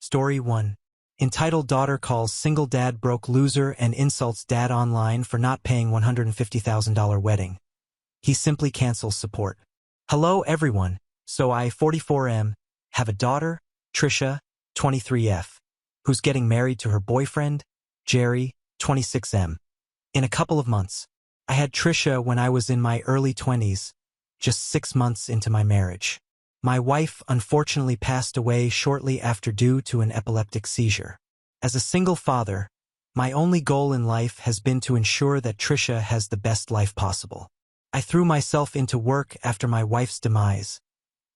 Story 1. Entitled Daughter Calls Single Dad Broke Loser and Insults Dad Online for Not Paying $150,000 Wedding. He Simply Cancels Support. Hello everyone, so I, 44M, have a daughter, Trisha, 23F, who's getting married to her boyfriend, Jerry, 26M. In a couple of months. I had Trisha when I was in my early 20s, just 6 months into my marriage. My wife unfortunately passed away shortly after due to an epileptic seizure. As a single father, my only goal in life has been to ensure that Trisha has the best life possible. I threw myself into work after my wife's demise,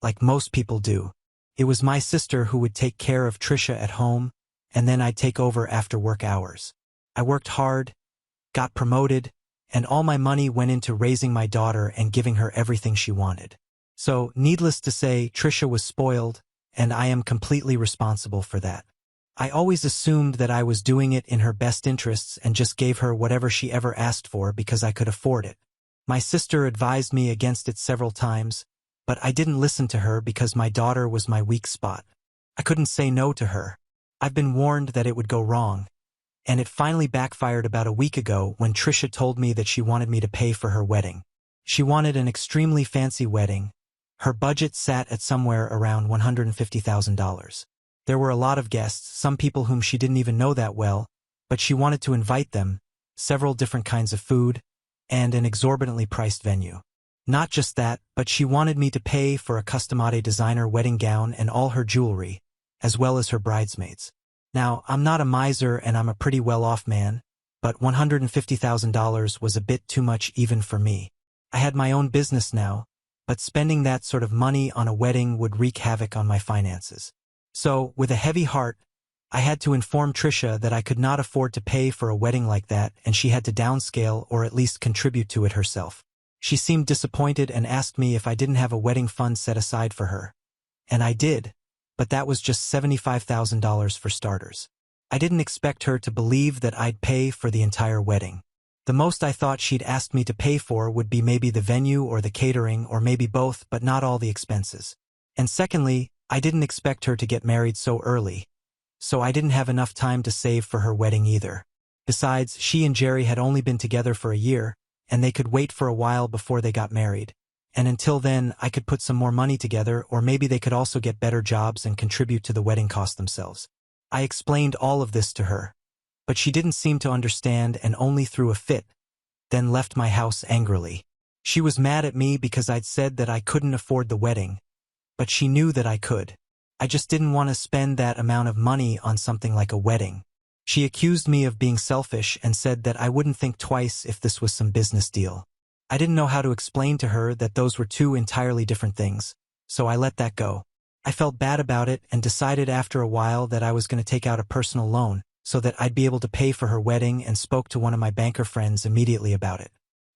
like most people do. It was my sister who would take care of Trisha at home, and then I'd take over after work hours. I worked hard, got promoted, and all my money went into raising my daughter and giving her everything she wanted. So, needless to say, Trisha was spoiled, and I am completely responsible for that. I always assumed that I was doing it in her best interests and just gave her whatever she ever asked for because I could afford it. My sister advised me against it several times, but I didn't listen to her because my daughter was my weak spot. I couldn't say no to her. I've been warned that it would go wrong, and it finally backfired about a week ago when Trisha told me that she wanted me to pay for her wedding. She wanted an extremely fancy wedding. Her budget sat at somewhere around $150,000. There were a lot of guests, some people whom she didn't even know that well, but she wanted to invite them, several different kinds of food, and an exorbitantly priced venue. Not just that, but she wanted me to pay for a custom-made designer wedding gown and all her jewelry, as well as her bridesmaids. Now, I'm not a miser and I'm a pretty well-off man, but $150,000 was a bit too much even for me. I had my own business now, but spending that sort of money on a wedding would wreak havoc on my finances. So, with a heavy heart, I had to inform Trisha that I could not afford to pay for a wedding like that and she had to downscale or at least contribute to it herself. She seemed disappointed and asked me if I didn't have a wedding fund set aside for her. And I did, but that was just $75,000 for starters. I didn't expect her to believe that I'd pay for the entire wedding. The most I thought she'd asked me to pay for would be maybe the venue or the catering or maybe both, but not all the expenses. And secondly, I didn't expect her to get married so early, so I didn't have enough time to save for her wedding either. Besides, she and Jerry had only been together for a year, and they could wait for a while before they got married. And until then, I could put some more money together, or maybe they could also get better jobs and contribute to the wedding cost themselves. I explained all of this to her, but she didn't seem to understand and only threw a fit, then left my house angrily. She was mad at me because I'd said that I couldn't afford the wedding, but she knew that I could. I just didn't want to spend that amount of money on something like a wedding. She accused me of being selfish and said that I wouldn't think twice if this was some business deal. I didn't know how to explain to her that those were two entirely different things, so I let that go. I felt bad about it and decided after a while that I was going to take out a personal loan so that I'd be able to pay for her wedding and spoke to one of my banker friends immediately about it.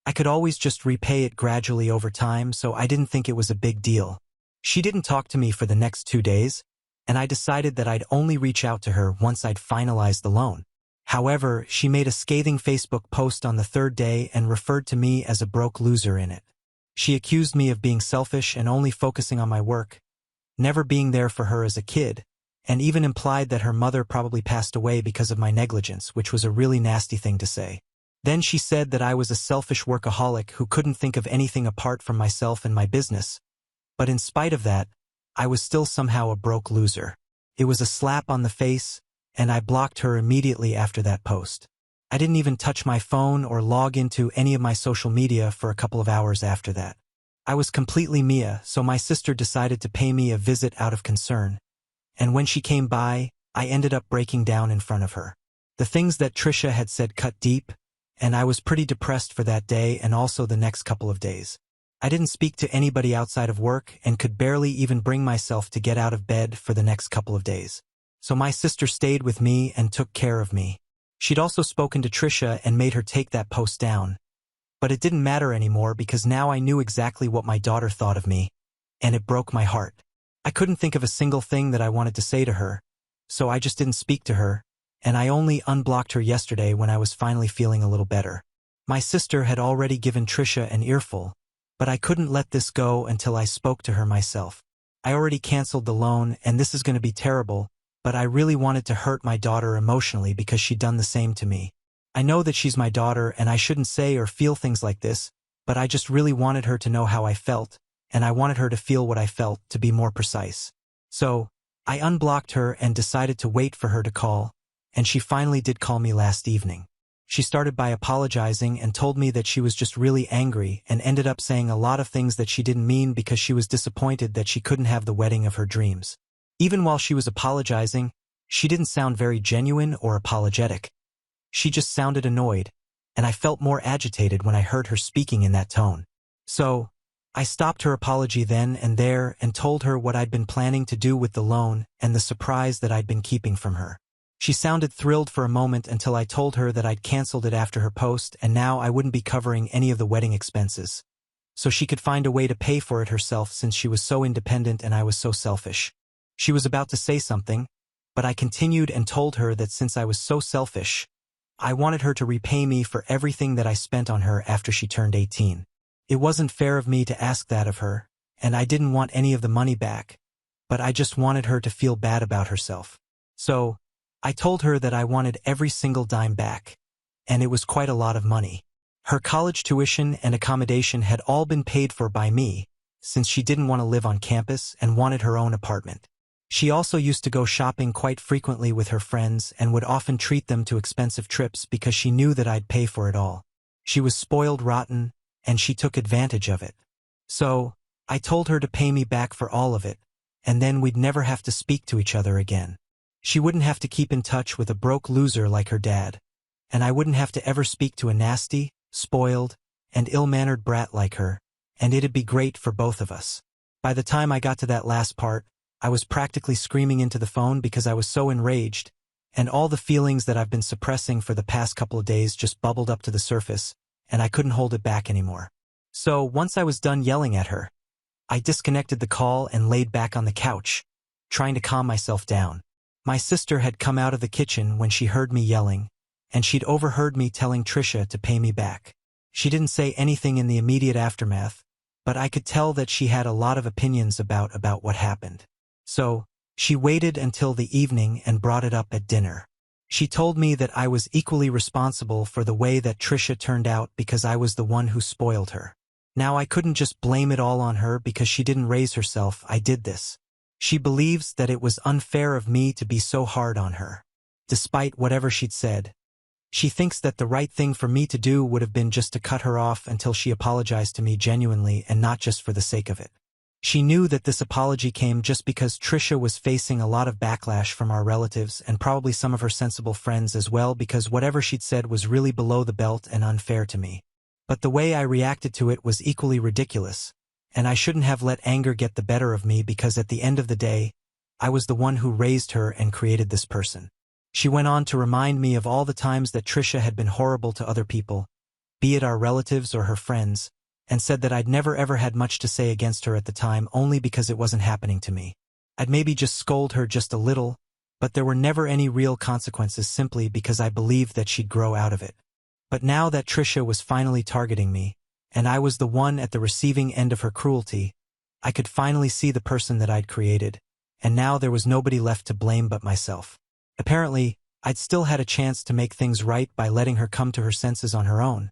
I could always just repay it gradually over time, so I didn't think it was a big deal. She didn't talk to me for the next 2 days, and I decided that I'd only reach out to her once I'd finalized the loan. However, she made a scathing Facebook post on the 3rd day and referred to me as a broke loser in it. She accused me of being selfish and only focusing on my work, never being there for her as a kid, and even implied that her mother probably passed away because of my negligence, which was a really nasty thing to say. Then she said that I was a selfish workaholic who couldn't think of anything apart from myself and my business. But in spite of that, I was still somehow a broke loser. It was a slap on the face, and I blocked her immediately after that post. I didn't even touch my phone or log into any of my social media for a couple of hours after that. I was completely Mia, so my sister decided to pay me a visit out of concern. And when she came by, I ended up breaking down in front of her. The things that Trisha had said cut deep, and I was pretty depressed for that day and also the next couple of days. I didn't speak to anybody outside of work and could barely even bring myself to get out of bed for the next couple of days. So my sister stayed with me and took care of me. She'd also spoken to Trisha and made her take that post down. But it didn't matter anymore because now I knew exactly what my daughter thought of me, and it broke my heart. I couldn't think of a single thing that I wanted to say to her, so I just didn't speak to her, and I only unblocked her yesterday when I was finally feeling a little better. My sister had already given Trisha an earful, but I couldn't let this go until I spoke to her myself. I already canceled the loan, and this is going to be terrible, but I really wanted to hurt my daughter emotionally because she'd done the same to me. I know that she's my daughter and I shouldn't say or feel things like this, but I just really wanted her to know how I felt, and I wanted her to feel what I felt, to be more precise. So, I unblocked her and decided to wait for her to call, and she finally did call me last evening. She started by apologizing and told me that she was just really angry and ended up saying a lot of things that she didn't mean because she was disappointed that she couldn't have the wedding of her dreams. Even while she was apologizing, she didn't sound very genuine or apologetic. She just sounded annoyed, and I felt more agitated when I heard her speaking in that tone. So, I stopped her apology then and there and told her what I'd been planning to do with the loan and the surprise that I'd been keeping from her. She sounded thrilled for a moment until I told her that I'd canceled it after her post and now I wouldn't be covering any of the wedding expenses. So she could find a way to pay for it herself since she was so independent and I was so selfish. She was about to say something, but I continued and told her that since I was so selfish, I wanted her to repay me for everything that I spent on her after she turned 18. It wasn't fair of me to ask that of her, and I didn't want any of the money back, but I just wanted her to feel bad about herself. So, I told her that I wanted every single dime back, and it was quite a lot of money. Her college tuition and accommodation had all been paid for by me, since she didn't want to live on campus and wanted her own apartment. She also used to go shopping quite frequently with her friends and would often treat them to expensive trips because she knew that I'd pay for it all. She was spoiled rotten, and she took advantage of it. So, I told her to pay me back for all of it, and then we'd never have to speak to each other again. She wouldn't have to keep in touch with a broke loser like her dad, and I wouldn't have to ever speak to a nasty, spoiled, and ill-mannered brat like her, and it'd be great for both of us. By the time I got to that last part, I was practically screaming into the phone because I was so enraged, and all the feelings that I've been suppressing for the past couple of days just bubbled up to the surface, and I couldn't hold it back anymore. So, once I was done yelling at her, I disconnected the call and laid back on the couch, trying to calm myself down. My sister had come out of the kitchen when she heard me yelling, and she'd overheard me telling Trisha to pay me back. She didn't say anything in the immediate aftermath, but I could tell that she had a lot of opinions about what happened. So, she waited until the evening and brought it up at dinner. She told me that I was equally responsible for the way that Trisha turned out because I was the one who spoiled her. Now I couldn't just blame it all on her because she didn't raise herself. I did this. She believes that it was unfair of me to be so hard on her. Despite whatever she'd said, she thinks that the right thing for me to do would have been just to cut her off until she apologized to me genuinely and not just for the sake of it. She knew that this apology came just because Trisha was facing a lot of backlash from our relatives and probably some of her sensible friends as well because whatever she'd said was really below the belt and unfair to me. But the way I reacted to it was equally ridiculous, and I shouldn't have let anger get the better of me because at the end of the day, I was the one who raised her and created this person. She went on to remind me of all the times that Trisha had been horrible to other people, be it our relatives or her friends, and said that I'd never ever had much to say against her at the time only because it wasn't happening to me. I'd maybe just scold her just a little, but there were never any real consequences simply because I believed that she'd grow out of it. But now that Trisha was finally targeting me, and I was the one at the receiving end of her cruelty, I could finally see the person that I'd created, and now there was nobody left to blame but myself. Apparently, I'd still had a chance to make things right by letting her come to her senses on her own.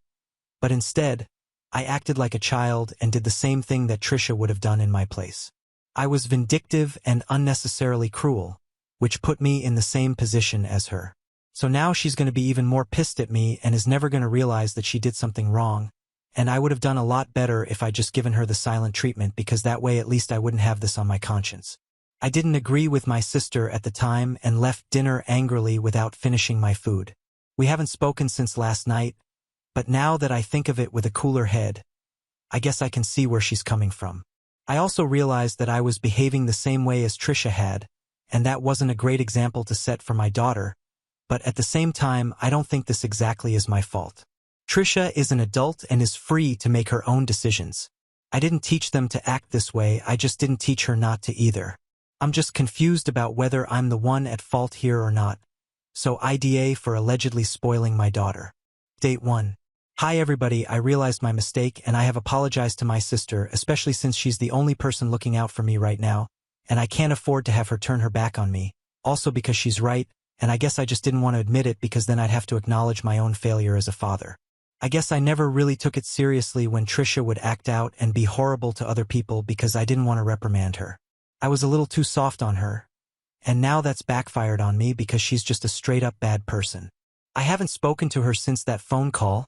But instead, I acted like a child and did the same thing that Trisha would have done in my place. I was vindictive and unnecessarily cruel, which put me in the same position as her. So now she's going to be even more pissed at me and is never going to realize that she did something wrong, and I would have done a lot better if I'd just given her the silent treatment because that way at least I wouldn't have this on my conscience. I didn't agree with my sister at the time and left dinner angrily without finishing my food. We haven't spoken since last night, but now that I think of it with a cooler head, I guess I can see where she's coming from. I also realized that I was behaving the same way as Trisha had, and that wasn't a great example to set for my daughter, but at the same time, I don't think this exactly is my fault. Trisha is an adult and is free to make her own decisions. I didn't teach them to act this way, I just didn't teach her not to either. I'm just confused about whether I'm the one at fault here or not. So IDA for allegedly spoiling my daughter. Date 1. Hi everybody, I realized my mistake and I have apologized to my sister, especially since she's the only person looking out for me right now, and I can't afford to have her turn her back on me. also because she's right, and I guess I just didn't want to admit it because then I'd have to acknowledge my own failure as a father. I guess I never really took it seriously when Trisha would act out and be horrible to other people because I didn't want to reprimand her. I was a little too soft on her, and now that's backfired on me because she's just a straight-up bad person. I haven't spoken to her since that phone call,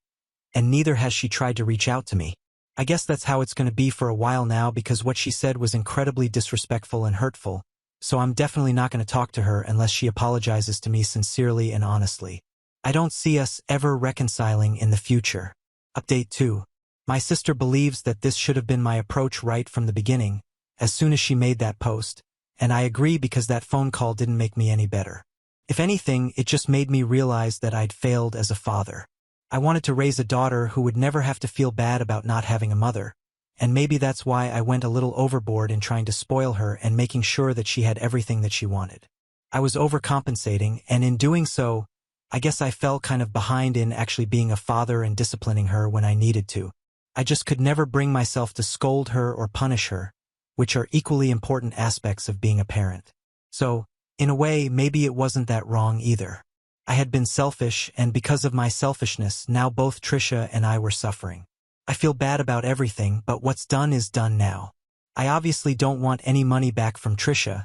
and neither has she tried to reach out to me. I guess that's how it's going to be for a while now because what she said was incredibly disrespectful and hurtful, so I'm definitely not going to talk to her unless she apologizes to me sincerely and honestly. I don't see us ever reconciling in the future. Update 2. My sister believes that this should have been my approach right from the beginning, as soon as she made that post, and I agree because that phone call didn't make me any better. If anything, it just made me realize that I'd failed as a father. I wanted to raise a daughter who would never have to feel bad about not having a mother, and maybe that's why I went a little overboard in trying to spoil her and making sure that she had everything that she wanted. I was overcompensating, and in doing so, I guess I fell kind of behind in actually being a father and disciplining her when I needed to. I just could never bring myself to scold her or punish her, which are equally important aspects of being a parent. So, in a way, maybe it wasn't that wrong either. I had been selfish, and because of my selfishness, now both Trisha and I were suffering. I feel bad about everything, but what's done is done now. I obviously don't want any money back from Trisha,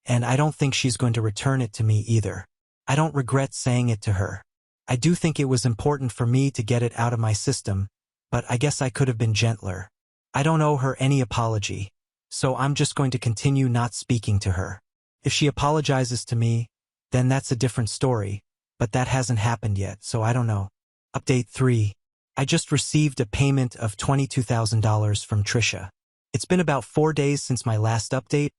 and I don't think she's going to return it to me either. I don't regret saying it to her. I do think it was important for me to get it out of my system, but I guess I could have been gentler. I don't owe her any apology, so I'm just going to continue not speaking to her. If she apologizes to me, then that's a different story, but that hasn't happened yet, so I don't know. Update 3. I just received a payment of $22,000 from Trisha. It's been about 4 days since my last update,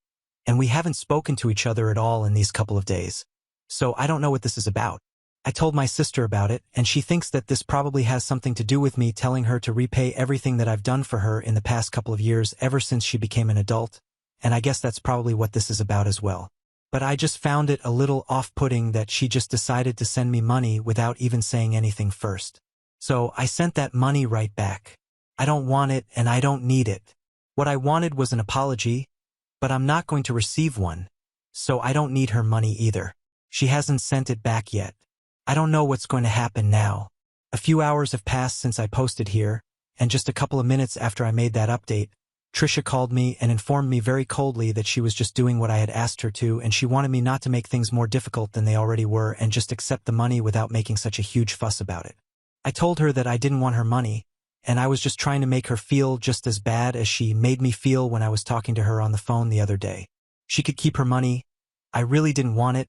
and we haven't spoken to each other at all in these couple of days. So I don't know what this is about. I told my sister about it, and she thinks that this probably has something to do with me telling her to repay everything that I've done for her in the past couple of years ever since she became an adult, and I guess that's probably what this is about as well. But I just found it a little off-putting that she just decided to send me money without even saying anything first. So I sent that money right back. I don't want it and I don't need it. What I wanted was an apology, but I'm not going to receive one, so I don't need her money either. She hasn't sent it back yet. I don't know what's going to happen now. A few hours have passed since I posted here, and just a couple of minutes after I made that update, Trisha called me and informed me very coldly that she was just doing what I had asked her to, and she wanted me not to make things more difficult than they already were and just accept the money without making such a huge fuss about it. I told her that I didn't want her money, and I was just trying to make her feel just as bad as she made me feel when I was talking to her on the phone the other day. She could keep her money. I really didn't want it,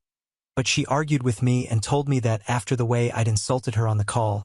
but she argued with me and told me that after the way I'd insulted her on the call,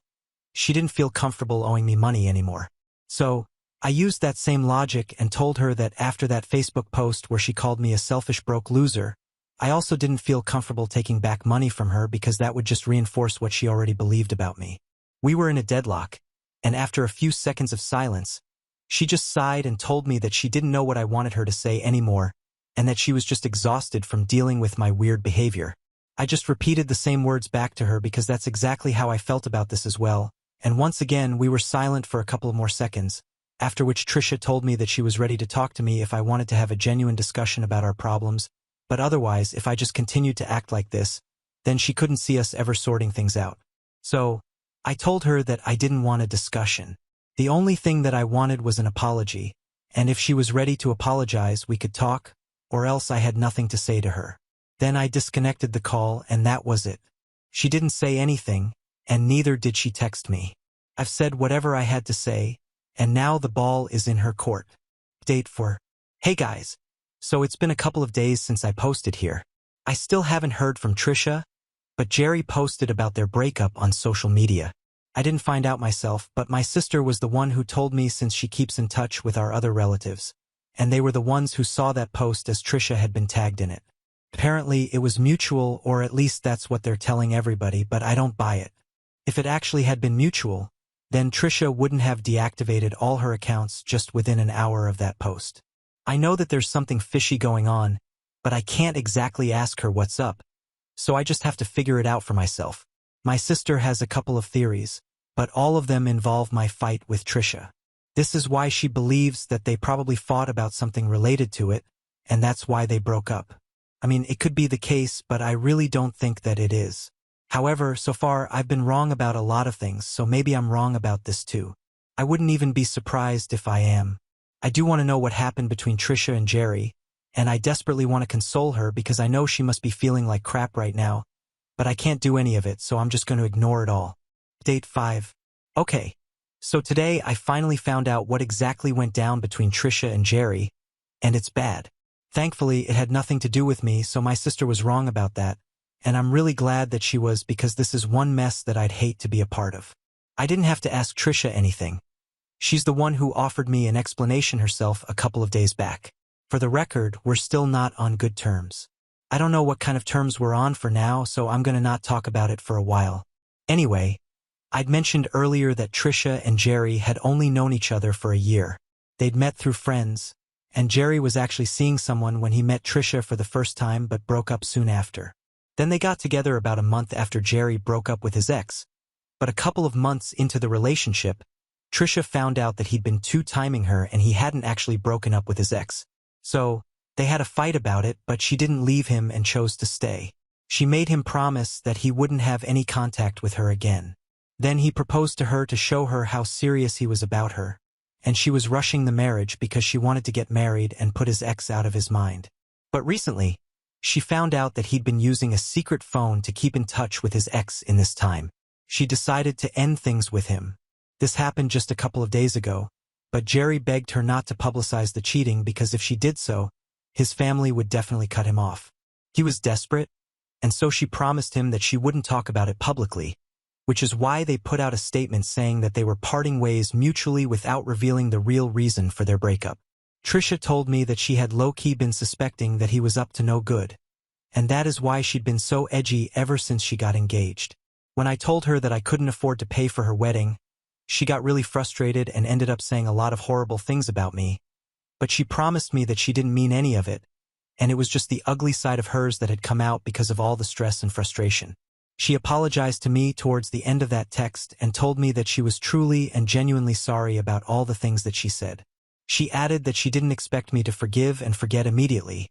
she didn't feel comfortable owing me money anymore. So, I used that same logic and told her that after that Facebook post where she called me a selfish broke loser, I also didn't feel comfortable taking back money from her because that would just reinforce what she already believed about me. We were in a deadlock, and after a few seconds of silence, she just sighed and told me that she didn't know what I wanted her to say anymore, and that she was just exhausted from dealing with my weird behavior. I just repeated the same words back to her because that's exactly how I felt about this as well, and once again we were silent for a couple of more seconds, after which Trisha told me that she was ready to talk to me if I wanted to have a genuine discussion about our problems, but otherwise if I just continued to act like this, then she couldn't see us ever sorting things out. So, I told her that I didn't want a discussion. The only thing that I wanted was an apology, and if she was ready to apologize we could talk, or else I had nothing to say to her. Then I disconnected the call and that was it. She didn't say anything, and neither did she text me. I've said whatever I had to say, and now the ball is in her court. Update 4. Hey guys. So it's been a couple of days since I posted here. I still haven't heard from Trisha, but Jerry posted about their breakup on social media. I didn't find out myself, but my sister was the one who told me since she keeps in touch with our other relatives, and they were the ones who saw that post as Trisha had been tagged in it. Apparently it was mutual, or at least that's what they're telling everybody, but I don't buy it. If it actually had been mutual, then Trisha wouldn't have deactivated all her accounts just within an hour of that post. I know that there's something fishy going on, but I can't exactly ask her what's up, so I just have to figure it out for myself. My sister has a couple of theories, but all of them involve my fight with Trisha. This is why she believes that they probably fought about something related to it, and that's why they broke up. I mean, it could be the case, but I really don't think that it is. However, so far I've been wrong about a lot of things, so maybe I'm wrong about this too. I wouldn't even be surprised if I am. I do want to know what happened between Trisha and Jerry, and I desperately want to console her because I know she must be feeling like crap right now, but I can't do any of it, so I'm just going to ignore it all. Date 5. Okay. So today I finally found out what exactly went down between Trisha and Jerry, and it's bad. Thankfully, it had nothing to do with me, so my sister was wrong about that, and I'm really glad that she was because this is one mess that I'd hate to be a part of. I didn't have to ask Trisha anything. She's the one who offered me an explanation herself a couple of days back. For the record, we're still not on good terms. I don't know what kind of terms we're on for now, so I'm gonna not talk about it for a while. Anyway, I'd mentioned earlier that Trisha and Jerry had only known each other for a year. They'd met through friends, and Jerry was actually seeing someone when he met Trisha for the first time but broke up soon after. Then they got together about a month after Jerry broke up with his ex, but a couple of months into the relationship, Trisha found out that he'd been two-timing her and he hadn't actually broken up with his ex. So, they had a fight about it, but she didn't leave him and chose to stay. She made him promise that he wouldn't have any contact with her again. Then he proposed to her to show her how serious he was about her, and she was rushing the marriage because she wanted to get married and put his ex out of his mind. But recently, she found out that he'd been using a secret phone to keep in touch with his ex in this time. She decided to end things with him. This happened just a couple of days ago, but Jerry begged her not to publicize the cheating because if she did so, his family would definitely cut him off. He was desperate, and so she promised him that she wouldn't talk about it publicly, which is why they put out a statement saying that they were parting ways mutually without revealing the real reason for their breakup. Trisha told me that she had low-key been suspecting that he was up to no good, and that is why she'd been so edgy ever since she got engaged. When I told her that I couldn't afford to pay for her wedding, she got really frustrated and ended up saying a lot of horrible things about me, but she promised me that she didn't mean any of it, and it was just the ugly side of hers that had come out because of all the stress and frustration. She apologized to me towards the end of that text and told me that she was truly and genuinely sorry about all the things that she said. She added that she didn't expect me to forgive and forget immediately,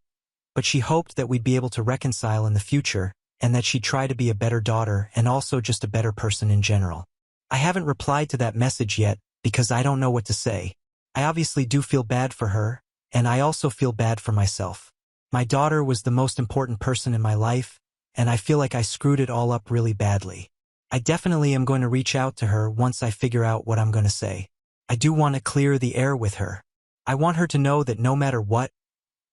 but she hoped that we'd be able to reconcile in the future and that she'd try to be a better daughter and also just a better person in general. I haven't replied to that message yet because I don't know what to say. I obviously do feel bad for her, and I also feel bad for myself. My daughter was the most important person in my life, and I feel like I screwed it all up really badly. I definitely am going to reach out to her once I figure out what I'm going to say. I do want to clear the air with her. I want her to know that no matter what,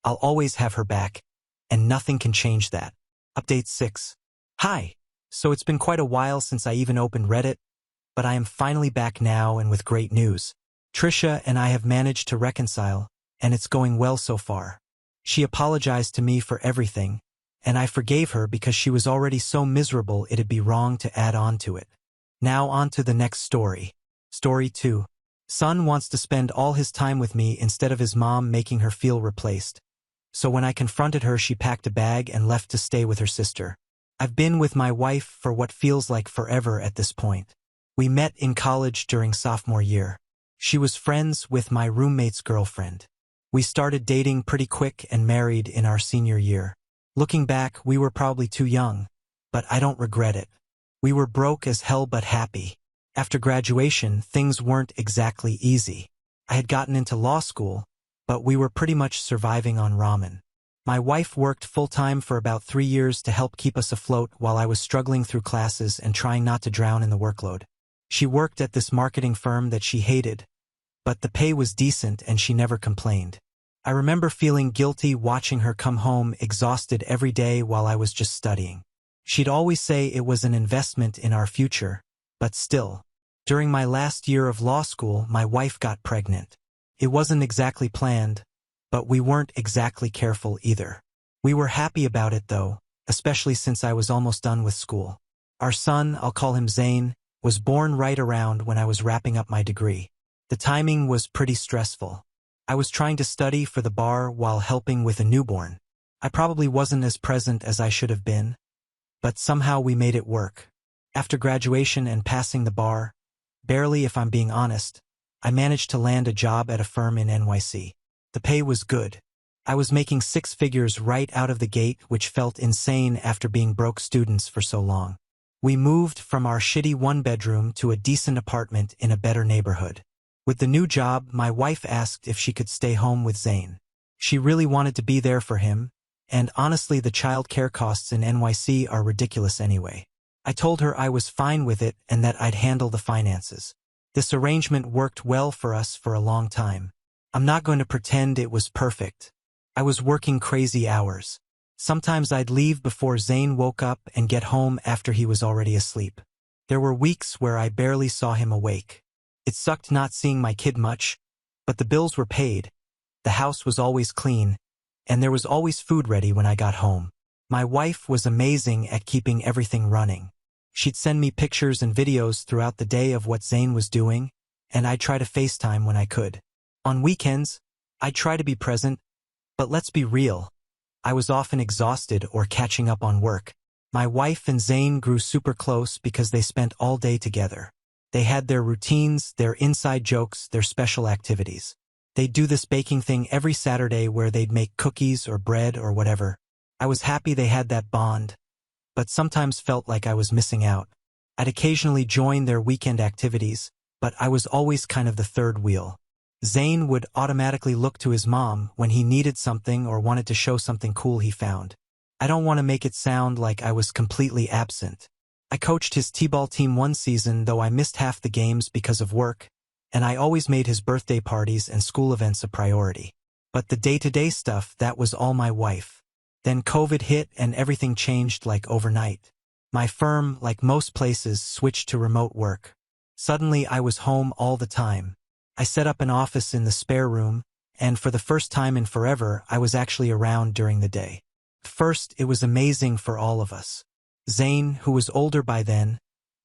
I'll always have her back, and nothing can change that. Update 6. Hi. So it's been quite a while since I even opened Reddit, but I am finally back now and with great news. Trisha and I have managed to reconcile, and it's going well so far. She apologized to me for everything, and I forgave her because she was already so miserable it'd be wrong to add on to it. Now on to the next story. Story 2. Son wants to spend all his time with me instead of his mom making her feel replaced. So when I confronted her, she packed a bag and left to stay with her sister. I've been with my wife for what feels like forever at this point. We met in college during sophomore year. She was friends with my roommate's girlfriend. We started dating pretty quick and married in our senior year. Looking back, we were probably too young, but I don't regret it. We were broke as hell but happy. After graduation, things weren't exactly easy. I had gotten into law school, but we were pretty much surviving on ramen. My wife worked full-time for about 3 years to help keep us afloat while I was struggling through classes and trying not to drown in the workload. She worked at this marketing firm that she hated, but the pay was decent and she never complained. I remember feeling guilty watching her come home exhausted every day while I was just studying. She'd always say it was an investment in our future, but still. During my last year of law school, my wife got pregnant. It wasn't exactly planned, but we weren't exactly careful either. We were happy about it though, especially since I was almost done with school. Our son, I'll call him Zane, was born right around when I was wrapping up my degree. The timing was pretty stressful. I was trying to study for the bar while helping with a newborn. I probably wasn't as present as I should have been, but somehow we made it work. After graduation and passing the bar, barely if I'm being honest, I managed to land a job at a firm in NYC. The pay was good, I was making six figures right out of the gate, which felt insane after being broke students for so long. We moved from our shitty one-bedroom to a decent apartment in a better neighborhood. With the new job, my wife asked if she could stay home with Zane. She really wanted to be there for him, and honestly the child care costs in NYC are ridiculous anyway. I told her I was fine with it and that I'd handle the finances. This arrangement worked well for us for a long time. I'm not going to pretend it was perfect. I was working crazy hours. Sometimes I'd leave before Zane woke up and get home after he was already asleep. There were weeks where I barely saw him awake. It sucked not seeing my kid much, but the bills were paid, the house was always clean, and there was always food ready when I got home. My wife was amazing at keeping everything running. She'd send me pictures and videos throughout the day of what Zane was doing, and I'd try to FaceTime when I could. On weekends, I'd try to be present, but let's be real. I was often exhausted or catching up on work. My wife and Zane grew super close because they spent all day together. They had their routines, their inside jokes, their special activities. They'd do this baking thing every Saturday where they'd make cookies or bread or whatever. I was happy they had that bond, but sometimes felt like I was missing out. I'd occasionally join their weekend activities, but I was always kind of the third wheel. Zane would automatically look to his mom when he needed something or wanted to show something cool he found. I don't want to make it sound like I was completely absent. I coached his t-ball team one season, though I missed half the games because of work, and I always made his birthday parties and school events a priority. But the day-to-day stuff, that was all my wife. Then COVID hit and everything changed like overnight. My firm, like most places, switched to remote work. Suddenly I was home all the time. I set up an office in the spare room, and for the first time in forever, I was actually around during the day. First, it was amazing for all of us. Zane, who was older by then,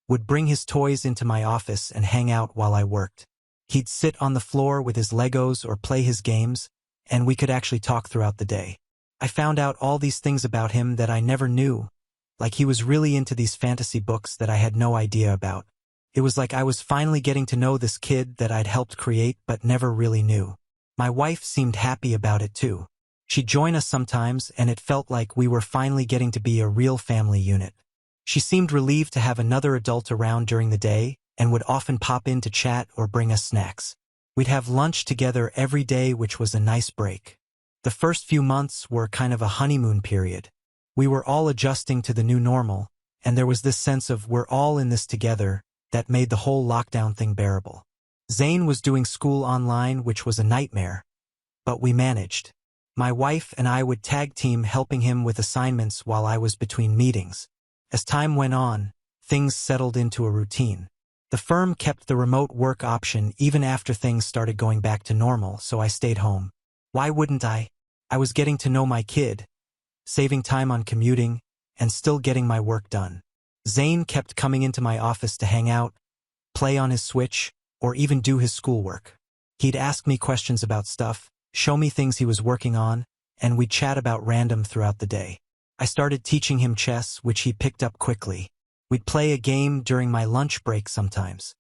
would bring his toys into my office and hang out while I worked. He'd sit on the floor with his Legos or play his games, and we could actually talk throughout the day. I found out all these things about him that I never knew, like he was really into these fantasy books that I had no idea about. It was like I was finally getting to know this kid that I'd helped create but never really knew. My wife seemed happy about it too. She'd join us sometimes, and it felt like we were finally getting to be a real family unit. She seemed relieved to have another adult around during the day, and would often pop in to chat or bring us snacks. We'd have lunch together every day, which was a nice break. The first few months were kind of a honeymoon period. We were all adjusting to the new normal, and there was this sense of we're all in this together that made the whole lockdown thing bearable. Zane was doing school online, which was a nightmare, but we managed. My wife and I would tag team helping him with assignments while I was between meetings. As time went on, things settled into a routine. The firm kept the remote work option even after things started going back to normal, so I stayed home. Why wouldn't I? I was getting to know my kid, saving time on commuting, and still getting my work done. Zane kept coming into my office to hang out, play on his Switch, or even do his schoolwork. He'd ask me questions about stuff, show me things he was working on, and we'd chat about random throughout the day. I started teaching him chess, which he picked up quickly. We'd play a game during my lunch break sometimes.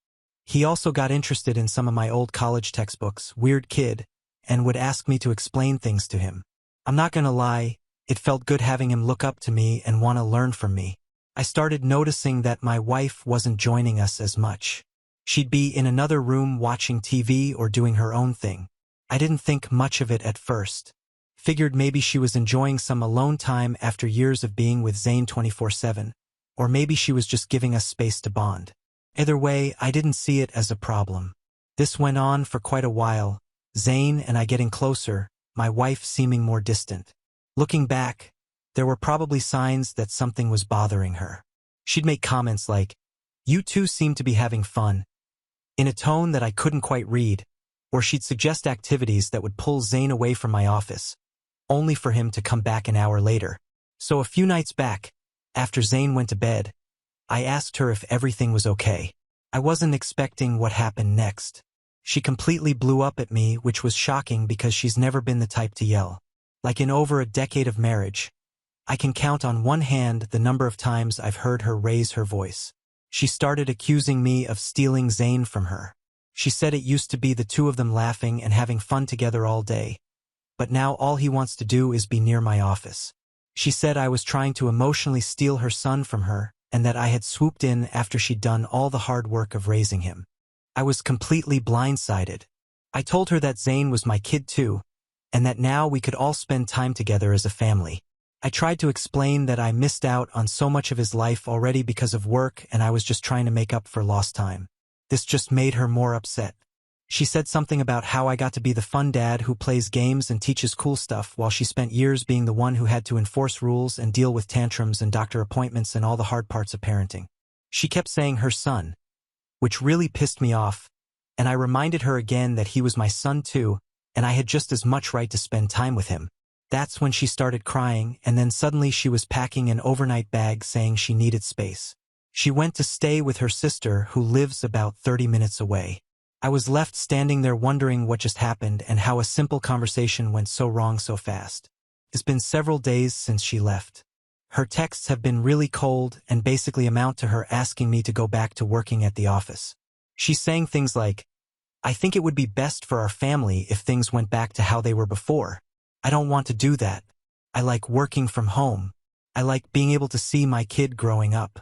He also got interested in some of my old college textbooks, weird kid, and would ask me to explain things to him. I'm not gonna lie, it felt good having him look up to me and want to learn from me. I started noticing that my wife wasn't joining us as much. She'd be in another room watching TV or doing her own thing. I didn't think much of it at first. Figured maybe she was enjoying some alone time after years of being with Zane 24/7, or maybe she was just giving us space to bond. Either way, I didn't see it as a problem. This went on for quite a while, Zane and I getting closer, my wife seeming more distant. Looking back, there were probably signs that something was bothering her. She'd make comments like, "You two seem to be having fun," in a tone that I couldn't quite read, or she'd suggest activities that would pull Zane away from my office, only for him to come back an hour later. So a few nights back, after Zane went to bed, I asked her if everything was okay. I wasn't expecting what happened next. She completely blew up at me, which was shocking because she's never been the type to yell. Like in over a decade of marriage, I can count on one hand the number of times I've heard her raise her voice. She started accusing me of stealing Zane from her. She said it used to be the two of them laughing and having fun together all day, but now all he wants to do is be near my office. She said I was trying to emotionally steal her son from her, and that I had swooped in after she'd done all the hard work of raising him. I was completely blindsided. I told her that Zane was my kid too, and that now we could all spend time together as a family. I tried to explain that I missed out on so much of his life already because of work and I was just trying to make up for lost time. This just made her more upset. She said something about how I got to be the fun dad who plays games and teaches cool stuff while she spent years being the one who had to enforce rules and deal with tantrums and doctor appointments and all the hard parts of parenting. She kept saying her son, which really pissed me off, and I reminded her again that he was my son too, and I had just as much right to spend time with him. That's when she started crying, and then suddenly she was packing an overnight bag saying she needed space. She went to stay with her sister who lives about 30 minutes away. I was left standing there wondering what just happened and how a simple conversation went so wrong so fast. It's been several days since she left. Her texts have been really cold and basically amount to her asking me to go back to working at the office. She's saying things like, "I think it would be best for our family if things went back to how they were before. I don't want to do that. I like working from home. I like being able to see my kid growing up.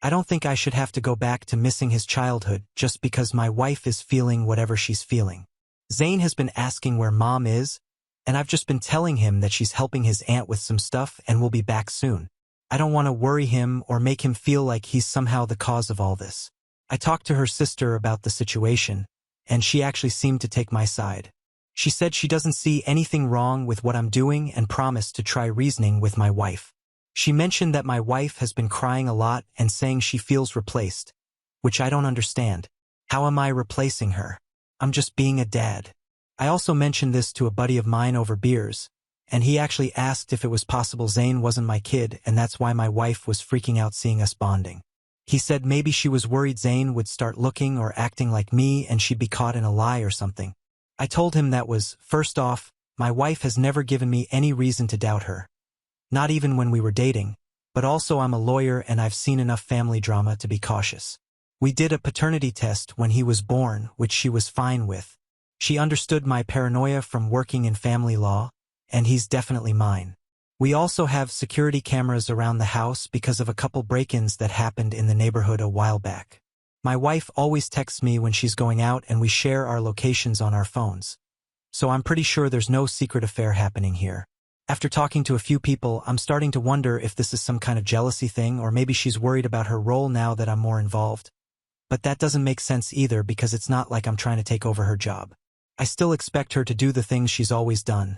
I don't think I should have to go back to missing his childhood just because my wife is feeling whatever she's feeling. Zane has been asking where mom is, and I've just been telling him that she's helping his aunt with some stuff and will be back soon. I don't want to worry him or make him feel like he's somehow the cause of all this." I talked to her sister about the situation, and she actually seemed to take my side. She said she doesn't see anything wrong with what I'm doing and promised to try reasoning with my wife. She mentioned that my wife has been crying a lot and saying she feels replaced, which I don't understand. How am I replacing her? I'm just being a dad. I also mentioned this to a buddy of mine over beers, and he actually asked if it was possible Zane wasn't my kid and that's why my wife was freaking out seeing us bonding. He said maybe she was worried Zane would start looking or acting like me and she'd be caught in a lie or something. I told him that was, first off, my wife has never given me any reason to doubt her. Not even when we were dating, but also I'm a lawyer and I've seen enough family drama to be cautious. We did a paternity test when he was born, which she was fine with. She understood my paranoia from working in family law, and he's definitely mine. We also have security cameras around the house because of a couple break-ins that happened in the neighborhood a while back. My wife always texts me when she's going out and we share our locations on our phones. So I'm pretty sure there's no secret affair happening here. After talking to a few people, I'm starting to wonder if this is some kind of jealousy thing or maybe she's worried about her role now that I'm more involved. But that doesn't make sense either because it's not like I'm trying to take over her job. I still expect her to do the things she's always done.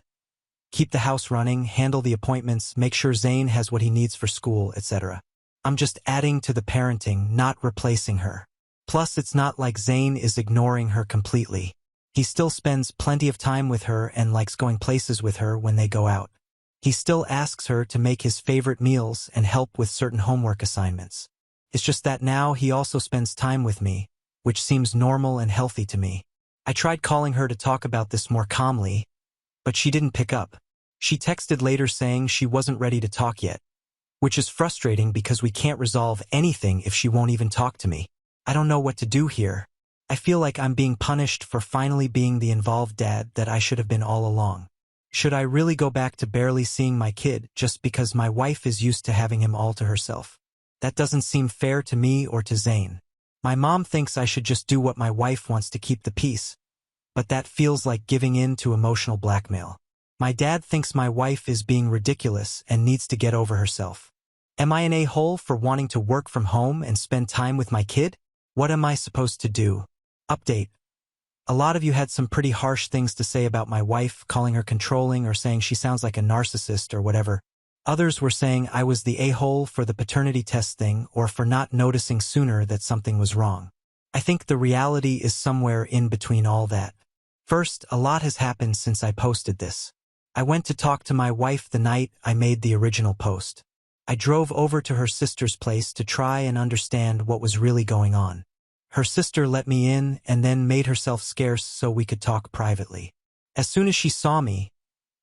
Keep the house running, handle the appointments, make sure Zane has what he needs for school, etc. I'm just adding to the parenting, not replacing her. Plus, it's not like Zane is ignoring her completely. He still spends plenty of time with her and likes going places with her when they go out. He still asks her to make his favorite meals and help with certain homework assignments. It's just that now he also spends time with me, which seems normal and healthy to me. I tried calling her to talk about this more calmly, but she didn't pick up. She texted later saying she wasn't ready to talk yet, which is frustrating because we can't resolve anything if she won't even talk to me. I don't know what to do here. I feel like I'm being punished for finally being the involved dad that I should have been all along. Should I really go back to barely seeing my kid just because my wife is used to having him all to herself? That doesn't seem fair to me or to Zane. My mom thinks I should just do what my wife wants to keep the peace, but that feels like giving in to emotional blackmail. My dad thinks my wife is being ridiculous and needs to get over herself. Am I an a-hole for wanting to work from home and spend time with my kid? What am I supposed to do? Update. A lot of you had some pretty harsh things to say about my wife, calling her controlling or saying she sounds like a narcissist or whatever. Others were saying I was the a-hole for the paternity test thing or for not noticing sooner that something was wrong. I think the reality is somewhere in between all that. First, a lot has happened since I posted this. I went to talk to my wife the night I made the original post. I drove over to her sister's place to try and understand what was really going on. Her sister let me in and then made herself scarce so we could talk privately. As soon as she saw me,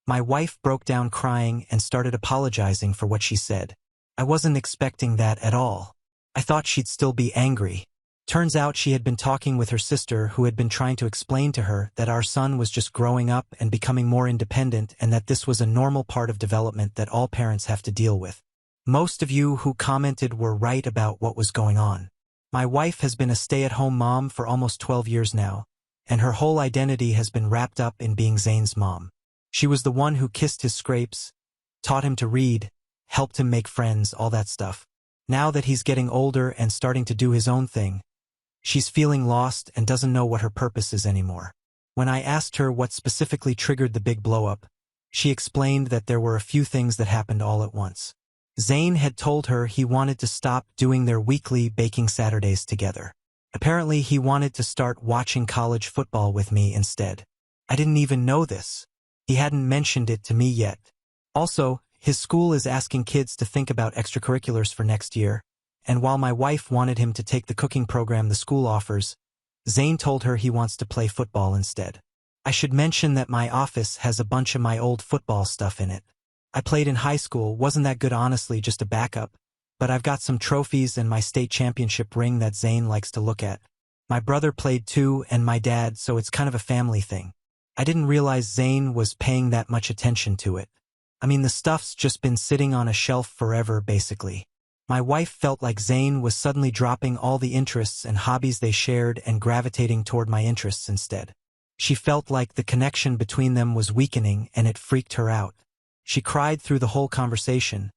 my wife broke down crying and started apologizing for what she said. I wasn't expecting that at all. I thought she'd still be angry. Turns out she had been talking with her sister, who had been trying to explain to her that our son was just growing up and becoming more independent, and that this was a normal part of development that all parents have to deal with. Most of you who commented were right about what was going on. My wife has been a stay-at-home mom for almost 12 years now, and her whole identity has been wrapped up in being Zane's mom. She was the one who kissed his scrapes, taught him to read, helped him make friends, all that stuff. Now that he's getting older and starting to do his own thing, she's feeling lost and doesn't know what her purpose is anymore. When I asked her what specifically triggered the big blow-up, she explained that there were a few things that happened all at once. Zane had told her he wanted to stop doing their weekly baking Saturdays together. Apparently, he wanted to start watching college football with me instead. I didn't even know this. He hadn't mentioned it to me yet. Also, his school is asking kids to think about extracurriculars for next year, and while my wife wanted him to take the cooking program the school offers, Zane told her he wants to play football instead. I should mention that my office has a bunch of my old football stuff in it. I played in high school, wasn't that good honestly, just a backup, but I've got some trophies and my state championship ring that Zane likes to look at. My brother played too, and my dad, so it's kind of a family thing. I didn't realize Zane was paying that much attention to it. I mean, the stuff's just been sitting on a shelf forever, basically. My wife felt like Zane was suddenly dropping all the interests and hobbies they shared and gravitating toward my interests instead. She felt like the connection between them was weakening, and it freaked her out. She cried through the whole conversation,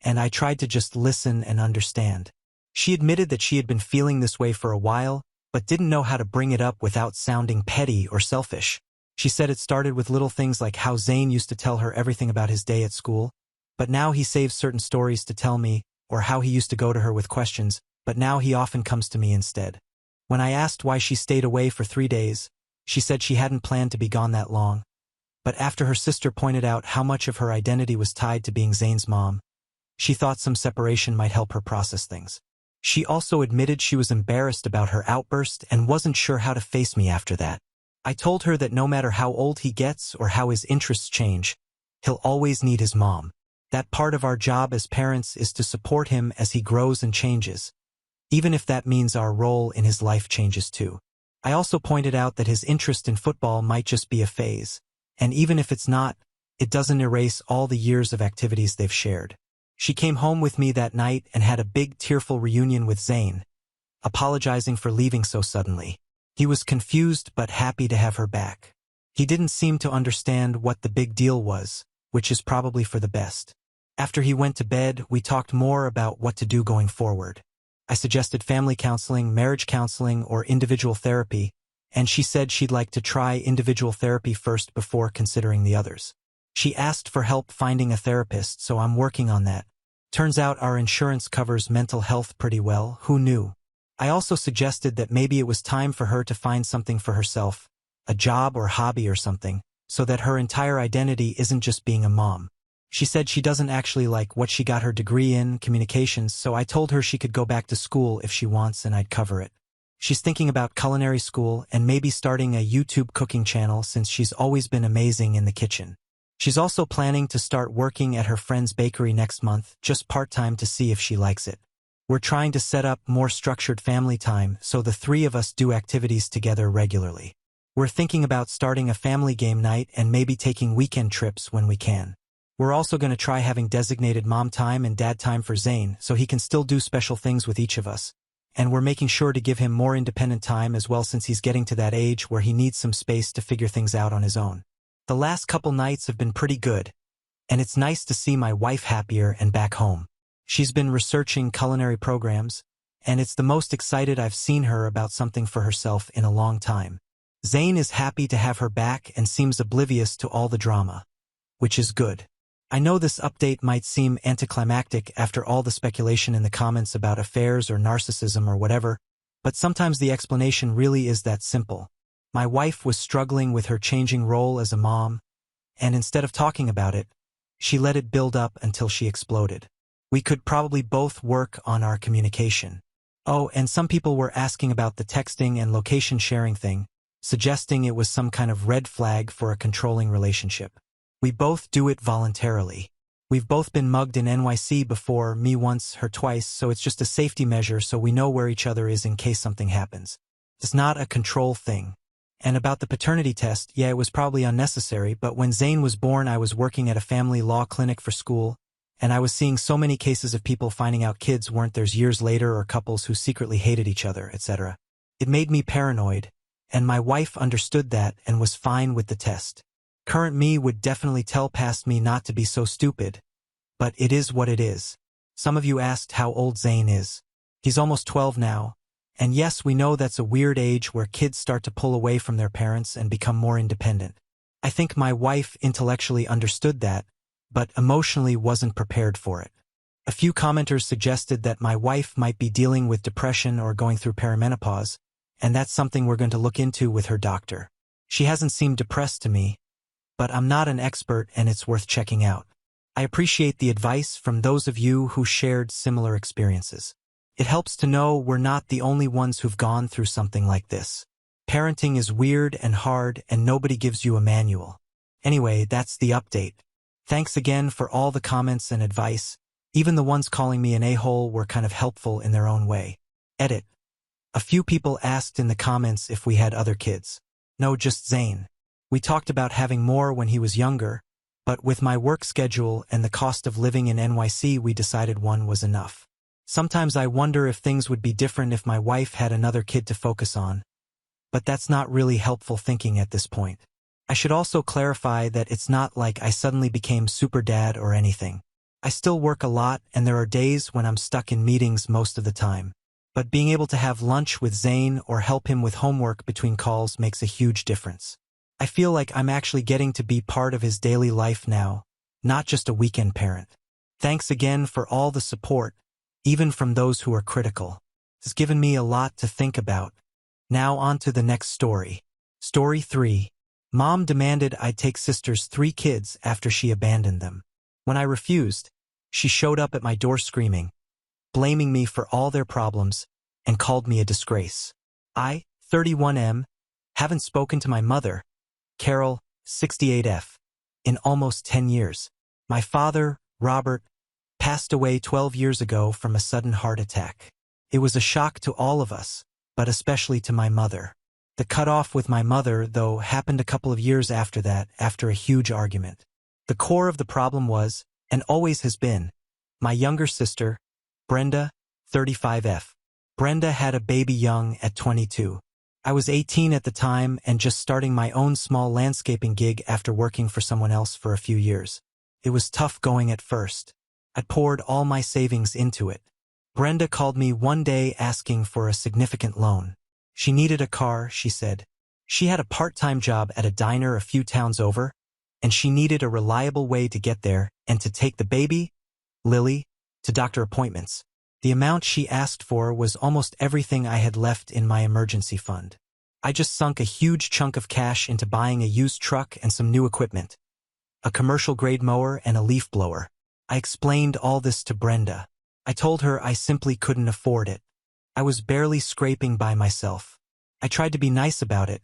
and I tried to just listen and understand. She admitted that she had been feeling this way for a while, but didn't know how to bring it up without sounding petty or selfish. She said it started with little things like how Zane used to tell her everything about his day at school, but now he saves certain stories to tell me, or how he used to go to her with questions, but now he often comes to me instead. When I asked why she stayed away for 3 days, she said she hadn't planned to be gone that long, but after her sister pointed out how much of her identity was tied to being Zane's mom, she thought some separation might help her process things. She also admitted she was embarrassed about her outburst and wasn't sure how to face me after that. I told her that no matter how old he gets or how his interests change, he'll always need his mom. That part of our job as parents is to support him as he grows and changes, even if that means our role in his life changes too. I also pointed out that his interest in football might just be a phase, and even if it's not, it doesn't erase all the years of activities they've shared. She came home with me that night and had a big tearful reunion with Zane, apologizing for leaving so suddenly. He was confused but happy to have her back. He didn't seem to understand what the big deal was, which is probably for the best. After he went to bed, we talked more about what to do going forward. I suggested family counseling, marriage counseling, or individual therapy, and she said she'd like to try individual therapy first before considering the others. She asked for help finding a therapist, so I'm working on that. Turns out our insurance covers mental health pretty well, who knew? I also suggested that maybe it was time for her to find something for herself, a job or hobby or something, so that her entire identity isn't just being a mom. She said she doesn't actually like what she got her degree in, communications, so I told her she could go back to school if she wants and I'd cover it. She's thinking about culinary school and maybe starting a YouTube cooking channel since she's always been amazing in the kitchen. She's also planning to start working at her friend's bakery next month, just part-time to see if she likes it. We're trying to set up more structured family time so the 3 of us do activities together regularly. We're thinking about starting a family game night and maybe taking weekend trips when we can. We're also going to try having designated mom time and dad time for Zane so he can still do special things with each of us. And we're making sure to give him more independent time as well since he's getting to that age where he needs some space to figure things out on his own. The last couple nights have been pretty good, and it's nice to see my wife happier and back home. She's been researching culinary programs, and it's the most excited I've seen her about something for herself in a long time. Zane is happy to have her back and seems oblivious to all the drama, which is good. I know this update might seem anticlimactic after all the speculation in the comments about affairs or narcissism or whatever, but sometimes the explanation really is that simple. My wife was struggling with her changing role as a mom, and instead of talking about it, she let it build up until she exploded. We could probably both work on our communication. Oh, and some people were asking about the texting and location sharing thing, suggesting it was some kind of red flag for a controlling relationship. We both do it voluntarily. We've both been mugged in NYC before, me once, her twice, so it's just a safety measure so we know where each other is in case something happens. It's not a control thing. And about the paternity test, yeah, it was probably unnecessary, but when Zane was born I was working at a family law clinic for school, and I was seeing so many cases of people finding out kids weren't theirs years later or couples who secretly hated each other, etc. It made me paranoid, and my wife understood that and was fine with the test. Current me would definitely tell past me not to be so stupid, but it is what it is. Some of you asked how old Zane is. He's almost 12 now, and yes, we know that's a weird age where kids start to pull away from their parents and become more independent. I think my wife intellectually understood that, but emotionally wasn't prepared for it. A few commenters suggested that my wife might be dealing with depression or going through perimenopause, and that's something we're going to look into with her doctor. She hasn't seemed depressed to me, but I'm not an expert and it's worth checking out. I appreciate the advice from those of you who shared similar experiences. It helps to know we're not the only ones who've gone through something like this. Parenting is weird and hard and nobody gives you a manual. Anyway, that's the update. Thanks again for all the comments and advice. Even the ones calling me an a-hole were kind of helpful in their own way. Edit. A few people asked in the comments if we had other kids. No, just Zane. We talked about having more when he was younger, but with my work schedule and the cost of living in NYC, we decided one was enough. Sometimes I wonder if things would be different if my wife had another kid to focus on, but that's not really helpful thinking at this point. I should also clarify that it's not like I suddenly became super dad or anything. I still work a lot and there are days when I'm stuck in meetings most of the time. But being able to have lunch with Zane or help him with homework between calls makes a huge difference. I feel like I'm actually getting to be part of his daily life now, not just a weekend parent. Thanks again for all the support, even from those who are critical. It's given me a lot to think about. Now on to the next story. Story 3. Mom demanded I take sister's 3 kids after she abandoned them. When I refused, she showed up at my door screaming, blaming me for all their problems, and called me a disgrace. I, 31M, haven't spoken to my mother, Carol, 68F, in almost 10 years. My father, Robert, passed away 12 years ago from a sudden heart attack. It was a shock to all of us, but especially to my mother. The cutoff with my mother, though, happened a couple of years after that, after a huge argument. The core of the problem was, and always has been, my younger sister, Brenda, 35F. Brenda had a baby young at 22. I was 18 at the time and just starting my own small landscaping gig after working for someone else for a few years. It was tough going at first. I poured all my savings into it. Brenda called me one day asking for a significant loan. She needed a car, she said. She had a part-time job at a diner a few towns over, and she needed a reliable way to get there and to take the baby, Lily, to doctor appointments. The amount she asked for was almost everything I had left in my emergency fund. I just sunk a huge chunk of cash into buying a used truck and some new equipment, a commercial-grade mower and a leaf blower. I explained all this to Brenda. I told her I simply couldn't afford it. I was barely scraping by myself. I tried to be nice about it,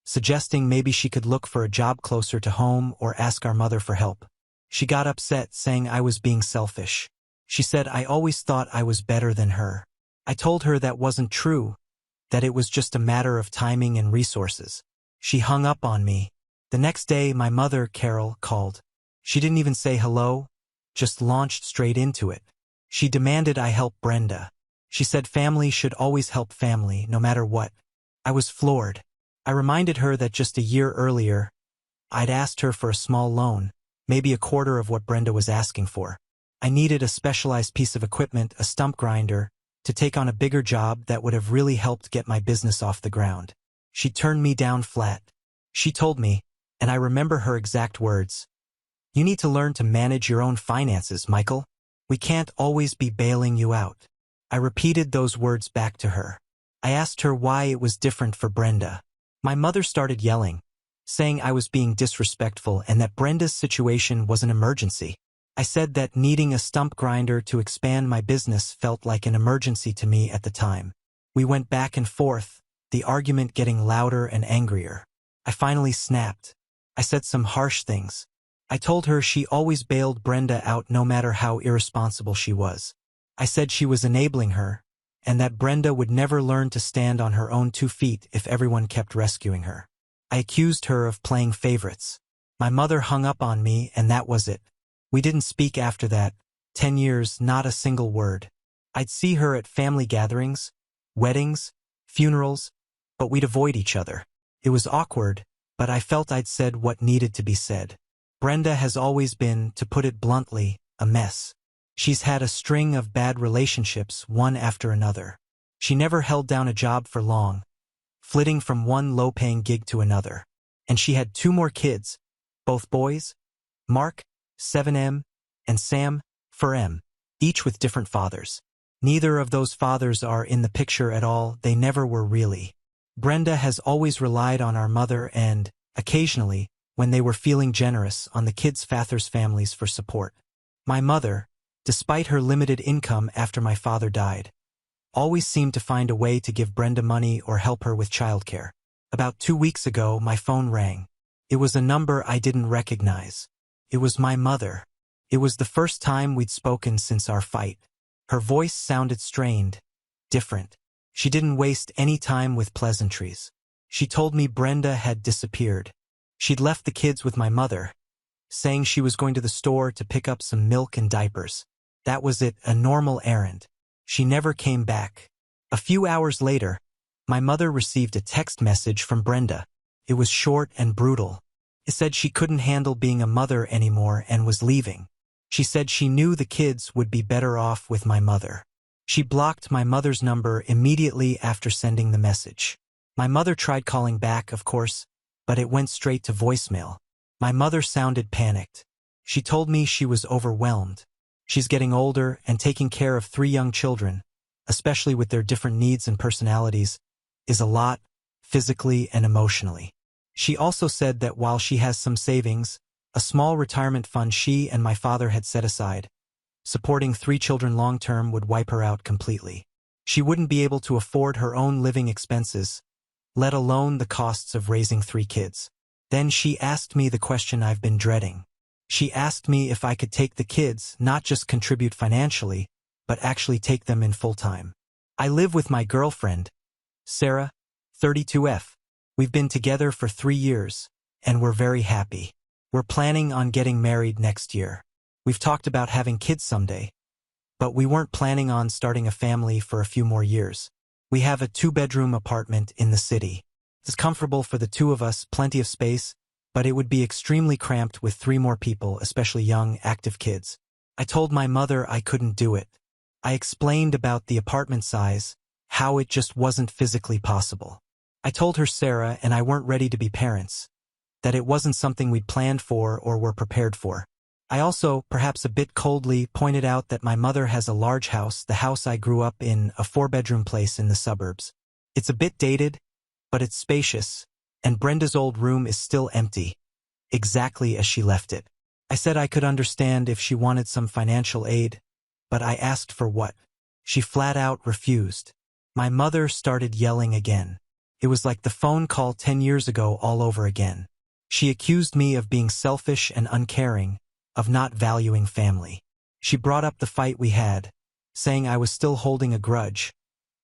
suggesting maybe she could look for a job closer to home or ask our mother for help. She got upset, saying I was being selfish. She said I always thought I was better than her. I told her that wasn't true, that it was just a matter of timing and resources. She hung up on me. The next day, my mother, Carol, called. She didn't even say hello, just launched straight into it. She demanded I help Brenda. She said family should always help family, no matter what. I was floored. I reminded her that just a year earlier, I'd asked her for a small loan, maybe a quarter of what Brenda was asking for. I needed a specialized piece of equipment, a stump grinder, to take on a bigger job that would have really helped get my business off the ground. She turned me down flat. She told me, and I remember her exact words, "You need to learn to manage your own finances, Michael. We can't always be bailing you out." I repeated those words back to her. I asked her why it was different for Brenda. My mother started yelling, saying I was being disrespectful and that Brenda's situation was an emergency. I said that needing a stump grinder to expand my business felt like an emergency to me at the time. We went back and forth, the argument getting louder and angrier. I finally snapped. I said some harsh things. I told her she always bailed Brenda out no matter how irresponsible she was. I said she was enabling her, and that Brenda would never learn to stand on her own 2 feet if everyone kept rescuing her. I accused her of playing favorites. My mother hung up on me, and that was it. We didn't speak after that. 10 years, not a single word. I'd see her at family gatherings, weddings, funerals, but we'd avoid each other. It was awkward, but I felt I'd said what needed to be said. Brenda has always been, to put it bluntly, a mess. She's had a string of bad relationships, one after another. She never held down a job for long, flitting from one low-paying gig to another. And she had 2 more kids, both boys, Mark, 7M, and Sam, 4M, each with different fathers. Neither of those fathers are in the picture at all, they never were really. Brenda has always relied on our mother and, occasionally, when they were feeling generous, on the kids' father's families for support. My mother, despite her limited income after my father died, always seemed to find a way to give Brenda money or help her with childcare. About 2 weeks ago, my phone rang. It was a number I didn't recognize. It was my mother. It was the first time we'd spoken since our fight. Her voice sounded strained, different. She didn't waste any time with pleasantries. She told me Brenda had disappeared. She'd left the kids with my mother, saying she was going to the store to pick up some milk and diapers. That was it, a normal errand. She never came back. A few hours later, my mother received a text message from Brenda. It was short and brutal. It said she couldn't handle being a mother anymore and was leaving. She said she knew the kids would be better off with my mother. She blocked my mother's number immediately after sending the message. My mother tried calling back, of course, but it went straight to voicemail. My mother sounded panicked. She told me she was overwhelmed. She's getting older and taking care of 3 young children, especially with their different needs and personalities, is a lot, physically and emotionally. She also said that while she has some savings, a small retirement fund she and my father had set aside, supporting 3 children long-term would wipe her out completely. She wouldn't be able to afford her own living expenses, let alone the costs of raising 3 kids. Then she asked me the question I've been dreading. She asked me if I could take the kids, not just contribute financially, but actually take them in full-time. I live with my girlfriend, Sarah, 32F. We've been together for 3 years, and we're very happy. We're planning on getting married next year. We've talked about having kids someday, but we weren't planning on starting a family for a few more years. We have a 2-bedroom apartment in the city. It's comfortable for the 2 of us, plenty of space, but it would be extremely cramped with 3 more people, especially young, active kids. I told my mother I couldn't do it. I explained about the apartment size, how it just wasn't physically possible. I told her Sarah and I weren't ready to be parents, that it wasn't something we'd planned for or were prepared for. I also, perhaps a bit coldly, pointed out that my mother has a large house, the house I grew up in, a 4-bedroom place in the suburbs. It's a bit dated, but it's spacious, and Brenda's old room is still empty, exactly as she left it. I said I could understand if she wanted some financial aid, but I asked for what? She flat out refused. My mother started yelling again. It was like the phone call 10 years ago all over again. She accused me of being selfish and uncaring, of not valuing family. She brought up the fight we had, saying I was still holding a grudge,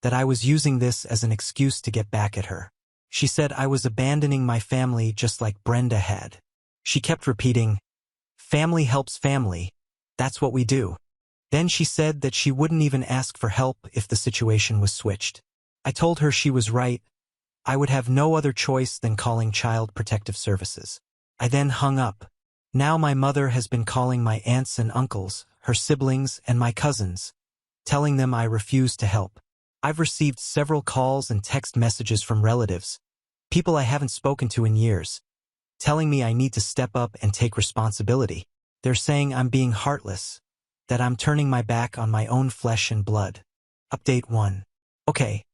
that I was using this as an excuse to get back at her. She said I was abandoning my family just like Brenda had. She kept repeating, "Family helps family. That's what we do." Then she said that she wouldn't even ask for help if the situation was switched. I told her she was right. I would have no other choice than calling Child Protective Services. I then hung up. Now my mother has been calling my aunts and uncles, her siblings, and my cousins, telling them I refuse to help. I've received several calls and text messages from relatives, people I haven't spoken to in years, telling me I need to step up and take responsibility. They're saying I'm being heartless, that I'm turning my back on my own flesh and blood. Update 1. Okay,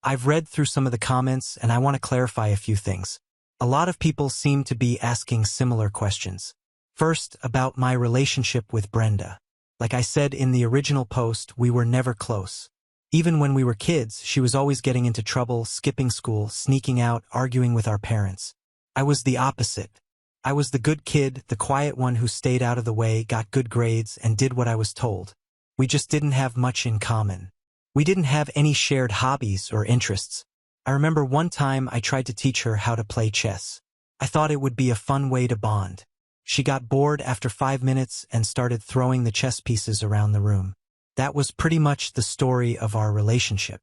I've read through some of the comments and I want to clarify a few things. A lot of people seem to be asking similar questions. First, about my relationship with Brenda. Like I said in the original post, we were never close. Even when we were kids, she was always getting into trouble, skipping school, sneaking out, arguing with our parents. I was the opposite. I was the good kid, the quiet one who stayed out of the way, got good grades, and did what I was told. We just didn't have much in common. We didn't have any shared hobbies or interests. I remember one time I tried to teach her how to play chess. I thought it would be a fun way to bond. She got bored after 5 minutes and started throwing the chess pieces around the room. That was pretty much the story of our relationship.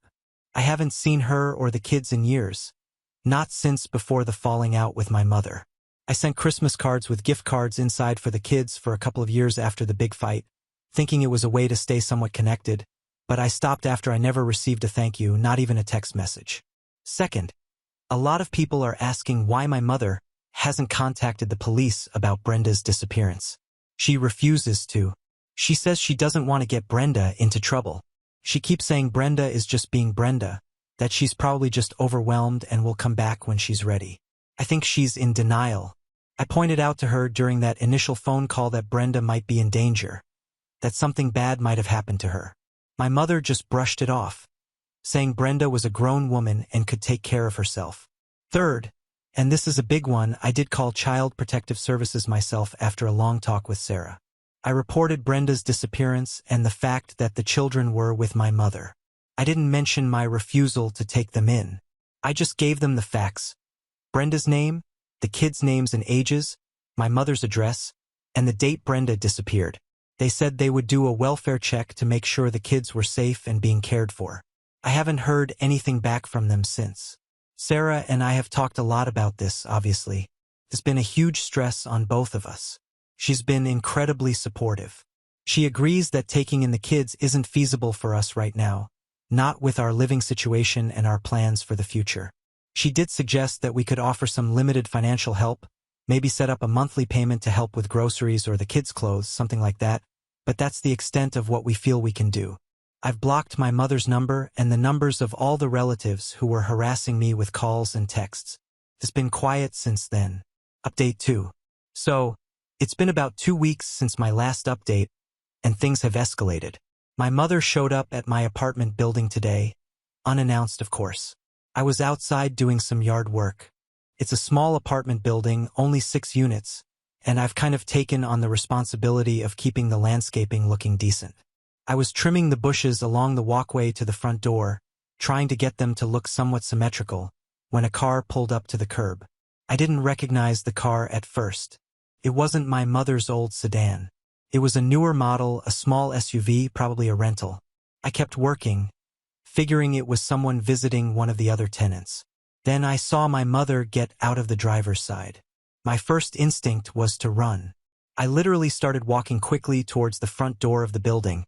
I haven't seen her or the kids in years. Not since before the falling out with my mother. I sent Christmas cards with gift cards inside for the kids for a couple of years after the big fight, thinking it was a way to stay somewhat connected, but I stopped after I never received a thank you, not even a text message. Second, a lot of people are asking why my mother hasn't contacted the police about Brenda's disappearance. She refuses to. She says she doesn't want to get Brenda into trouble. She keeps saying Brenda is just being Brenda, that she's probably just overwhelmed and will come back when she's ready. I think she's in denial. I pointed out to her during that initial phone call that Brenda might be in danger, that something bad might have happened to her. My mother just brushed it off, saying Brenda was a grown woman and could take care of herself. Third, and this is a big one, I did call Child Protective Services myself after a long talk with Sarah. I reported Brenda's disappearance and the fact that the children were with my mother. I didn't mention my refusal to take them in. I just gave them the facts. Brenda's name, the kids' names and ages, my mother's address, and the date Brenda disappeared. They said they would do a welfare check to make sure the kids were safe and being cared for. I haven't heard anything back from them since. Sarah and I have talked a lot about this, obviously. There's been a huge stress on both of us. She's been incredibly supportive. She agrees that taking in the kids isn't feasible for us right now, not with our living situation and our plans for the future. She did suggest that we could offer some limited financial help, maybe set up a monthly payment to help with groceries or the kids' clothes, something like that, but that's the extent of what we feel we can do. I've blocked my mother's number and the numbers of all the relatives who were harassing me with calls and texts. It's been quiet since then. Update 2. So, it's been about 2 weeks since my last update, and things have escalated. My mother showed up at my apartment building today, unannounced of course. I was outside doing some yard work. It's a small apartment building, only 6 units, and I've kind of taken on the responsibility of keeping the landscaping looking decent. I was trimming the bushes along the walkway to the front door, trying to get them to look somewhat symmetrical, when a car pulled up to the curb. I didn't recognize the car at first. It wasn't my mother's old sedan. It was a newer model, a small SUV, probably a rental. I kept working, figuring it was someone visiting one of the other tenants. Then I saw my mother get out of the driver's side. My first instinct was to run. I literally started walking quickly towards the front door of the building,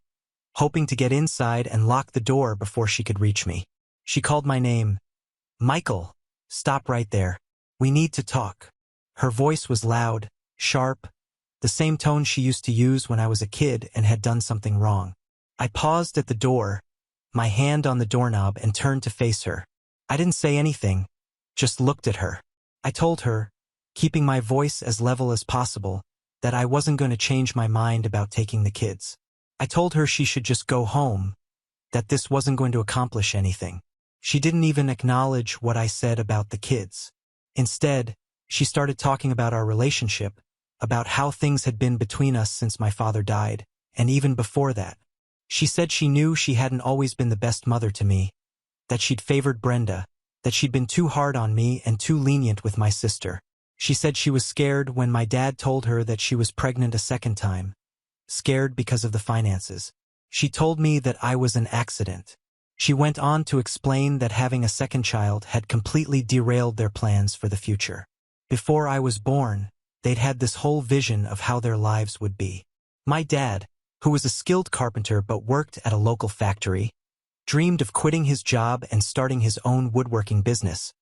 hoping to get inside and lock the door before she could reach me. She called my name. "Michael, stop right there. We need to talk." Her voice was loud, sharp, the same tone she used to use when I was a kid and had done something wrong. I paused at the door, my hand on the doorknob, and turned to face her. I didn't say anything, just looked at her. I told her, keeping my voice as level as possible, that I wasn't going to change my mind about taking the kids. I told her she should just go home, that this wasn't going to accomplish anything. She didn't even acknowledge what I said about the kids. Instead, she started talking about our relationship, about how things had been between us since my father died, and even before that. She said she knew she hadn't always been the best mother to me, that she'd favored Brenda, that she'd been too hard on me and too lenient with my sister. She said she was scared when my dad told her that she was pregnant a second time, scared because of the finances. She told me that I was an accident. She went on to explain that having a second child had completely derailed their plans for the future. Before I was born, they'd had this whole vision of how their lives would be. My dad, who was a skilled carpenter but worked at a local factory, dreamed of quitting his job and starting his own woodworking business,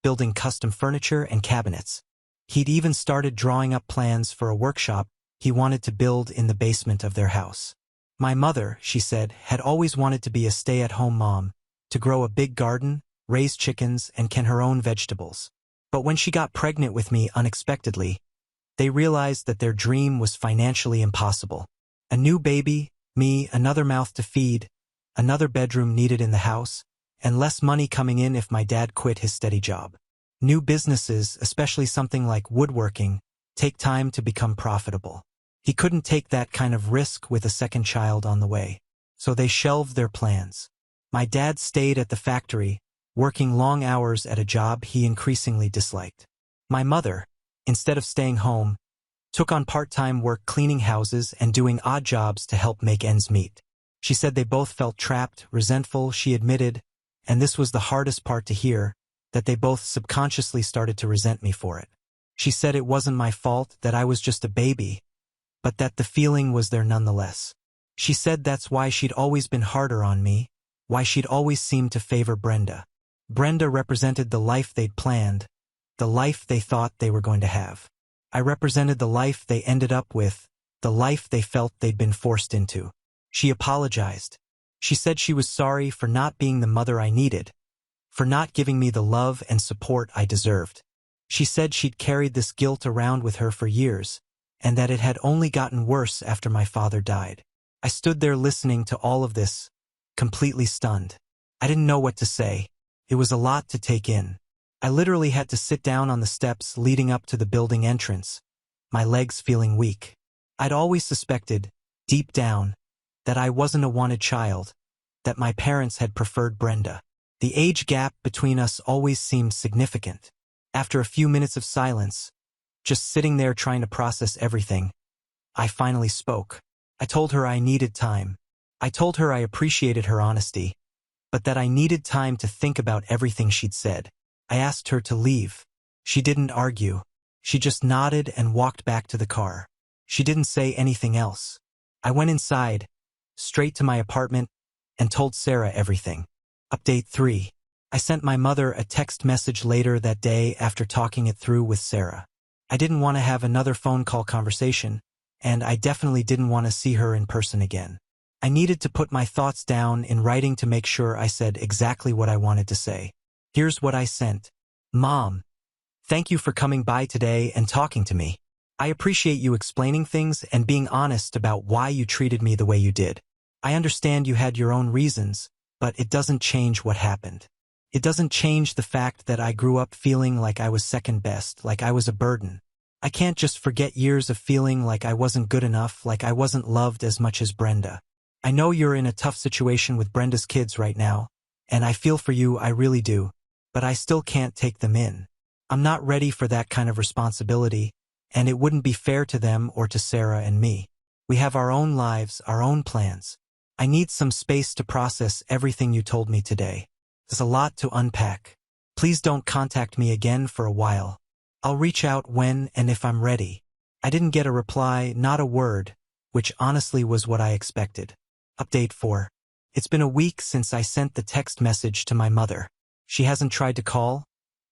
building custom furniture and cabinets. He'd even started drawing up plans for a workshop he wanted to build in the basement of their house. My mother, she said, had always wanted to be a stay-at-home mom, to grow a big garden, raise chickens, and can her own vegetables. But when she got pregnant with me unexpectedly, they realized that their dream was financially impossible. A new baby, me, another mouth to feed, another bedroom needed in the house, and less money coming in if my dad quit his steady job. New businesses, especially something like woodworking, take time to become profitable. He couldn't take that kind of risk with a second child on the way. So they shelved their plans. My dad stayed at the factory, working long hours at a job he increasingly disliked. My mother, instead of staying home, took on part-time work cleaning houses and doing odd jobs to help make ends meet. She said they both felt trapped, resentful, she admitted, and this was the hardest part to hear, that they both subconsciously started to resent me for it. She said it wasn't my fault, that I was just a baby, but that the feeling was there nonetheless. She said that's why she'd always been harder on me, why she'd always seemed to favor Brenda. Brenda represented the life they'd planned, the life they thought they were going to have. I represented the life they ended up with, the life they felt they'd been forced into. She apologized. She said she was sorry for not being the mother I needed, for not giving me the love and support I deserved. She said she'd carried this guilt around with her for years, and that it had only gotten worse after my father died. I stood there listening to all of this, completely stunned. I didn't know what to say. It was a lot to take in. I literally had to sit down on the steps leading up to the building entrance, my legs feeling weak. I'd always suspected, deep down, that I wasn't a wanted child, that my parents had preferred Brenda. The age gap between us always seemed significant. After a few minutes of silence, just sitting there trying to process everything, I finally spoke. I told her I needed time. I told her I appreciated her honesty, but that I needed time to think about everything she'd said. I asked her to leave. She didn't argue. She just nodded and walked back to the car. She didn't say anything else. I went inside, straight to my apartment, and told Sarah everything. Update 3. I sent my mother a text message later that day after talking it through with Sarah. I didn't want to have another phone call conversation, and I definitely didn't want to see her in person again. I needed to put my thoughts down in writing to make sure I said exactly what I wanted to say. Here's what I sent. Mom, thank you for coming by today and talking to me. I appreciate you explaining things and being honest about why you treated me the way you did. I understand you had your own reasons, but it doesn't change what happened. It doesn't change the fact that I grew up feeling like I was second best, like I was a burden. I can't just forget years of feeling like I wasn't good enough, like I wasn't loved as much as Brenda. I know you're in a tough situation with Brenda's kids right now, and I feel for you, I really do, but I still can't take them in. I'm not ready for that kind of responsibility, and it wouldn't be fair to them or to Sarah and me. We have our own lives, our own plans. I need some space to process everything you told me today. There's a lot to unpack. Please don't contact me again for a while. I'll reach out when and if I'm ready. I didn't get a reply, not a word, which honestly was what I expected. Update 4. It's been a week since I sent the text message to my mother. She hasn't tried to call,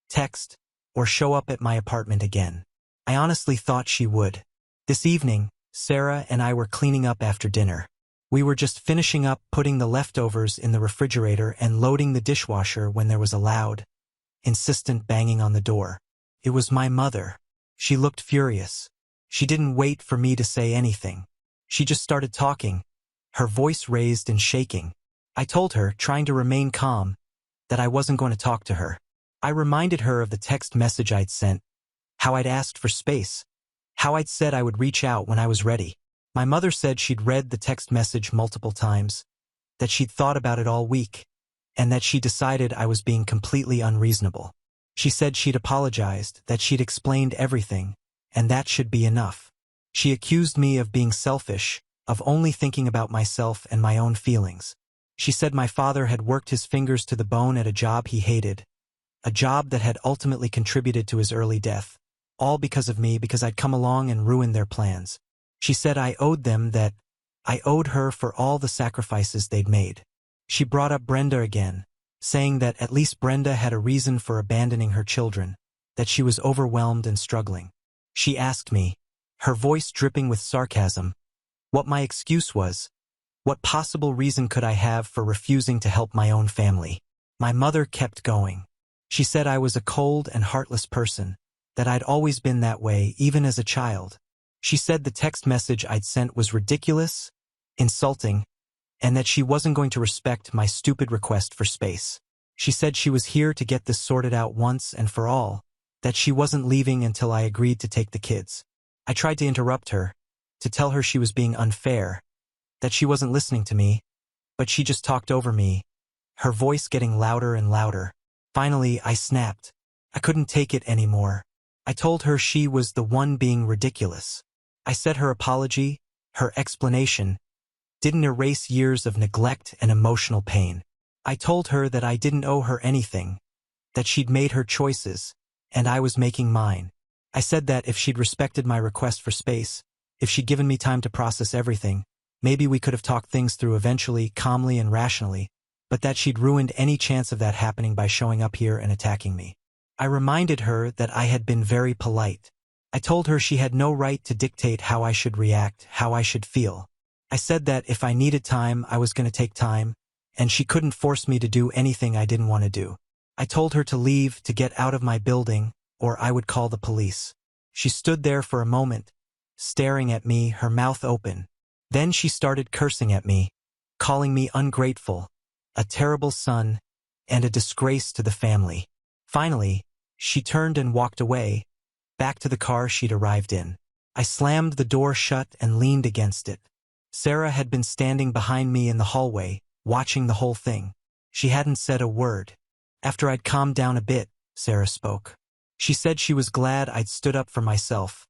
text, or show up at my apartment again. I honestly thought she would. This evening, Sarah and I were cleaning up after dinner. We were just finishing up putting the leftovers in the refrigerator and loading the dishwasher when there was a loud, insistent banging on the door. It was my mother. She looked furious. She didn't wait for me to say anything. She just started talking, her voice raised and shaking. I told her, trying to remain calm, that I wasn't going to talk to her. I reminded her of the text message I'd sent, how I'd asked for space, how I'd said I would reach out when I was ready. My mother said she'd read the text message multiple times, that she'd thought about it all week, and that she decided I was being completely unreasonable. She said she'd apologized, that she'd explained everything, and that should be enough. She accused me of being selfish, of only thinking about myself and my own feelings. She said my father had worked his fingers to the bone at a job he hated, a job that had ultimately contributed to his early death, all because of me, because I'd come along and ruined their plans. She said I owed them, that I owed her for all the sacrifices they'd made. She brought up Brenda again, saying that at least Brenda had a reason for abandoning her children, that she was overwhelmed and struggling. She asked me, her voice dripping with sarcasm, what my excuse was. What possible reason could I have for refusing to help my own family? My mother kept going. She said I was a cold and heartless person, that I'd always been that way, even as a child. She said the text message I'd sent was ridiculous, insulting, and that she wasn't going to respect my stupid request for space. She said she was here to get this sorted out once and for all, that she wasn't leaving until I agreed to take the kids. I tried to interrupt her, to tell her she was being unfair, that she wasn't listening to me, but she just talked over me, her voice getting louder and louder. Finally, I snapped. I couldn't take it anymore. I told her she was the one being ridiculous. I said her apology, her explanation, didn't erase years of neglect and emotional pain. I told her that I didn't owe her anything, that she'd made her choices, and I was making mine. I said that if she'd respected my request for space, if she'd given me time to process everything, maybe we could have talked things through eventually, calmly and rationally, but that she'd ruined any chance of that happening by showing up here and attacking me. I reminded her that I had been very polite. I told her she had no right to dictate how I should react, how I should feel. I said that if I needed time, I was going to take time, and she couldn't force me to do anything I didn't want to do. I told her to leave, to get out of my building, or I would call the police. She stood there for a moment, staring at me, her mouth open. Then she started cursing at me, calling me ungrateful, a terrible son, and a disgrace to the family. Finally, she turned and walked away, back to the car she'd arrived in. I slammed the door shut and leaned against it. Sarah had been standing behind me in the hallway, watching the whole thing. She hadn't said a word. After I'd calmed down a bit, Sarah spoke. She said she was glad I'd stood up for myself,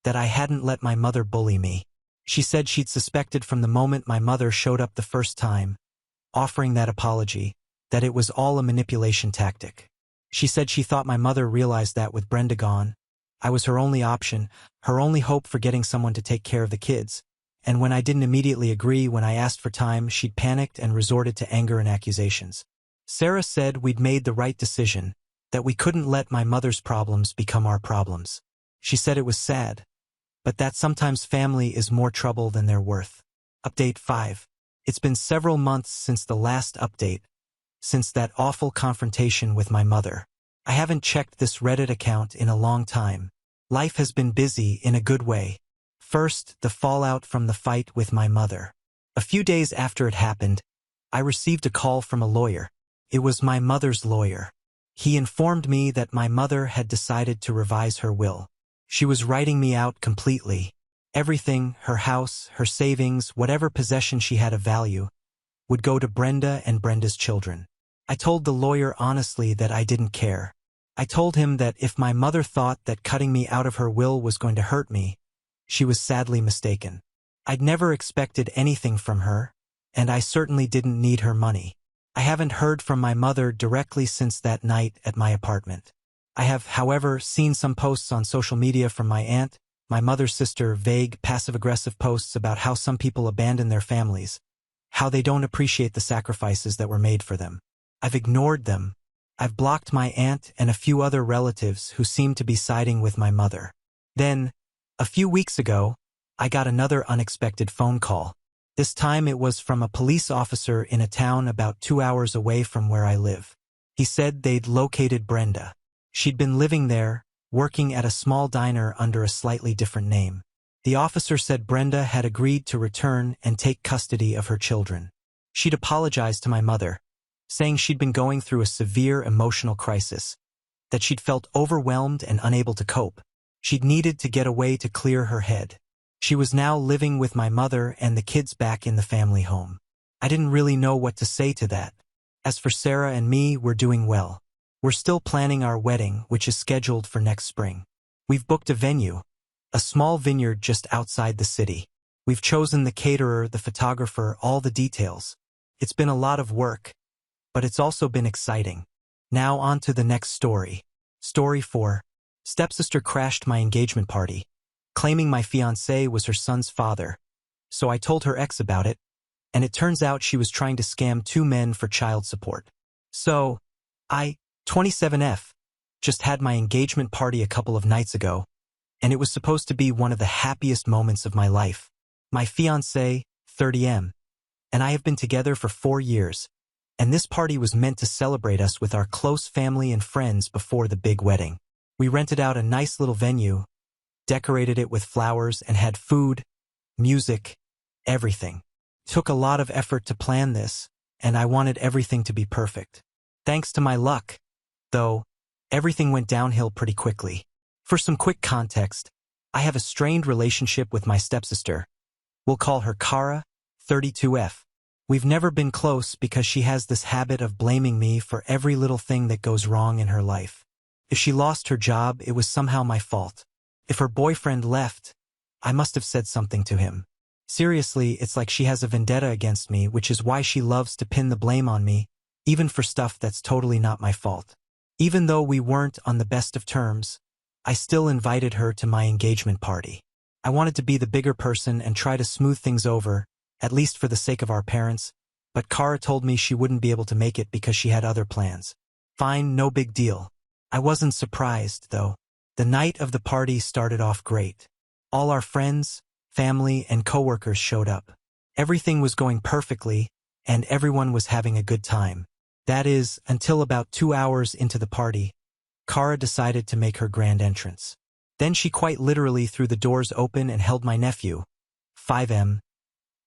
that I hadn't let my mother bully me. She said she'd suspected from the moment my mother showed up the first time, offering that apology, that it was all a manipulation tactic. She said she thought my mother realized that with Brenda gone, I was her only option, her only hope for getting someone to take care of the kids, and when I didn't immediately agree when I asked for time, she'd panicked and resorted to anger and accusations. Sarah said we'd made the right decision, that we couldn't let my mother's problems become our problems. She said it was sad, but that sometimes family is more trouble than they're worth. Update 5. It's been several months since the last update, since that awful confrontation with my mother. I haven't checked this Reddit account in a long time. Life has been busy in a good way. First, the fallout from the fight with my mother. A few days after it happened, I received a call from a lawyer. It was my mother's lawyer. He informed me that my mother had decided to revise her will. She was writing me out completely. Everything, her house, her savings, whatever possession she had of value, would go to Brenda and Brenda's children. I told the lawyer honestly that I didn't care. I told him that if my mother thought that cutting me out of her will was going to hurt me, she was sadly mistaken. I'd never expected anything from her, and I certainly didn't need her money. I haven't heard from my mother directly since that night at my apartment. I have, however, seen some posts on social media from my aunt, my mother's sister, vague, passive-aggressive posts about how some people abandon their families, how they don't appreciate the sacrifices that were made for them. I've ignored them. I've blocked my aunt and a few other relatives who seem to be siding with my mother. Then, a few weeks ago, I got another unexpected phone call. This time it was from a police officer in a town about 2 hours away from where I live. He said they'd located Brenda. She'd been living there, working at a small diner under a slightly different name. The officer said Brenda had agreed to return and take custody of her children. She'd apologized to my mother, saying she'd been going through a severe emotional crisis, that she'd felt overwhelmed and unable to cope. She'd needed to get away to clear her head. She was now living with my mother and the kids back in the family home. I didn't really know what to say to that. As for Sarah and me, we're doing well. We're still planning our wedding, which is scheduled for next spring. We've booked a venue, a small vineyard just outside the city. We've chosen the caterer, the photographer, all the details. It's been a lot of work, but it's also been exciting. Now on to the next story. Story 4. Stepsister crashed my engagement party, claiming my fiancé was her son's father. So I told her ex about it, and it turns out she was trying to scam 2 men for child support. So, I, 27F, just had my engagement party a couple of nights ago, and it was supposed to be one of the happiest moments of my life. My fiancé, 30M, and I have been together for 4 years, and this party was meant to celebrate us with our close family and friends before the big wedding. We rented out a nice little venue, decorated it with flowers, and had food, music, everything. Took a lot of effort to plan this, and I wanted everything to be perfect. Thanks to my luck, though, everything went downhill pretty quickly. For some quick context, I have a strained relationship with my stepsister. We'll call her Kara, 32F. We've never been close because she has this habit of blaming me for every little thing that goes wrong in her life. If she lost her job, it was somehow my fault. If her boyfriend left, I must have said something to him. Seriously, it's like she has a vendetta against me, which is why she loves to pin the blame on me, even for stuff that's totally not my fault. Even though we weren't on the best of terms, I still invited her to my engagement party. I wanted to be the bigger person and try to smooth things over, at least for the sake of our parents, but Kara told me she wouldn't be able to make it because she had other plans. Fine, no big deal. I wasn't surprised, though. The night of the party started off great. All our friends, family, and coworkers showed up. Everything was going perfectly, and everyone was having a good time. That is, until about 2 hours into the party, Kara decided to make her grand entrance. Then she quite literally threw the doors open and held my nephew, 5M,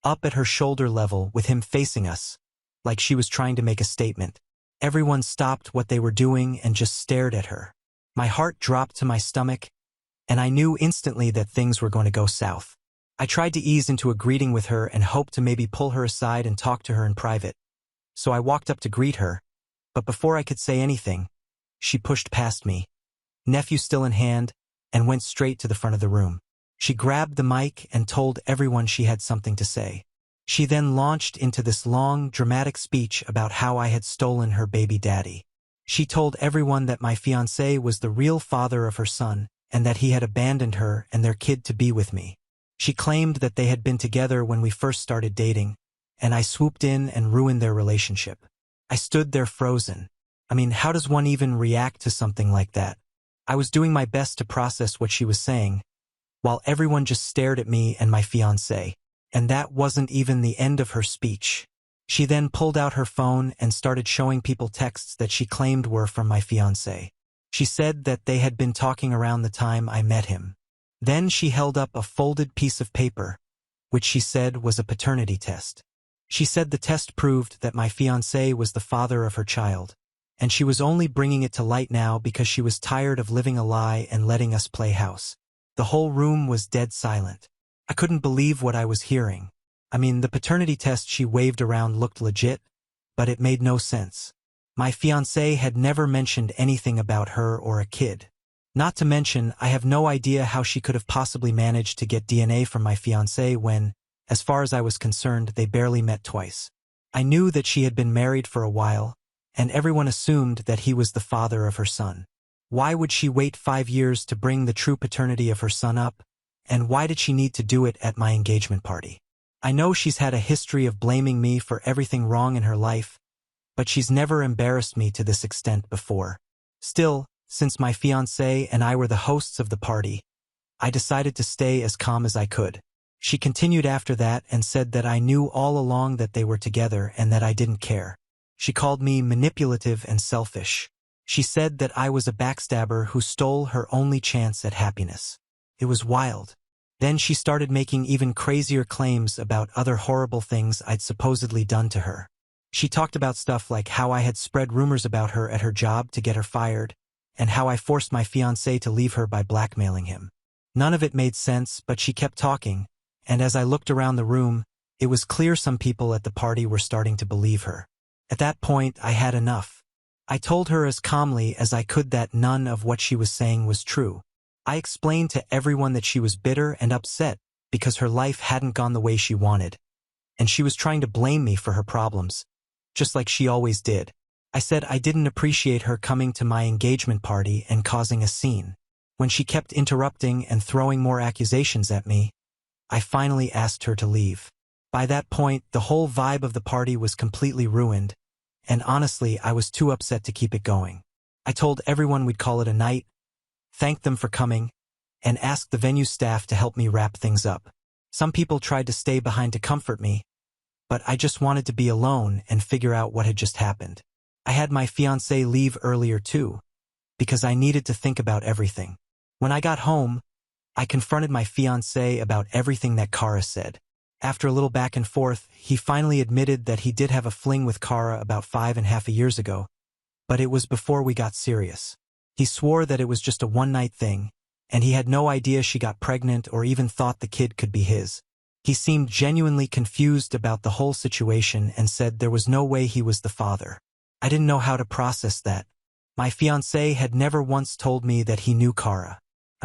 up at her shoulder level with him facing us, like she was trying to make a statement. Everyone stopped what they were doing and just stared at her. My heart dropped to my stomach, and I knew instantly that things were going to go south. I tried to ease into a greeting with her and hoped to maybe pull her aside and talk to her in private. So I walked up to greet her, but before I could say anything, she pushed past me, nephew still in hand, and went straight to the front of the room. She grabbed the mic and told everyone she had something to say. She then launched into this long, dramatic speech about how I had stolen her baby daddy. She told everyone that my fiancé was the real father of her son and that he had abandoned her and their kid to be with me. She claimed that they had been together when we first started dating, and I swooped in and ruined their relationship. I stood there frozen. I mean, how does one even react to something like that? I was doing my best to process what she was saying, while everyone just stared at me and my fiancé. And that wasn't even the end of her speech. She then pulled out her phone and started showing people texts that she claimed were from my fiancé. She said that they had been talking around the time I met him. Then she held up a folded piece of paper, which she said was a paternity test. She said the test proved that my fiancé was the father of her child, and she was only bringing it to light now because she was tired of living a lie and letting us play house. The whole room was dead silent. I couldn't believe what I was hearing. I mean, the paternity test she waved around looked legit, but it made no sense. My fiancé had never mentioned anything about her or a kid. Not to mention, I have no idea how she could have possibly managed to get DNA from my fiancé when, as far as I was concerned, they barely met twice. I knew that she had been married for a while, and everyone assumed that he was the father of her son. Why would she wait 5 years to bring the true paternity of her son up? And why did she need to do it at my engagement party? I know she's had a history of blaming me for everything wrong in her life, but she's never embarrassed me to this extent before. Still, since my fiancé and I were the hosts of the party, I decided to stay as calm as I could. She continued after that and said that I knew all along that they were together and that I didn't care. She called me manipulative and selfish. She said that I was a backstabber who stole her only chance at happiness. It was wild. Then she started making even crazier claims about other horrible things I'd supposedly done to her. She talked about stuff like how I had spread rumors about her at her job to get her fired, and how I forced my fiancé to leave her by blackmailing him. None of it made sense, but she kept talking, and as I looked around the room, it was clear some people at the party were starting to believe her. At that point, I had enough. I told her as calmly as I could that none of what she was saying was true. I explained to everyone that she was bitter and upset because her life hadn't gone the way she wanted, and she was trying to blame me for her problems, just like she always did. I said I didn't appreciate her coming to my engagement party and causing a scene. When she kept interrupting and throwing more accusations at me, I finally asked her to leave. By that point, the whole vibe of the party was completely ruined, and honestly, I was too upset to keep it going. I told everyone we'd call it a night, thanked them for coming, and asked the venue staff to help me wrap things up. Some people tried to stay behind to comfort me, but I just wanted to be alone and figure out what had just happened. I had my fiancé leave earlier too, because I needed to think about everything. When I got home, I confronted my fiancé about everything that Kara said. After a little back and forth, he finally admitted that he did have a fling with Kara about 5.5 years ago, but it was before we got serious. He swore that it was just a one-night thing, and he had no idea she got pregnant or even thought the kid could be his. He seemed genuinely confused about the whole situation and said there was no way he was the father. I didn't know how to process that. My fiancé had never once told me that he knew Kara.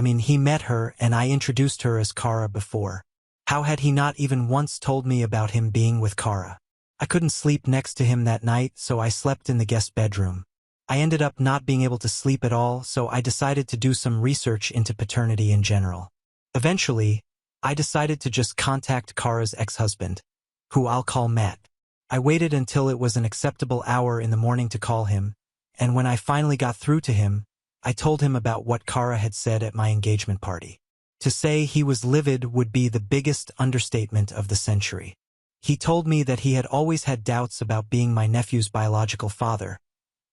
He met her and I introduced her as Kara before. How had he not even once told me about him being with Kara? I couldn't sleep next to him that night, so I slept in the guest bedroom. I ended up not being able to sleep at all, so I decided to do some research into paternity in general. Eventually, I decided to just contact Kara's ex-husband, who I'll call Matt. I waited until it was an acceptable hour in the morning to call him, and when I finally got through to him, I told him about what Kara had said at my engagement party. To say he was livid would be the biggest understatement of the century. He told me that he had always had doubts about being my nephew's biological father,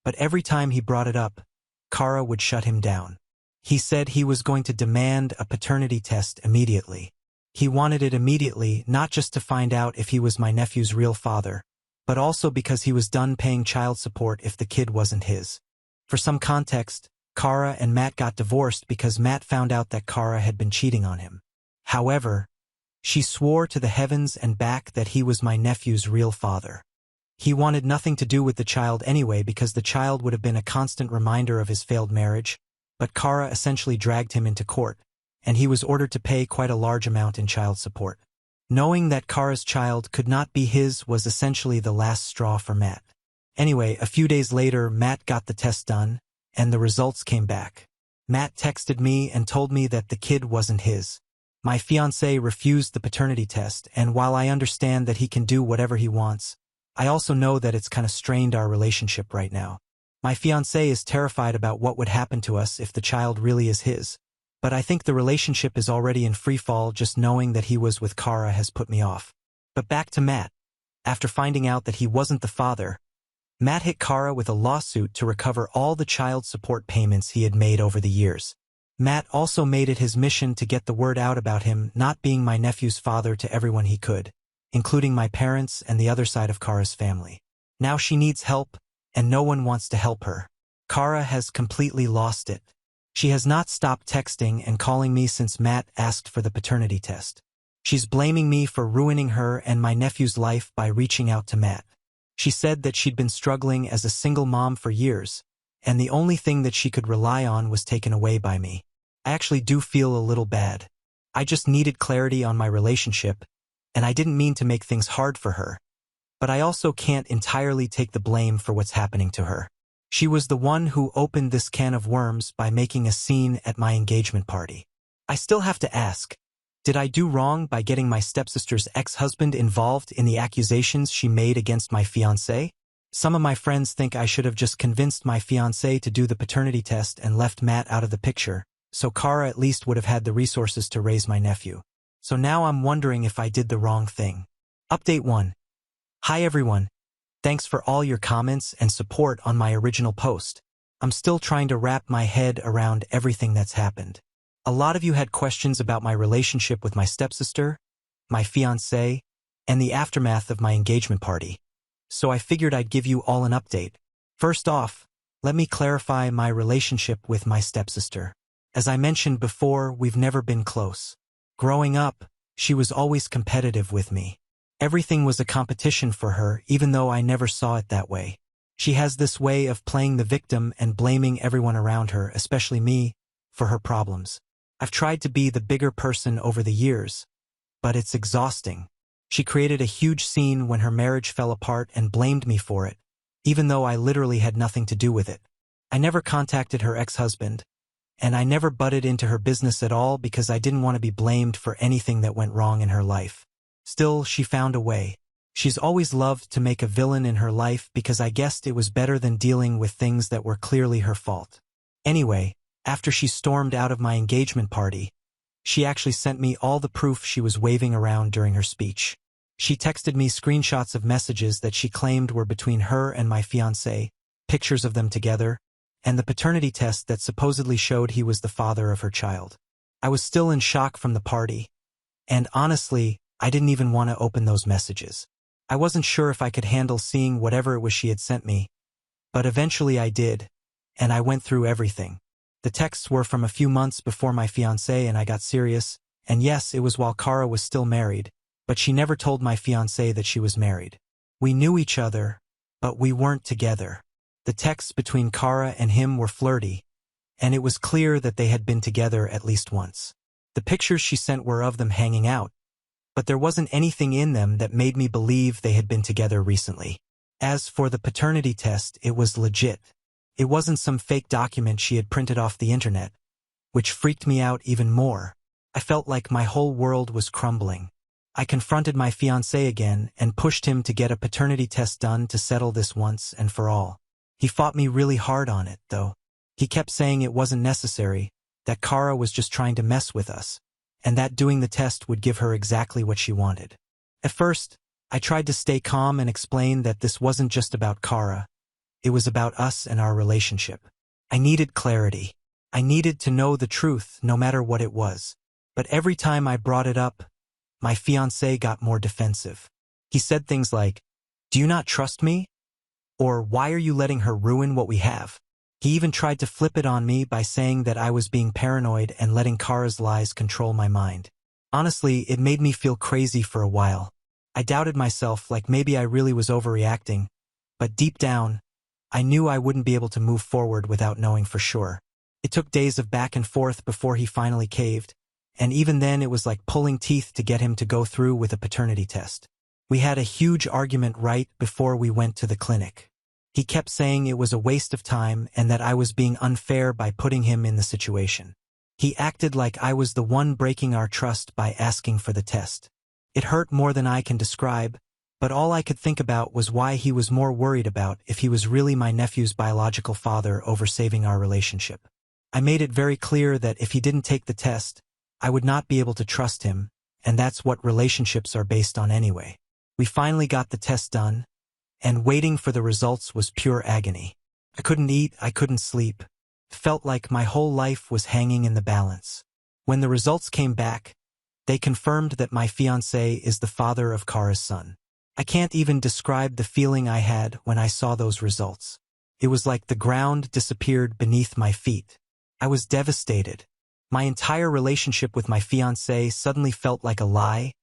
but every time he brought it up, Kara would shut him down. He said he was going to demand a paternity test immediately. He wanted it immediately, not just to find out if he was my nephew's real father, but also because he was done paying child support if the kid wasn't his. For some context, Kara and Matt got divorced because Matt found out that Kara had been cheating on him. However, she swore to the heavens and back that he was my nephew's real father. He wanted nothing to do with the child anyway because the child would have been a constant reminder of his failed marriage, but Kara essentially dragged him into court, and he was ordered to pay quite a large amount in child support. Knowing that Kara's child could not be his was essentially the last straw for Matt. Anyway, a few days later, Matt got the test done, and the results came back. Matt texted me and told me that the kid wasn't his. My fiancé refused the paternity test, and while I understand that he can do whatever he wants, I also know that it's kind of strained our relationship right now. My fiancé is terrified about what would happen to us if the child really is his, but I think the relationship is already in free fall. Just knowing that he was with Kara has put me off. But back to Matt. After finding out that he wasn't the father, Matt hit Kara with a lawsuit to recover all the child support payments he had made over the years. Matt also made it his mission to get the word out about him not being my nephew's father to everyone he could, including my parents and the other side of Kara's family. Now she needs help, and no one wants to help her. Kara has completely lost it. She has not stopped texting and calling me since Matt asked for the paternity test. She's blaming me for ruining her and my nephew's life by reaching out to Matt. She said that she'd been struggling as a single mom for years, and the only thing that she could rely on was taken away by me. I actually do feel a little bad. I just needed clarity on my relationship, and I didn't mean to make things hard for her. But I also can't entirely take the blame for what's happening to her. She was the one who opened this can of worms by making a scene at my engagement party. I still have to ask, did I do wrong by getting my stepsister's ex-husband involved in the accusations she made against my fiancé? Some of my friends think I should have just convinced my fiancé to do the paternity test and left Matt out of the picture, so Kara at least would have had the resources to raise my nephew. So now I'm wondering if I did the wrong thing. Update 1. Hi everyone. Thanks for all your comments and support on my original post. I'm still trying to wrap my head around everything that's happened. A lot of you had questions about my relationship with my stepsister, my fiancé, and the aftermath of my engagement party, so I figured I'd give you all an update. First off, let me clarify my relationship with my stepsister. As I mentioned before, we've never been close. Growing up, she was always competitive with me. Everything was a competition for her, even though I never saw it that way. She has this way of playing the victim and blaming everyone around her, especially me, for her problems. I've tried to be the bigger person over the years, but it's exhausting. She created a huge scene when her marriage fell apart and blamed me for it, even though I literally had nothing to do with it. I never contacted her ex-husband, and I never butted into her business at all because I didn't want to be blamed for anything that went wrong in her life. Still, she found a way. She's always loved to make a villain in her life because I guessed it was better than dealing with things that were clearly her fault. Anyway, after she stormed out of my engagement party, she actually sent me all the proof she was waving around during her speech. She texted me screenshots of messages that she claimed were between her and my fiancé, pictures of them together, and the paternity test that supposedly showed he was the father of her child. I was still in shock from the party, and honestly, I didn't even want to open those messages. I wasn't sure if I could handle seeing whatever it was she had sent me, but eventually I did, and I went through everything. The texts were from a few months before my fiancé and I got serious, and yes, it was while Kara was still married, but she never told my fiancé that she was married. We knew each other, but we weren't together. The texts between Kara and him were flirty, and it was clear that they had been together at least once. The pictures she sent were of them hanging out, but there wasn't anything in them that made me believe they had been together recently. As for the paternity test, it was legit. It wasn't some fake document she had printed off the internet, which freaked me out even more. I felt like my whole world was crumbling. I confronted my fiancé again and pushed him to get a paternity test done to settle this once and for all. He fought me really hard on it, though. He kept saying it wasn't necessary, that Kara was just trying to mess with us, and that doing the test would give her exactly what she wanted. At first, I tried to stay calm and explain that this wasn't just about Kara. It was about us and our relationship. I needed clarity. I needed to know the truth, no matter what it was. But every time I brought it up, my fiancé got more defensive. He said things like, "Do you not trust me?" Or, "Why are you letting her ruin what we have?" He even tried to flip it on me by saying that I was being paranoid and letting Kara's lies control my mind. Honestly, it made me feel crazy for a while. I doubted myself, like maybe I really was overreacting, but deep down, I knew I wouldn't be able to move forward without knowing for sure. It took days of back and forth before he finally caved, and even then it was like pulling teeth to get him to go through with a paternity test. We had a huge argument right before we went to the clinic. He kept saying it was a waste of time and that I was being unfair by putting him in the situation. He acted like I was the one breaking our trust by asking for the test. It hurt more than I can describe, but all I could think about was why he was more worried about if he was really my nephew's biological father over saving our relationship. I made it very clear that if he didn't take the test, I would not be able to trust him, and that's what relationships are based on anyway. We finally got the test done, and waiting for the results was pure agony. I couldn't eat, I couldn't sleep. It felt like my whole life was hanging in the balance. When the results came back, they confirmed that my fiancé is the father of Kara's son. I can't even describe the feeling I had when I saw those results. It was like the ground disappeared beneath my feet. I was devastated. My entire relationship with my fiancé suddenly felt like a lie,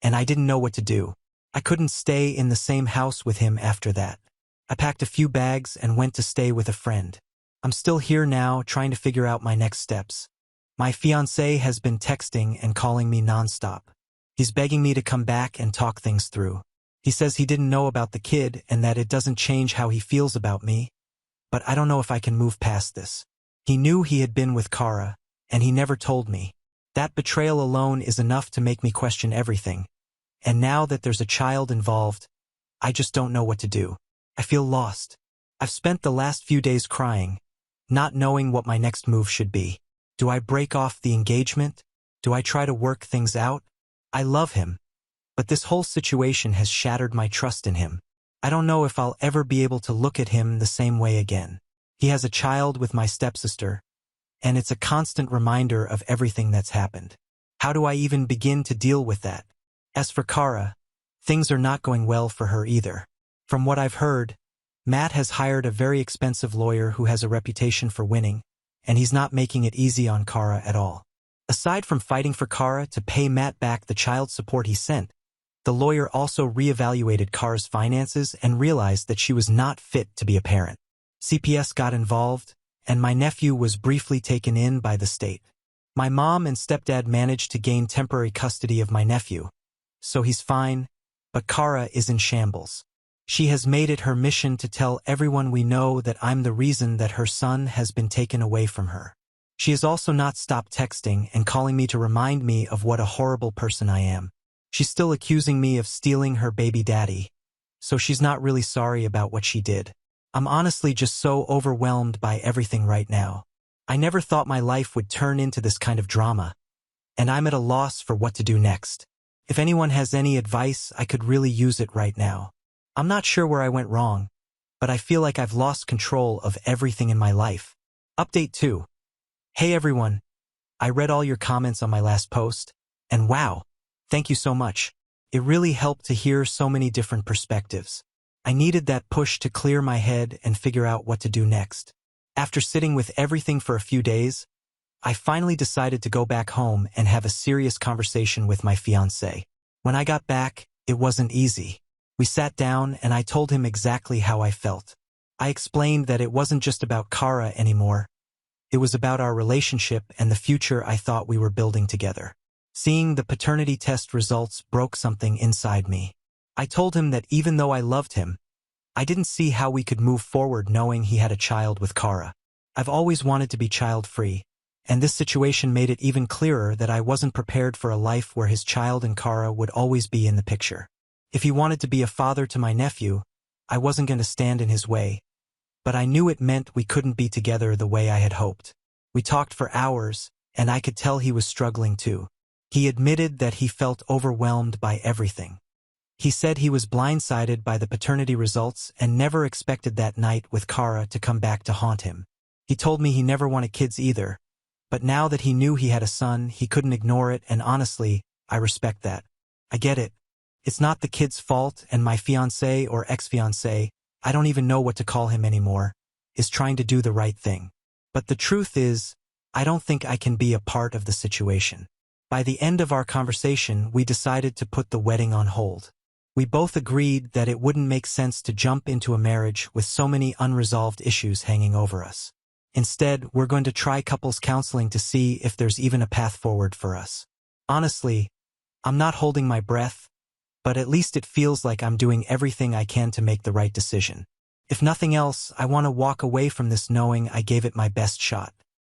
and I didn't know what to do. I couldn't stay in the same house with him after that. I packed a few bags and went to stay with a friend. I'm still here now, trying to figure out my next steps. My fiancé has been texting and calling me nonstop. He's begging me to come back and talk things through. He says he didn't know about the kid and that it doesn't change how he feels about me, but I don't know if I can move past this. He knew he had been with Kara, and he never told me. That betrayal alone is enough to make me question everything. And now that there's a child involved, I just don't know what to do. I feel lost. I've spent the last few days crying, not knowing what my next move should be. Do I break off the engagement? Do I try to work things out? I love him, but this whole situation has shattered my trust in him. I don't know if I'll ever be able to look at him the same way again. He has a child with my stepsister, and it's a constant reminder of everything that's happened. How do I even begin to deal with that? As for Kara, things are not going well for her either. From what I've heard, Matt has hired a very expensive lawyer who has a reputation for winning, and he's not making it easy on Kara at all. Aside from fighting for Kara to pay Matt back the child support he sent, the lawyer also reevaluated Kara's finances and realized that she was not fit to be a parent. CPS got involved, and my nephew was briefly taken in by the state. My mom and stepdad managed to gain temporary custody of my nephew, so he's fine, but Kara is in shambles. She has made it her mission to tell everyone we know that I'm the reason that her son has been taken away from her. She has also not stopped texting and calling me to remind me of what a horrible person I am. She's still accusing me of stealing her baby daddy, so she's not really sorry about what she did. I'm honestly just so overwhelmed by everything right now. I never thought my life would turn into this kind of drama, and I'm at a loss for what to do next. If anyone has any advice, I could really use it right now. I'm not sure where I went wrong, but I feel like I've lost control of everything in my life. Update 2. Hey everyone, I read all your comments on my last post, and wow, thank you so much. It really helped to hear so many different perspectives. I needed that push to clear my head and figure out what to do next. After sitting with everything for a few days, I finally decided to go back home and have a serious conversation with my fiancé. When I got back, it wasn't easy. We sat down and I told him exactly how I felt. I explained that it wasn't just about Kara anymore. It was about our relationship and the future I thought we were building together. Seeing the paternity test results broke something inside me. I told him that even though I loved him, I didn't see how we could move forward knowing he had a child with Kara. I've always wanted to be child-free, and this situation made it even clearer that I wasn't prepared for a life where his child and Kara would always be in the picture. If he wanted to be a father to my nephew, I wasn't going to stand in his way, but I knew it meant we couldn't be together the way I had hoped. We talked for hours, and I could tell he was struggling too. He admitted that he felt overwhelmed by everything. He said he was blindsided by the paternity results and never expected that night with Kara to come back to haunt him. He told me he never wanted kids either, but now that he knew he had a son, he couldn't ignore it, and honestly, I respect that. I get it. It's not the kid's fault, and my fiancé or ex-fiancé, I don't even know what to call him anymore, is trying to do the right thing. But the truth is, I don't think I can be a part of the situation. By the end of our conversation, we decided to put the wedding on hold. We both agreed that it wouldn't make sense to jump into a marriage with so many unresolved issues hanging over us. Instead, we're going to try couples counseling to see if there's even a path forward for us. Honestly, I'm not holding my breath, but at least it feels like I'm doing everything I can to make the right decision. If nothing else, I want to walk away from this knowing I gave it my best shot.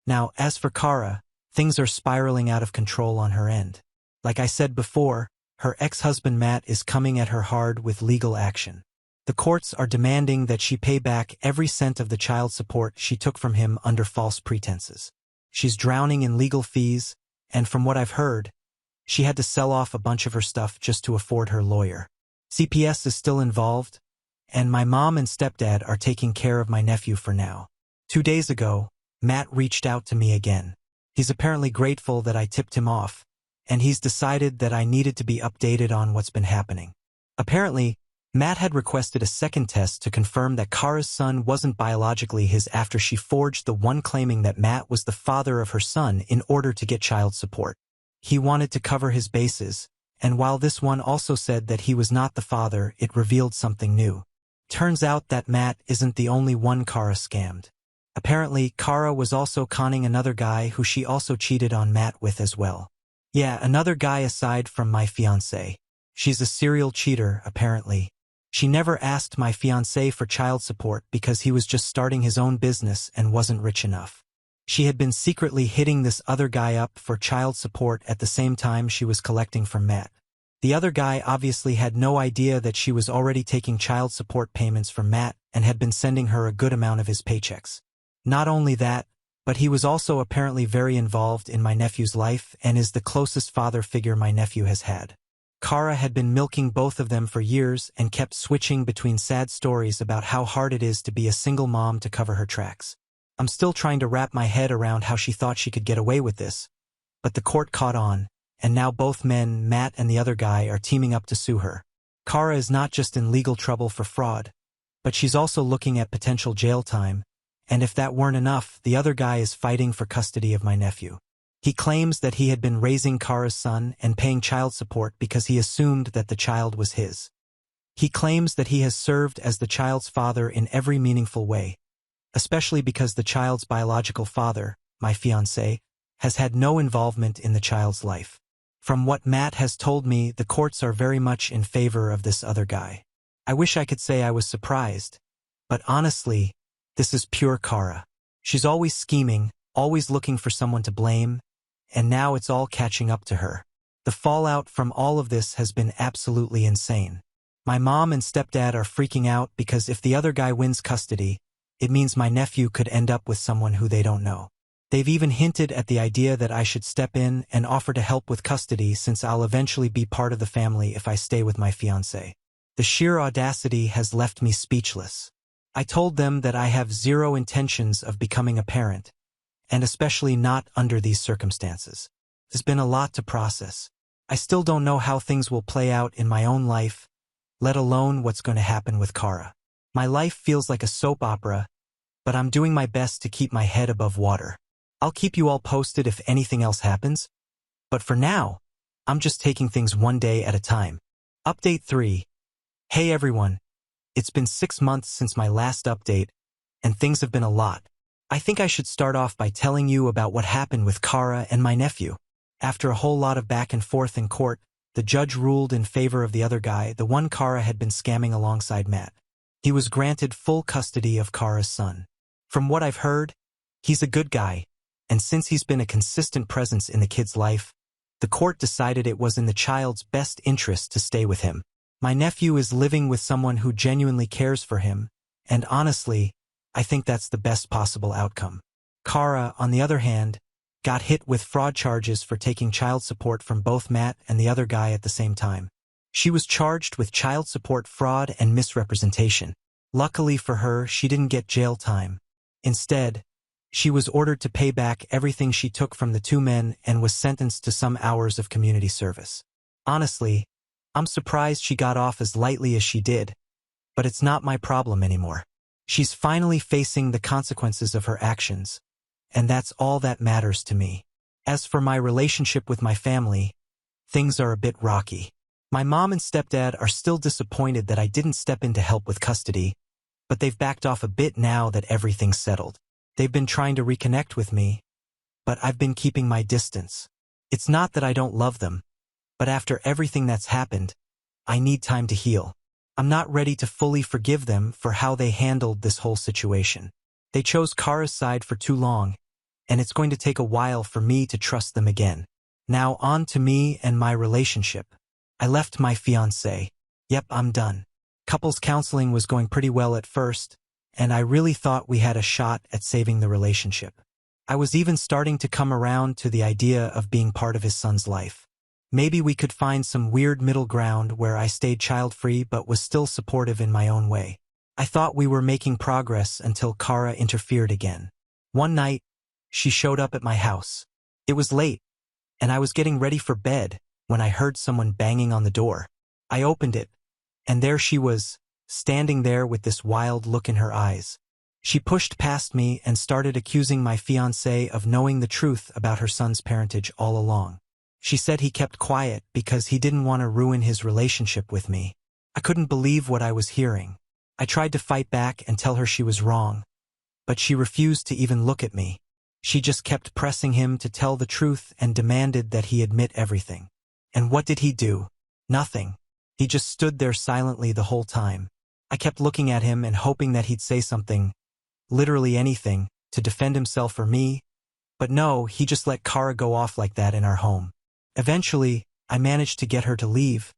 Now, as for Kara, things are spiraling out of control on her end. Like I said before, her ex-husband Matt is coming at her hard with legal action. The courts are demanding that she pay back every cent of the child support she took from him under false pretenses. She's drowning in legal fees, and from what I've heard, she had to sell off a bunch of her stuff just to afford her lawyer. CPS is still involved, and my mom and stepdad are taking care of my nephew for now. 2 days ago, Matt reached out to me again. He's apparently grateful that I tipped him off, and he's decided that I needed to be updated on what's been happening. Apparently, Matt had requested a second test to confirm that Kara's son wasn't biologically his after she forged the one claiming that Matt was the father of her son in order to get child support. He wanted to cover his bases, and while this one also said that he was not the father, it revealed something new. Turns out that Matt isn't the only one Kara scammed. Apparently, Kara was also conning another guy who she also cheated on Matt with as well. Yeah, another guy aside from my fiancé. She's a serial cheater, apparently. She never asked my fiancé for child support because he was just starting his own business and wasn't rich enough. She had been secretly hitting this other guy up for child support at the same time she was collecting from Matt. The other guy obviously had no idea that she was already taking child support payments from Matt and had been sending her a good amount of his paychecks. Not only that, but he was also apparently very involved in my nephew's life and is the closest father figure my nephew has had. Kara had been milking both of them for years and kept switching between sad stories about how hard it is to be a single mom to cover her tracks. I'm still trying to wrap my head around how she thought she could get away with this, but the court caught on, and now both men, Matt and the other guy, are teaming up to sue her. Kara is not just in legal trouble for fraud, but she's also looking at potential jail time, and if that weren't enough, the other guy is fighting for custody of my nephew. He claims that he had been raising Kara's son and paying child support because he assumed that the child was his. He claims that he has served as the child's father in every meaningful way, especially because the child's biological father, my fiancé, has had no involvement in the child's life. From what Matt has told me, the courts are very much in favor of this other guy. I wish I could say I was surprised, but honestly, this is pure Kara. She's always scheming, always looking for someone to blame, and now it's all catching up to her. The fallout from all of this has been absolutely insane. My mom and stepdad are freaking out because if the other guy wins custody, it means my nephew could end up with someone who they don't know. They've even hinted at the idea that I should step in and offer to help with custody since I'll eventually be part of the family if I stay with my fiancé. The sheer audacity has left me speechless. I told them that I have zero intentions of becoming a parent, and especially not under these circumstances. There's been a lot to process. I still don't know how things will play out in my own life, let alone what's going to happen with Kara. My life feels like a soap opera, but I'm doing my best to keep my head above water. I'll keep you all posted if anything else happens, but for now, I'm just taking things one day at a time. Update 3. Hey everyone, it's been 6 months since my last update, and things have been a lot. I think I should start off by telling you about what happened with Kara and my nephew. After a whole lot of back and forth in court, the judge ruled in favor of the other guy, the one Kara had been scamming alongside Matt. He was granted full custody of Kara's son. From what I've heard, he's a good guy, and since he's been a consistent presence in the kid's life, the court decided it was in the child's best interest to stay with him. My nephew is living with someone who genuinely cares for him, and honestly, I think that's the best possible outcome. Kara, on the other hand, got hit with fraud charges for taking child support from both Matt and the other guy at the same time. She was charged with child support fraud and misrepresentation. Luckily for her, she didn't get jail time. Instead, she was ordered to pay back everything she took from the two men and was sentenced to some hours of community service. Honestly, I'm surprised she got off as lightly as she did, but it's not my problem anymore. She's finally facing the consequences of her actions, and that's all that matters to me. As for my relationship with my family, things are a bit rocky. My mom and stepdad are still disappointed that I didn't step in to help with custody, but they've backed off a bit now that everything's settled. They've been trying to reconnect with me, but I've been keeping my distance. It's not that I don't love them, but after everything that's happened, I need time to heal. I'm not ready to fully forgive them for how they handled this whole situation. They chose Kara's side for too long, and it's going to take a while for me to trust them again. Now on to me and my relationship. I left my fiancé. Yep, I'm done. Couples counseling was going pretty well at first, and I really thought we had a shot at saving the relationship. I was even starting to come around to the idea of being part of his son's life. Maybe we could find some weird middle ground where I stayed child-free but was still supportive in my own way. I thought we were making progress until Kara interfered again. One night, she showed up at my house. It was late, and I was getting ready for bed when I heard someone banging on the door. I opened it, and there she was, standing there with this wild look in her eyes. She pushed past me and started accusing my fiancé of knowing the truth about her son's parentage all along. She said he kept quiet because he didn't want to ruin his relationship with me. I couldn't believe what I was hearing. I tried to fight back and tell her she was wrong, but she refused to even look at me. She just kept pressing him to tell the truth and demanded that he admit everything. And what did he do? Nothing. He just stood there silently the whole time. I kept looking at him and hoping that he'd say something, literally anything, to defend himself or me, but no, he just let Kara go off like that in our home. Eventually, I managed to get her to leave,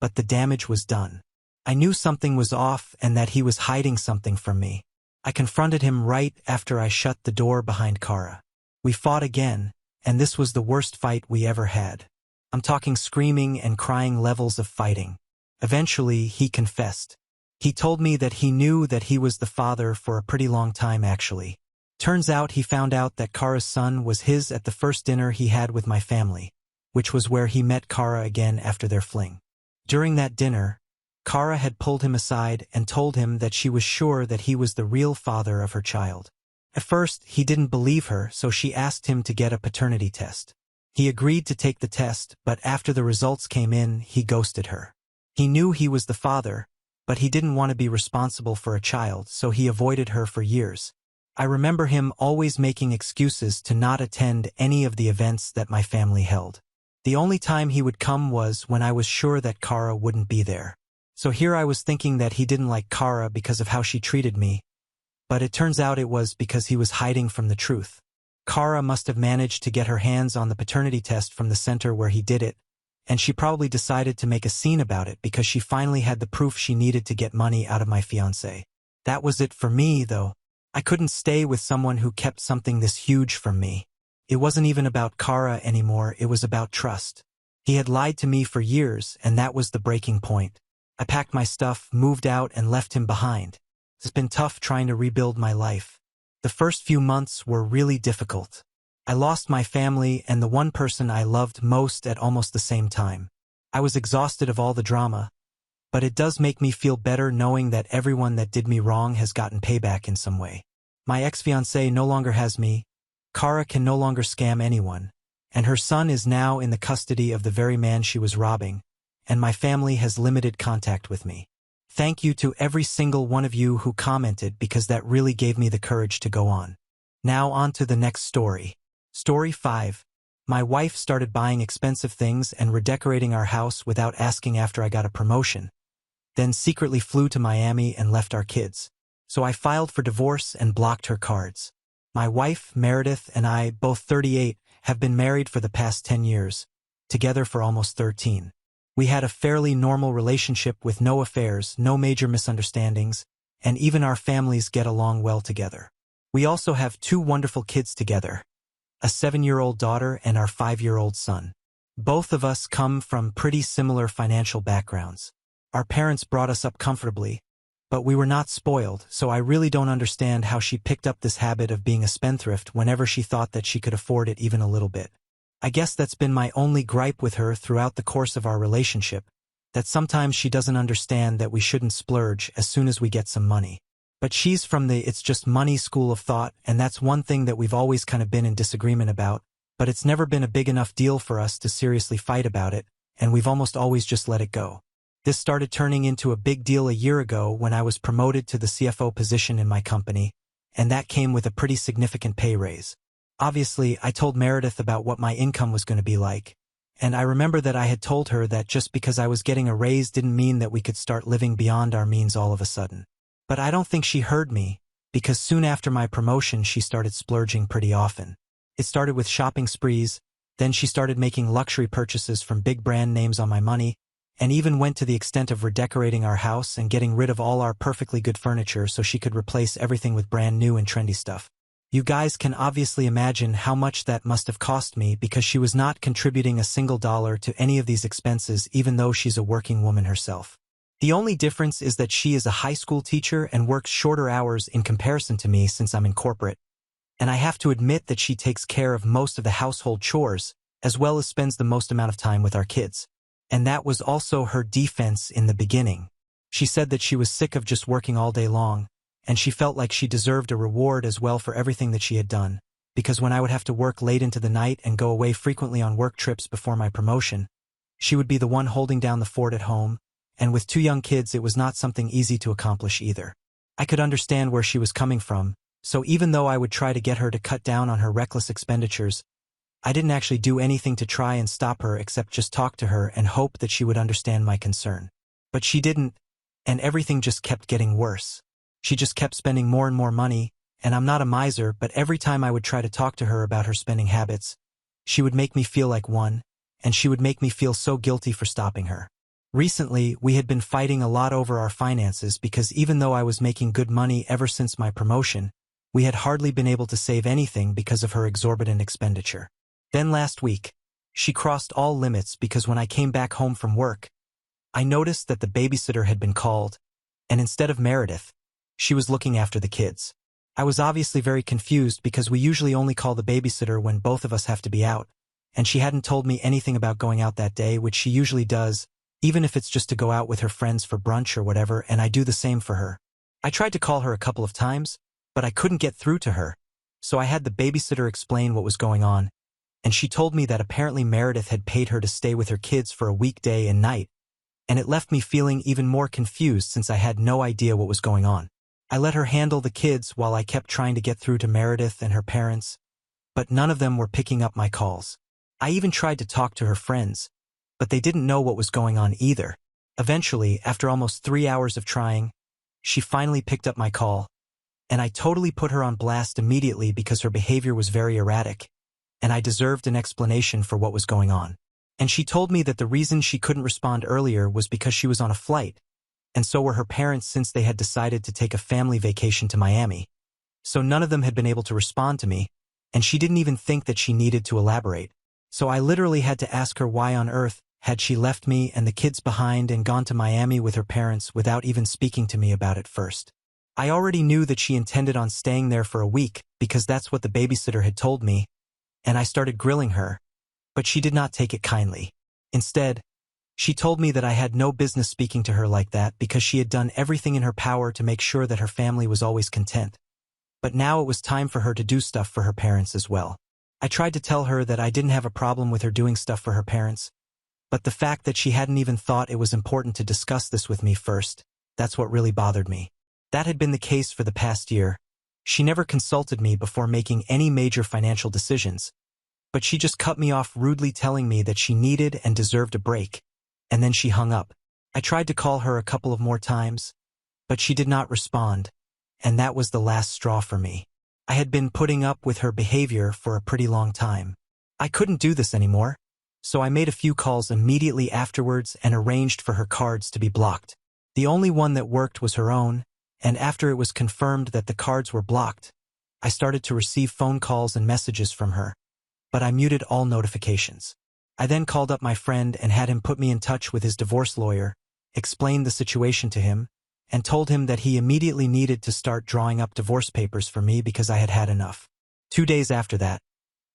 but the damage was done. I knew something was off and that he was hiding something from me. I confronted him right after I shut the door behind Kara. We fought again, and this was the worst fight we ever had. I'm talking screaming and crying levels of fighting. Eventually, he confessed. He told me that he knew that he was the father for a pretty long time actually. Turns out he found out that Kara's son was his at the first dinner he had with my family, which was where he met Kara again after their fling. During that dinner, Kara had pulled him aside and told him that she was sure that he was the real father of her child. At first, he didn't believe her, so she asked him to get a paternity test. He agreed to take the test, but after the results came in, he ghosted her. He knew he was the father, but he didn't want to be responsible for a child, so he avoided her for years. I remember him always making excuses to not attend any of the events that my family held. The only time he would come was when I was sure that Kara wouldn't be there. So here I was thinking that he didn't like Kara because of how she treated me, but it turns out it was because he was hiding from the truth. Kara must have managed to get her hands on the paternity test from the center where he did it, and she probably decided to make a scene about it because she finally had the proof she needed to get money out of my fiancé. That was it for me, though. I couldn't stay with someone who kept something this huge from me. It wasn't even about Kara anymore, it was about trust. He had lied to me for years, and that was the breaking point. I packed my stuff, moved out, and left him behind. It's been tough trying to rebuild my life. The first few months were really difficult. I lost my family and the one person I loved most at almost the same time. I was exhausted of all the drama, but it does make me feel better knowing that everyone that did me wrong has gotten payback in some way. My ex-fiancé no longer has me, Kara can no longer scam anyone, and her son is now in the custody of the very man she was robbing, and my family has limited contact with me. Thank you to every single one of you who commented because that really gave me the courage to go on. Now on to the next story. Story 5. My wife started buying expensive things and redecorating our house without asking after I got a promotion, then secretly flew to Miami and left our kids. So I filed for divorce and blocked her cards. My wife, Meredith, and I, both 38, have been married for the past 10 years, together for almost 13. We had a fairly normal relationship with no affairs, no major misunderstandings, and even our families get along well together. We also have 2 wonderful kids together, a 7-year-old daughter and our 5-year-old son. Both of us come from pretty similar financial backgrounds. Our parents brought us up comfortably, but we were not spoiled, so I really don't understand how she picked up this habit of being a spendthrift whenever she thought that she could afford it even a little bit. I guess that's been my only gripe with her throughout the course of our relationship, that sometimes she doesn't understand that we shouldn't splurge as soon as we get some money. But she's from the it's just money school of thought, and that's one thing that we've always kind of been in disagreement about, but it's never been a big enough deal for us to seriously fight about it, and we've almost always just let it go. This started turning into a big deal a year ago when I was promoted to the CFO position in my company, and that came with a pretty significant pay raise. Obviously, I told Meredith about what my income was going to be like, and I remember that I had told her that just because I was getting a raise didn't mean that we could start living beyond our means all of a sudden. But I don't think she heard me, because soon after my promotion she started splurging pretty often. It started with shopping sprees, then she started making luxury purchases from big brand names on my money, and even went to the extent of redecorating our house and getting rid of all our perfectly good furniture so she could replace everything with brand new and trendy stuff. You guys can obviously imagine how much that must have cost me because she was not contributing a single dollar to any of these expenses even though she's a working woman herself. The only difference is that she is a high school teacher and works shorter hours in comparison to me since I'm in corporate, and I have to admit that she takes care of most of the household chores as well as spends the most amount of time with our kids. And that was also her defense in the beginning. She said that she was sick of just working all day long, and she felt like she deserved a reward as well for everything that she had done, because when I would have to work late into the night and go away frequently on work trips before my promotion, she would be the one holding down the fort at home, and with 2 young kids it was not something easy to accomplish either. I could understand where she was coming from, so even though I would try to get her to cut down on her reckless expenditures, I didn't actually do anything to try and stop her except just talk to her and hope that she would understand my concern. But she didn't, and everything just kept getting worse. She just kept spending more and more money, and I'm not a miser, but every time I would try to talk to her about her spending habits, she would make me feel like one, and she would make me feel so guilty for stopping her. Recently, we had been fighting a lot over our finances because even though I was making good money ever since my promotion, we had hardly been able to save anything because of her exorbitant expenditure. Then last week, she crossed all limits because when I came back home from work, I noticed that the babysitter had been called, and instead of Meredith, she was looking after the kids. I was obviously very confused because we usually only call the babysitter when both of us have to be out, and she hadn't told me anything about going out that day, which she usually does, even if it's just to go out with her friends for brunch or whatever, and I do the same for her. I tried to call her a couple of times, but I couldn't get through to her, so I had the babysitter explain what was going on, and she told me that apparently Meredith had paid her to stay with her kids for a weekday and night, and it left me feeling even more confused since I had no idea what was going on. I let her handle the kids while I kept trying to get through to Meredith and her parents, but none of them were picking up my calls. I even tried to talk to her friends, but they didn't know what was going on either. Eventually, after almost 3 hours of trying, she finally picked up my call, and I totally put her on blast immediately because her behavior was very erratic, and I deserved an explanation for what was going on. And she told me that the reason she couldn't respond earlier was because she was on a flight, and so were her parents since they had decided to take a family vacation to Miami. So none of them had been able to respond to me, and she didn't even think that she needed to elaborate. So I literally had to ask her why on earth had she left me and the kids behind and gone to Miami with her parents without even speaking to me about it first. I already knew that she intended on staying there for a week because that's what the babysitter had told me, and I started grilling her, but she did not take it kindly. Instead, she told me that I had no business speaking to her like that because she had done everything in her power to make sure that her family was always content. but now it was time for her to do stuff for her parents as well. I tried to tell her that I didn't have a problem with her doing stuff for her parents, but the fact that she hadn't even thought it was important to discuss this with me first, that's what really bothered me. That had been the case for the past year. She never consulted me before making any major financial decisions, but she just cut me off rudely telling me that she needed and deserved a break, and then she hung up. I tried to call her a couple of more times, but she did not respond, and that was the last straw for me. I had been putting up with her behavior for a pretty long time. I couldn't do this anymore, so I made a few calls immediately afterwards and arranged for her cards to be blocked. The only one that worked was her own, and after it was confirmed that the cards were blocked, I started to receive phone calls and messages from her, but I muted all notifications. I then called up my friend and had him put me in touch with his divorce lawyer, explained the situation to him, and told him that he immediately needed to start drawing up divorce papers for me because I had had enough. 2 days after that,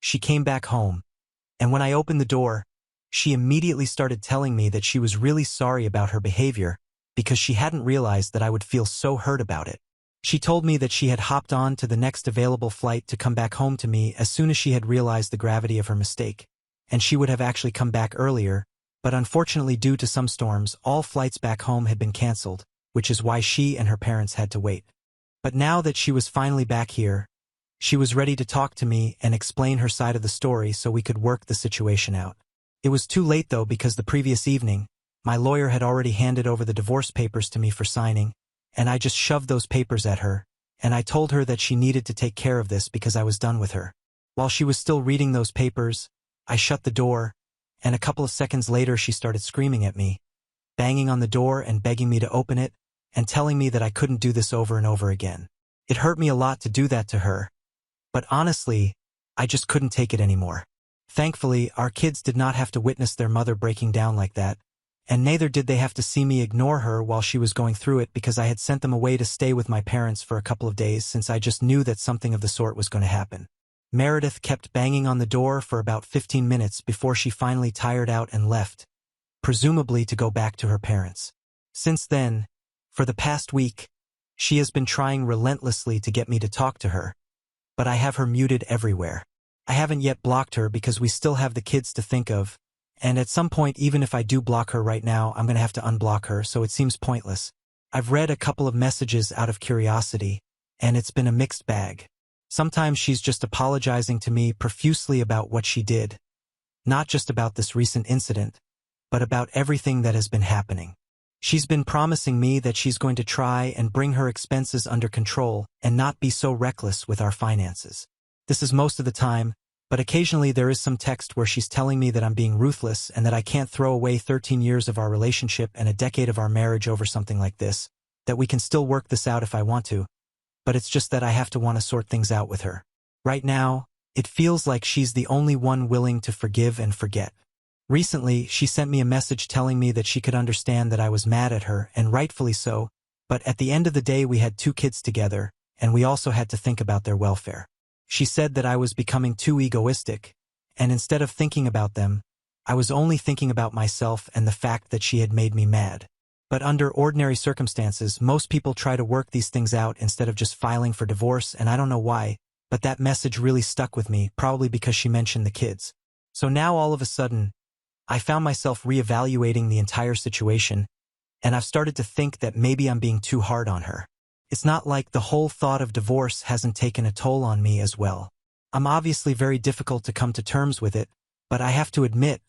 she came back home, and when I opened the door, she immediately started telling me that she was really sorry about her behavior because she hadn't realized that I would feel so hurt about it. She told me that she had hopped on to the next available flight to come back home to me as soon as she had realized the gravity of her mistake, and she would have actually come back earlier, but unfortunately due to some storms, all flights back home had been canceled, which is why she and her parents had to wait. But now that she was finally back here, she was ready to talk to me and explain her side of the story so we could work the situation out. It was too late though because the previous evening, my lawyer had already handed over the divorce papers to me for signing, and I just shoved those papers at her, and I told her that she needed to take care of this because I was done with her. While she was still reading those papers, I shut the door, and a couple of seconds later she started screaming at me, banging on the door and begging me to open it, and telling me that I couldn't do this over and over again. It hurt me a lot to do that to her, but honestly, I just couldn't take it anymore. Thankfully, our kids did not have to witness their mother breaking down like that, and neither did they have to see me ignore her while she was going through it because I had sent them away to stay with my parents for a couple of days since I just knew that something of the sort was going to happen. Meredith kept banging on the door for about 15 minutes before she finally tired out and left, presumably to go back to her parents. Since then, for the past week, she has been trying relentlessly to get me to talk to her, but I have her muted everywhere. I haven't yet blocked her because we still have the kids to think of, and at some point even if I do block her right now, I'm going to have to unblock her, so it seems pointless. I've read a couple of messages out of curiosity, and it's been a mixed bag. Sometimes she's just apologizing to me profusely about what she did, not just about this recent incident, but about everything that has been happening. She's been promising me that she's going to try and bring her expenses under control and not be so reckless with our finances. This is most of the time, but occasionally there is some text where she's telling me that I'm being ruthless and that I can't throw away 13 years of our relationship and a decade of our marriage over something like this, that we can still work this out if I want to, but it's just that I have to want to sort things out with her. Right now, it feels like she's the only one willing to forgive and forget. Recently, she sent me a message telling me that she could understand that I was mad at her, and rightfully so, but at the end of the day we had 2 kids together, and we also had to think about their welfare. She said that I was becoming too egoistic, and instead of thinking about them, I was only thinking about myself and the fact that she had made me mad. But under ordinary circumstances, most people try to work these things out instead of just filing for divorce, and I don't know why, but that message really stuck with me, probably because she mentioned the kids. So now all of a sudden, I found myself reevaluating the entire situation, and I've started to think that maybe I'm being too hard on her. It's not like the whole thought of divorce hasn't taken a toll on me as well. I'm obviously very difficult to come to terms with it, but I have to admit,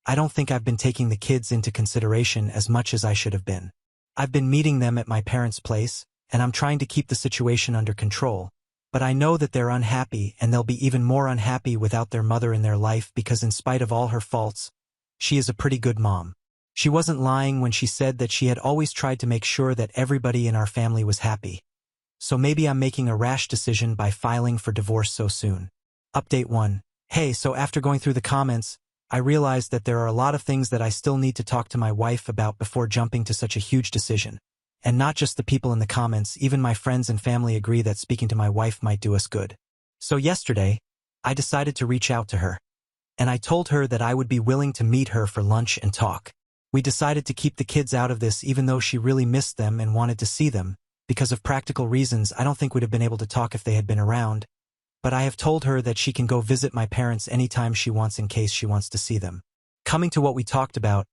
I don't think I've been taking the kids into consideration as much as I should have been. I've been meeting them at my parents' place, and I'm trying to keep the situation under control, but I know that they're unhappy and they'll be even more unhappy without their mother in their life because in spite of all her faults, she is a pretty good mom. She wasn't lying when she said that she had always tried to make sure that everybody in our family was happy. So maybe I'm making a rash decision by filing for divorce so soon. Update 1. Hey, so after going through the comments, I realized that there are a lot of things that I still need to talk to my wife about before jumping to such a huge decision. And not just the people in the comments, even my friends and family agree that speaking to my wife might do us good. So yesterday, I decided to reach out to her. And I told her that I would be willing to meet her for lunch and talk. We decided to keep the kids out of this even though she really missed them and wanted to see them, Because of practical reasons, I don't think we'd have been able to talk if they had been around, but I have told her that she can go visit my parents anytime she wants in case she wants to see them. Coming to what we talked about,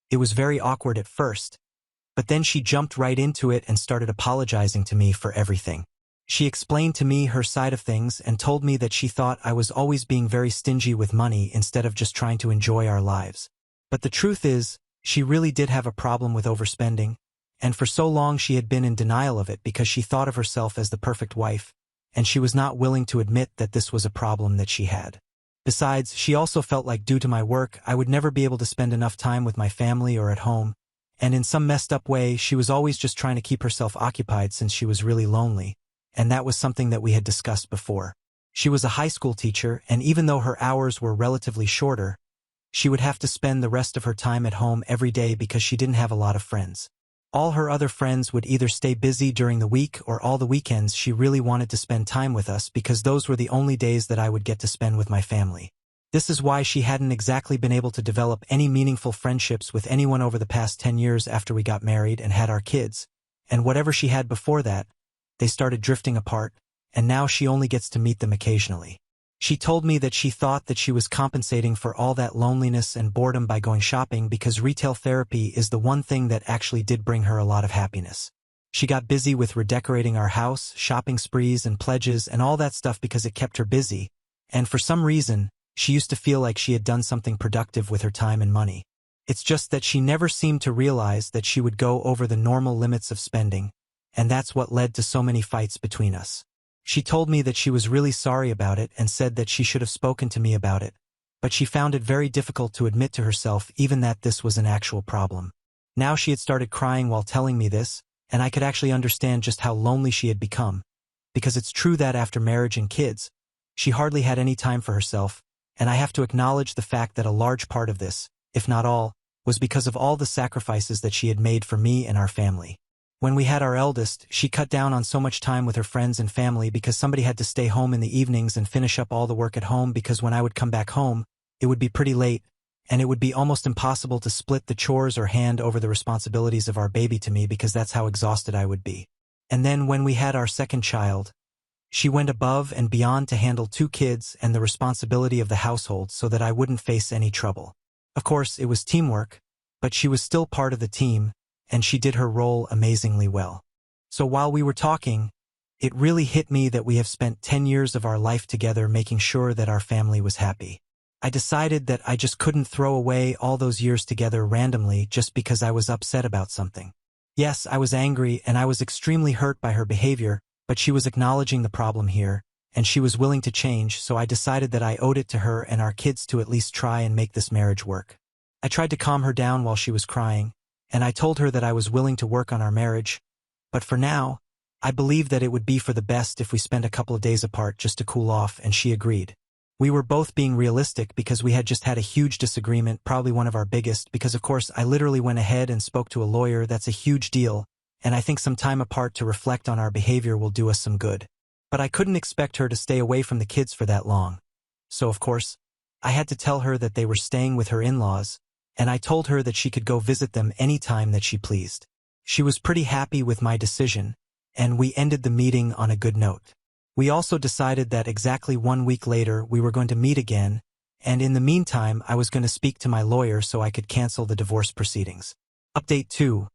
it was very awkward at first, but then she jumped right into it and started apologizing to me for everything. She explained to me her side of things and told me that she thought I was always being very stingy with money instead of just trying to enjoy our lives. But the truth is, she really did have a problem with overspending, and for so long she had been in denial of it because she thought of herself as the perfect wife, and she was not willing to admit that this was a problem that she had. Besides, she also felt like due to my work, I would never be able to spend enough time with my family or at home, and in some messed up way, she was always just trying to keep herself occupied since she was really lonely, and that was something that we had discussed before. She was a high school teacher, and even though her hours were relatively shorter, she would have to spend the rest of her time at home every day because she didn't have a lot of friends. All her other friends would either stay busy during the week or all the weekends she really wanted to spend time with us because those were the only days that I would get to spend with my family. This is why she hadn't exactly been able to develop any meaningful friendships with anyone over the past 10 years after we got married and had our kids, and whatever she had before that, they started drifting apart, and now she only gets to meet them occasionally. She told me that she thought that she was compensating for all that loneliness and boredom by going shopping because retail therapy is the one thing that actually did bring her a lot of happiness. She got busy with redecorating our house, shopping sprees and pledges and all that stuff because it kept her busy, and for some reason, she used to feel like she had done something productive with her time and money. It's just that she never seemed to realize that she would go over the normal limits of spending, and that's what led to so many fights between us. She told me that she was really sorry about it and said that she should have spoken to me about it, but she found it very difficult to admit to herself even that this was an actual problem. Now she had started crying while telling me this, and I could actually understand just how lonely she had become, because it's true that after marriage and kids, she hardly had any time for herself, and I have to acknowledge the fact that a large part of this, if not all, was because of all the sacrifices that she had made for me and our family. When we had our eldest, she cut down on so much time with her friends and family because somebody had to stay home in the evenings and finish up all the work at home because when I would come back home, it would be pretty late, and it would be almost impossible to split the chores or hand over the responsibilities of our baby to me because that's how exhausted I would be. And then when we had our second child, she went above and beyond to handle 2 kids and the responsibility of the household so that I wouldn't face any trouble. Of course, it was teamwork, but she was still part of the team, and she did her role amazingly well. So while we were talking, it really hit me that we have spent 10 years of our life together making sure that our family was happy. I decided that I just couldn't throw away all those years together randomly just because I was upset about something. Yes, I was angry and I was extremely hurt by her behavior, but she was acknowledging the problem here, and she was willing to change, so I decided that I owed it to her and our kids to at least try and make this marriage work. I tried to calm her down while she was crying, and I told her that I was willing to work on our marriage, but for now, I believed that it would be for the best if we spent a couple of days apart just to cool off, and she agreed. We were both being realistic because we had just had a huge disagreement, probably one of our biggest, because of course I literally went ahead and spoke to a lawyer. That's a huge deal, and I think some time apart to reflect on our behavior will do us some good. But I couldn't expect her to stay away from the kids for that long. So of course, I had to tell her that they were staying with her in-laws, and I told her that she could go visit them any time that she pleased. She was pretty happy with my decision, and we ended the meeting on a good note. We also decided that exactly 1 week later we were going to meet again, and in the meantime I was going to speak to my lawyer so I could cancel the divorce proceedings. Update 2.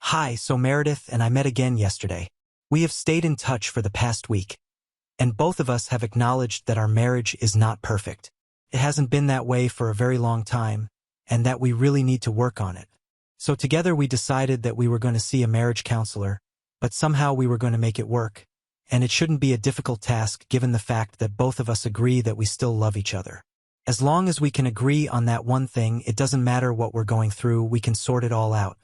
Hi, so Meredith and I met again yesterday. We have stayed in touch for the past week, and both of us have acknowledged that our marriage is not perfect. It hasn't been that way for a very long time, and that we really need to work on it. So together we decided that we were going to see a marriage counselor, but somehow we were going to make it work, and it shouldn't be a difficult task given the fact that both of us agree that we still love each other. As long as we can agree on that one thing, it doesn't matter what we're going through, we can sort it all out.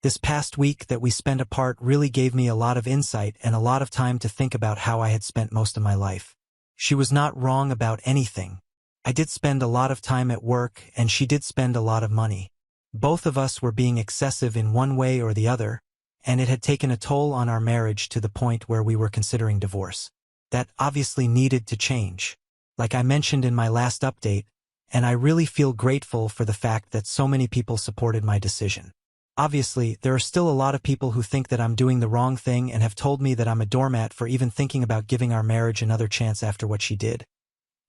This past week that we spent apart really gave me a lot of insight and a lot of time to think about how I had spent most of my life. She was not wrong about anything. I did spend a lot of time at work, and she did spend a lot of money. Both of us were being excessive in one way or the other, and it had taken a toll on our marriage to the point where we were considering divorce. That obviously needed to change, like I mentioned in my last update, and I really feel grateful for the fact that so many people supported my decision. Obviously, there are still a lot of people who think that I'm doing the wrong thing and have told me that I'm a doormat for even thinking about giving our marriage another chance after what she did.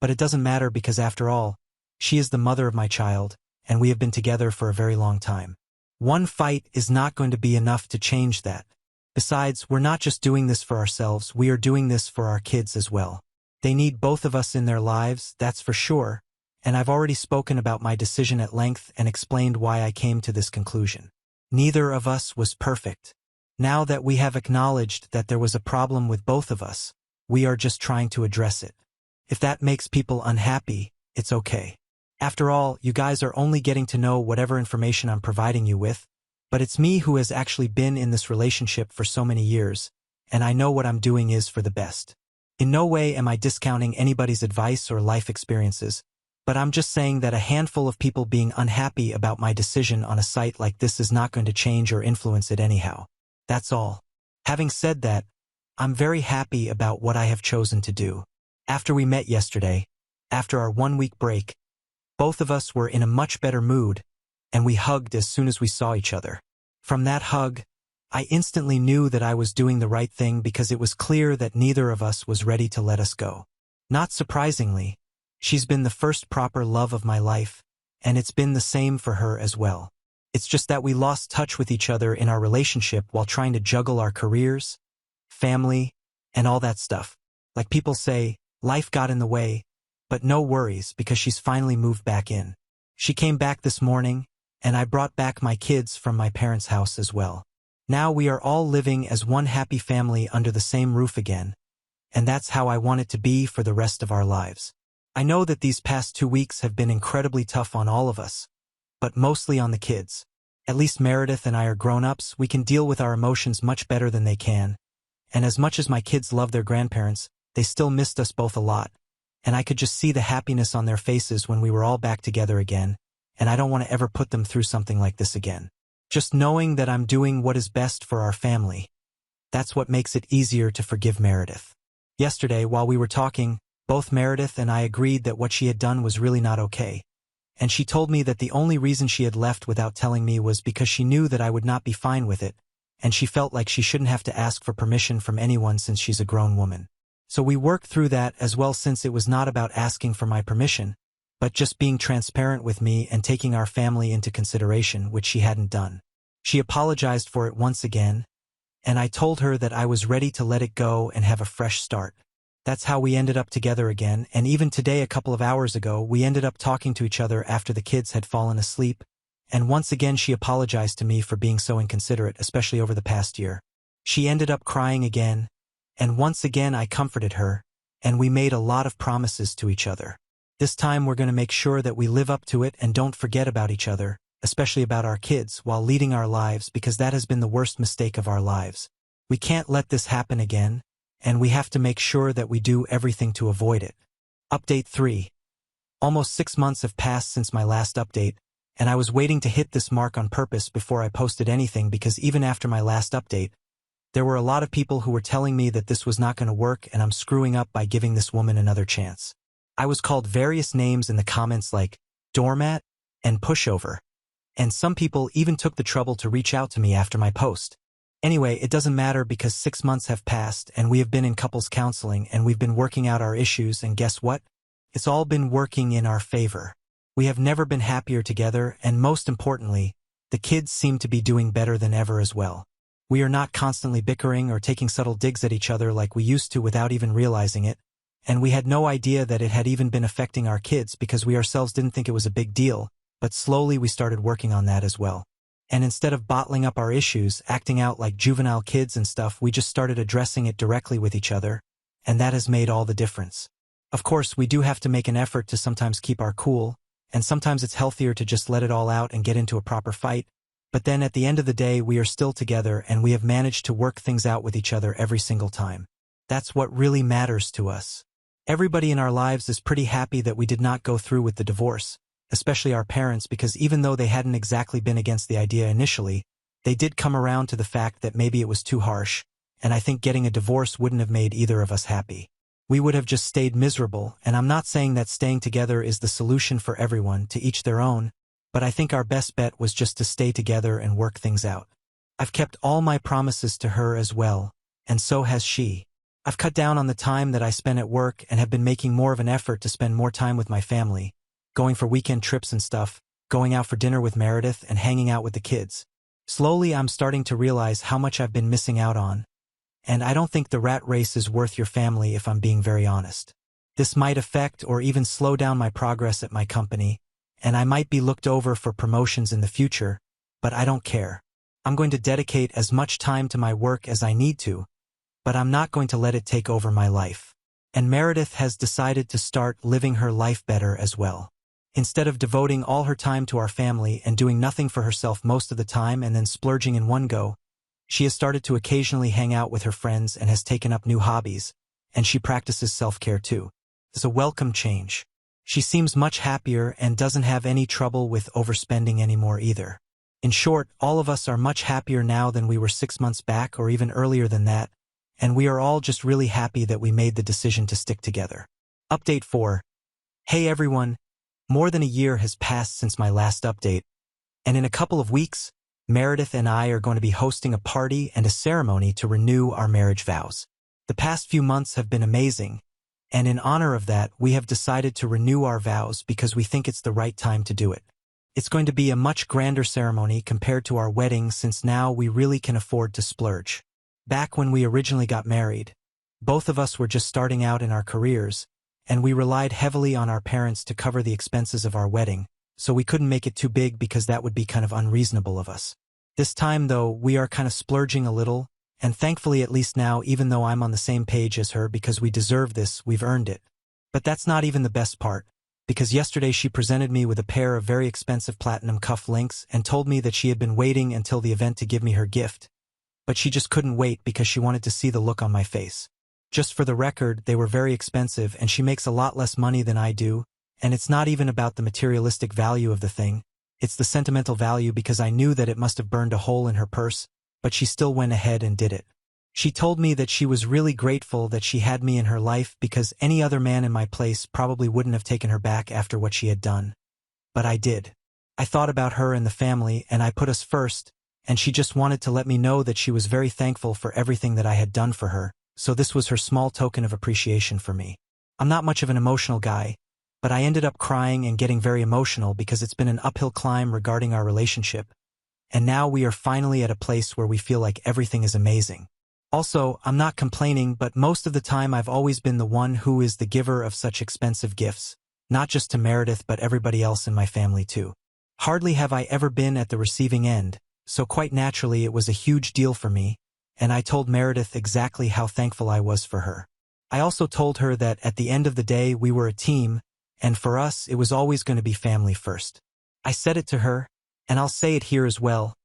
But it doesn't matter because after all, she is the mother of my child, and we have been together for a very long time. One fight is not going to be enough to change that. Besides, we're not just doing this for ourselves, we are doing this for our kids as well. They need both of us in their lives, that's for sure, and I've already spoken about my decision at length and explained why I came to this conclusion. Neither of us was perfect. Now that we have acknowledged that there was a problem with both of us, we are just trying to address it. If that makes people unhappy, it's okay. After all, you guys are only getting to know whatever information I'm providing you with, but it's me who has actually been in this relationship for so many years, and I know what I'm doing is for the best. In no way am I discounting anybody's advice or life experiences, but I'm just saying that a handful of people being unhappy about my decision on a site like this is not going to change or influence it anyhow. That's all. Having said that, I'm very happy about what I have chosen to do. After we met yesterday, after our 1-week break, both of us were in a much better mood, and we hugged as soon as we saw each other. From that hug, I instantly knew that I was doing the right thing because it was clear that neither of us was ready to let us go. Not surprisingly, she's been the first proper love of my life, and it's been the same for her as well. It's just that we lost touch with each other in our relationship while trying to juggle our careers, family, and all that stuff. Like people say, life got in the way, but no worries because she's finally moved back in. She came back this morning, and I brought back my kids from my parents' house as well. Now we are all living as one happy family under the same roof again, and that's how I want it to be for the rest of our lives. I know that these past 2 weeks have been incredibly tough on all of us, but mostly on the kids. At least Meredith and I are grown-ups, we can deal with our emotions much better than they can, and as much as my kids love their grandparents, they still missed us both a lot, and I could just see the happiness on their faces when we were all back together again, and I don't want to ever put them through something like this again. Just knowing that I'm doing what is best for our family, that's what makes it easier to forgive Meredith. Yesterday, while we were talking, both Meredith and I agreed that what she had done was really not okay, and she told me that the only reason she had left without telling me was because she knew that I would not be fine with it, and she felt like she shouldn't have to ask for permission from anyone since she's a grown woman. So we worked through that as well, since it was not about asking for my permission, but just being transparent with me and taking our family into consideration, which she hadn't done. She apologized for it once again, and I told her that I was ready to let it go and have a fresh start. That's how we ended up together again, and even today, a couple of hours ago, we ended up talking to each other after the kids had fallen asleep, and once again she apologized to me for being so inconsiderate, especially over the past year. She ended up crying again, and once again I comforted her, and we made a lot of promises to each other. This time we're going to make sure that we live up to it and don't forget about each other, especially about our kids, while leading our lives, because that has been the worst mistake of our lives. We can't let this happen again, and we have to make sure that we do everything to avoid it. Update 3. Almost 6 months have passed since my last update, and I was waiting to hit this mark on purpose before I posted anything, because even after my last update, there were a lot of people who were telling me that this was not going to work and I'm screwing up by giving this woman another chance. I was called various names in the comments like doormat and pushover, and some people even took the trouble to reach out to me after my post. Anyway, it doesn't matter because 6 months have passed and we have been in couples counseling and we've been working out our issues, and guess what? It's all been working in our favor. We have never been happier together, and most importantly, the kids seem to be doing better than ever as well. We are not constantly bickering or taking subtle digs at each other like we used to without even realizing it, and we had no idea that it had even been affecting our kids because we ourselves didn't think it was a big deal, but slowly we started working on that as well. And instead of bottling up our issues, acting out like juvenile kids and stuff, we just started addressing it directly with each other, and that has made all the difference. Of course, we do have to make an effort to sometimes keep our cool, and sometimes it's healthier to just let it all out and get into a proper fight, but then at the end of the day we are still together and we have managed to work things out with each other every single time. That's what really matters to us. Everybody in our lives is pretty happy that we did not go through with the divorce, especially our parents, because even though they hadn't exactly been against the idea initially, they did come around to the fact that maybe it was too harsh, and I think getting a divorce wouldn't have made either of us happy. We would have just stayed miserable, and I'm not saying that staying together is the solution for everyone, to each their own, but I think our best bet was just to stay together and work things out. I've kept all my promises to her as well, and so has she. I've cut down on the time that I spend at work and have been making more of an effort to spend more time with my family, going for weekend trips and stuff, going out for dinner with Meredith and hanging out with the kids. Slowly I'm starting to realize how much I've been missing out on, and I don't think the rat race is worth your family if I'm being very honest. This might affect or even slow down my progress at my company, and I might be looked over for promotions in the future, but I don't care. I'm going to dedicate as much time to my work as I need to, but I'm not going to let it take over my life. And Meredith has decided to start living her life better as well. Instead of devoting all her time to our family and doing nothing for herself most of the time and then splurging in one go, she has started to occasionally hang out with her friends and has taken up new hobbies, and she practices self-care too. It's a welcome change. She seems much happier and doesn't have any trouble with overspending anymore either. In short, all of us are much happier now than we were 6 months back or even earlier than that, and we are all just really happy that we made the decision to stick together. Update 4. Hey everyone, more than a year has passed since my last update, and in a couple of weeks, Meredith and I are going to be hosting a party and a ceremony to renew our marriage vows. The past few months have been amazing, and in honor of that, we have decided to renew our vows because we think it's the right time to do it. It's going to be a much grander ceremony compared to our wedding since now we really can afford to splurge. Back when we originally got married, both of us were just starting out in our careers, and we relied heavily on our parents to cover the expenses of our wedding, so we couldn't make it too big because that would be kind of unreasonable of us. This time, though, we are kind of splurging a little, and thankfully at least now, even though I'm on the same page as her because we deserve this, we've earned it. But that's not even the best part, because yesterday she presented me with a pair of very expensive platinum cuff links and told me that she had been waiting until the event to give me her gift, but she just couldn't wait because she wanted to see the look on my face. Just for the record, they were very expensive and she makes a lot less money than I do, and it's not even about the materialistic value of the thing, it's the sentimental value because I knew that it must have burned a hole in her purse, but she still went ahead and did it. She told me that she was really grateful that she had me in her life because any other man in my place probably wouldn't have taken her back after what she had done. But I did. I thought about her and the family, and I put us first, and she just wanted to let me know that she was very thankful for everything that I had done for her, so this was her small token of appreciation for me. I'm not much of an emotional guy, but I ended up crying and getting very emotional because it's been an uphill climb regarding our relationship, and now we are finally at a place where we feel like everything is amazing. Also, I'm not complaining, but most of the time I've always been the one who is the giver of such expensive gifts, not just to Meredith but everybody else in my family too. Hardly have I ever been at the receiving end, so quite naturally it was a huge deal for me, and I told Meredith exactly how thankful I was for her. I also told her that at the end of the day we were a team, and for us it was always going to be family first. I said it to her, and I'll say it here as well.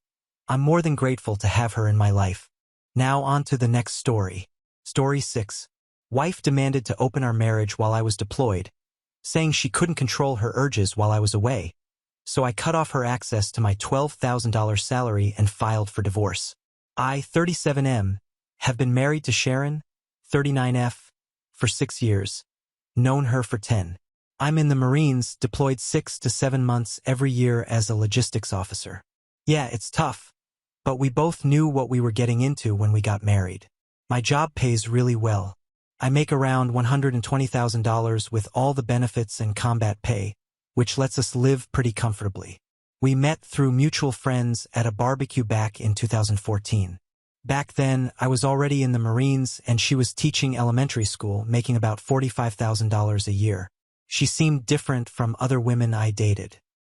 I'm more than grateful to have her in my life. Now on to the next story. Story 6. Wife demanded to open our marriage while I was deployed, saying she couldn't control her urges while I was away. So I cut off her access to my $12,000 salary and filed for divorce. I, 37M, have been married to Sharon, 39F, for 6 years. Known her for 10. I'm in the Marines, deployed 6 to 7 months every year as a logistics officer. Yeah, it's tough, but we both knew what we were getting into when we got married. My job pays really well. I make around $120,000 with all the benefits and combat pay, which lets us live pretty comfortably. We met through mutual friends at a barbecue back in 2014. Back then, I was already in the Marines and she was teaching elementary school, making about $45,000 a year. She seemed different from other women I dated.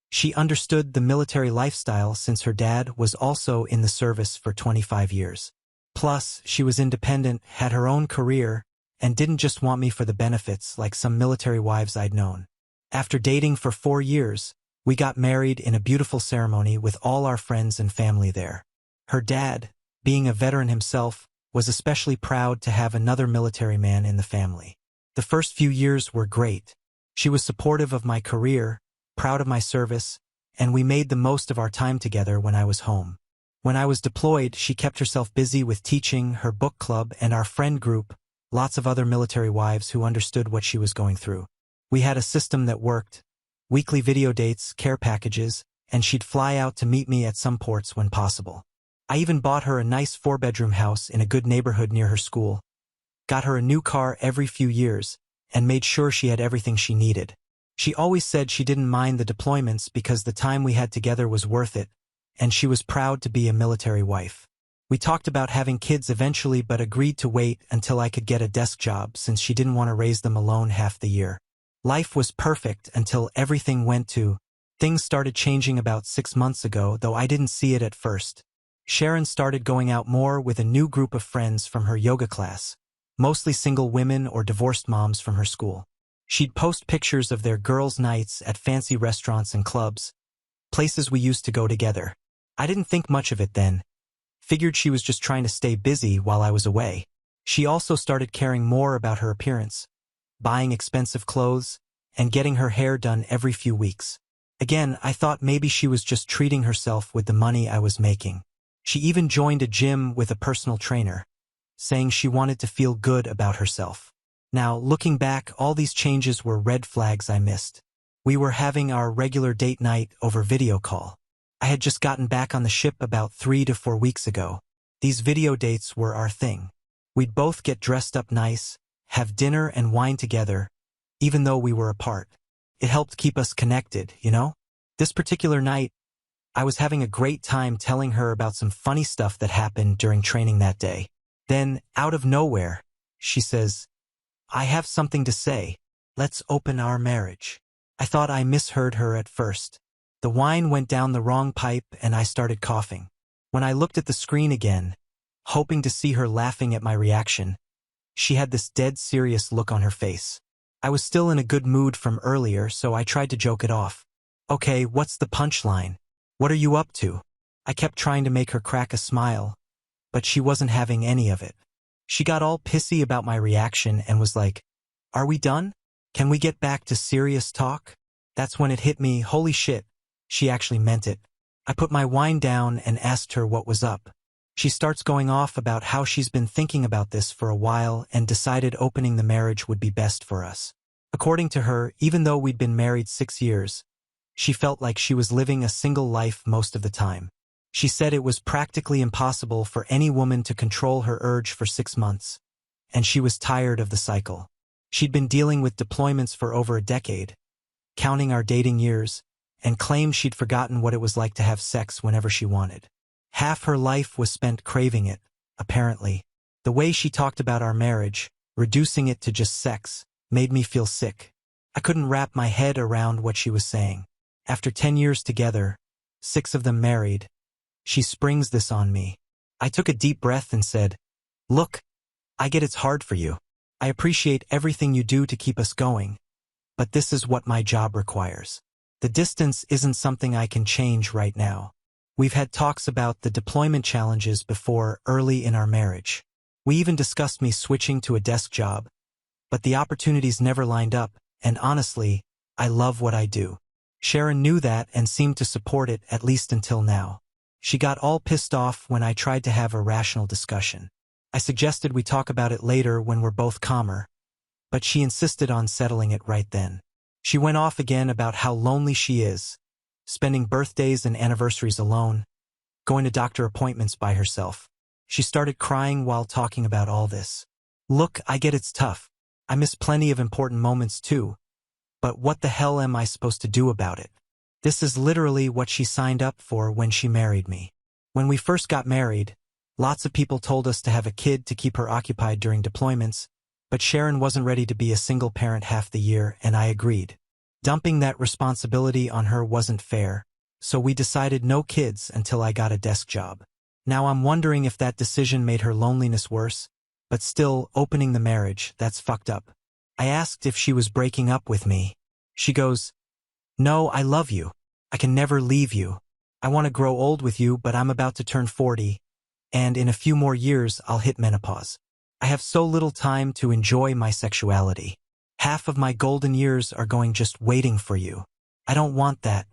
She understood the military lifestyle since her dad was also in the service for 25 years. Plus, she was independent, had her own career, and didn't just want me for the benefits like some military wives I'd known. After dating for 4 years, we got married in a beautiful ceremony with all our friends and family there. Her dad, being a veteran himself, was especially proud to have another military man in the family. The first few years were great. She was supportive of my career, proud of my service, and we made the most of our time together when I was home. When I was deployed, she kept herself busy with teaching, her book club, and our friend group, lots of other military wives who understood what she was going through. We had a system that worked: weekly video dates, care packages, and she'd fly out to meet me at some ports when possible. I even bought her a nice 4-bedroom house in a good neighborhood near her school, got her a new car every few years, and made sure she had everything she needed. She always said she didn't mind the deployments because the time we had together was worth it, and she was proud to be a military wife. We talked about having kids eventually but agreed to wait until I could get a desk job since she didn't want to raise them alone half the year. Life was perfect until everything went to. Things started changing about 6 months ago, though I didn't see it at first. Sharon started going out more with a new group of friends from her yoga class, mostly single women or divorced moms from her school. She'd post pictures of their girls' nights at fancy restaurants and clubs, places we used to go together. I didn't think much of it then. Figured she was just trying to stay busy while I was away. She also started caring more about her appearance, buying expensive clothes, and getting her hair done every few weeks. Again, I thought maybe she was just treating herself with the money I was making. She even joined a gym with a personal trainer, saying she wanted to feel good about herself. Now, looking back, all these changes were red flags I missed. We were having our regular date night over video call. I had just gotten back on the ship about 3 to 4 weeks ago. These video dates were our thing. We'd both get dressed up nice, have dinner and wine together, even though we were apart. It helped keep us connected, you know? This particular night, I was having a great time telling her about some funny stuff that happened during training that day. Then, out of nowhere, she says, "I have something to say. Let's open our marriage." I thought I misheard her at first. The wine went down the wrong pipe and I started coughing. When I looked at the screen again, hoping to see her laughing at my reaction, she had this dead serious look on her face. I was still in a good mood from earlier, so I tried to joke it off. "Okay, what's the punchline? What are you up to?" I kept trying to make her crack a smile, but she wasn't having any of it. She got all pissy about my reaction and was like, "Are we done? Can we get back to serious talk?" That's when it hit me, holy shit, she actually meant it. I put my wine down and asked her what was up. She starts going off about how she's been thinking about this for a while and decided opening the marriage would be best for us. According to her, even though we'd been married 6 years, she felt like she was living a single life most of the time. She said it was practically impossible for any woman to control her urge for 6 months, and she was tired of the cycle. She'd been dealing with deployments for over a decade, counting our dating years, and claimed she'd forgotten what it was like to have sex whenever she wanted. Half her life was spent craving it, apparently. The way she talked about our marriage, reducing it to just sex, made me feel sick. I couldn't wrap my head around what she was saying. After 10 years together, 6 of them married, she springs this on me. I took a deep breath and said, "Look, I get it's hard for you. I appreciate everything you do to keep us going, but this is what my job requires. The distance isn't something I can change right now. We've had talks about the deployment challenges before early in our marriage. We even discussed me switching to a desk job, but the opportunities never lined up, and honestly, I love what I do." Sharon knew that and seemed to support it at least until now. She got all pissed off when I tried to have a rational discussion. I suggested we talk about it later when we're both calmer, but she insisted on settling it right then. She went off again about how lonely she is, spending birthdays and anniversaries alone, going to doctor appointments by herself. She started crying while talking about all this. Look, I get it's tough. I miss plenty of important moments too, but what the hell am I supposed to do about it? This is literally what she signed up for when she married me. When we first got married, lots of people told us to have a kid to keep her occupied during deployments, but Sharon wasn't ready to be a single parent half the year, and I agreed. Dumping that responsibility on her wasn't fair, so we decided no kids until I got a desk job. Now I'm wondering if that decision made her loneliness worse, but still, opening the marriage, that's fucked up. I asked if she was breaking up with me. She goes, "No, I love you. I can never leave you. I want to grow old with you, but I'm about to turn 40, and in a few more years I'll hit menopause. I have so little time to enjoy my sexuality. Half of my golden years are going just waiting for you. I don't want that.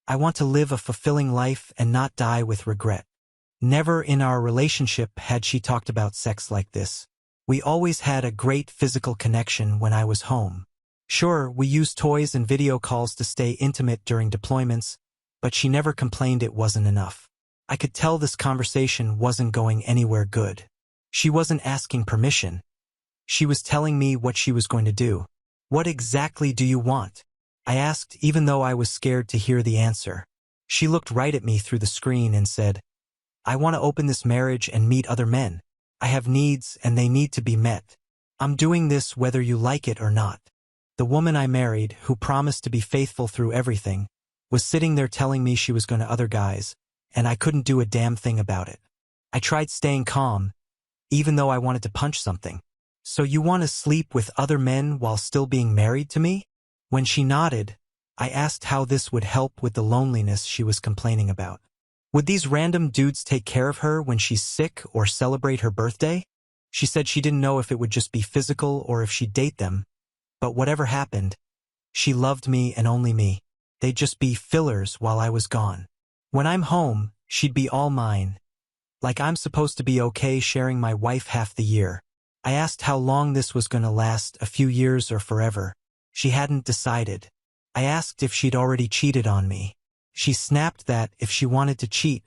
I want to live a fulfilling life and not die with regret." Never in our relationship had she talked about sex like this. We always had a great physical connection when I was home. Sure, we used toys and video calls to stay intimate during deployments, but she never complained it wasn't enough. I could tell this conversation wasn't going anywhere good. She wasn't asking permission. She was telling me what she was going to do. What exactly do you want? I asked, even though I was scared to hear the answer. She looked right at me through the screen and said, I want to open this marriage and meet other men. I have needs and they need to be met. I'm doing this whether you like it or not. The woman I married, who promised to be faithful through everything, was sitting there telling me she was going to other guys, and I couldn't do a damn thing about it. I tried staying calm, even though I wanted to punch something. So you want to sleep with other men while still being married to me? When she nodded, I asked how this would help with the loneliness she was complaining about. Would these random dudes take care of her when she's sick or celebrate her birthday? She said she didn't know if it would just be physical or if she'd date them, but whatever happened, she loved me and only me. They'd just be fillers while I was gone. When I'm home, she'd be all mine. Like I'm supposed to be okay sharing my wife half the year. I asked how long this was going to last, a few years or forever. She hadn't decided. I asked if she'd already cheated on me. She snapped that if she wanted to cheat,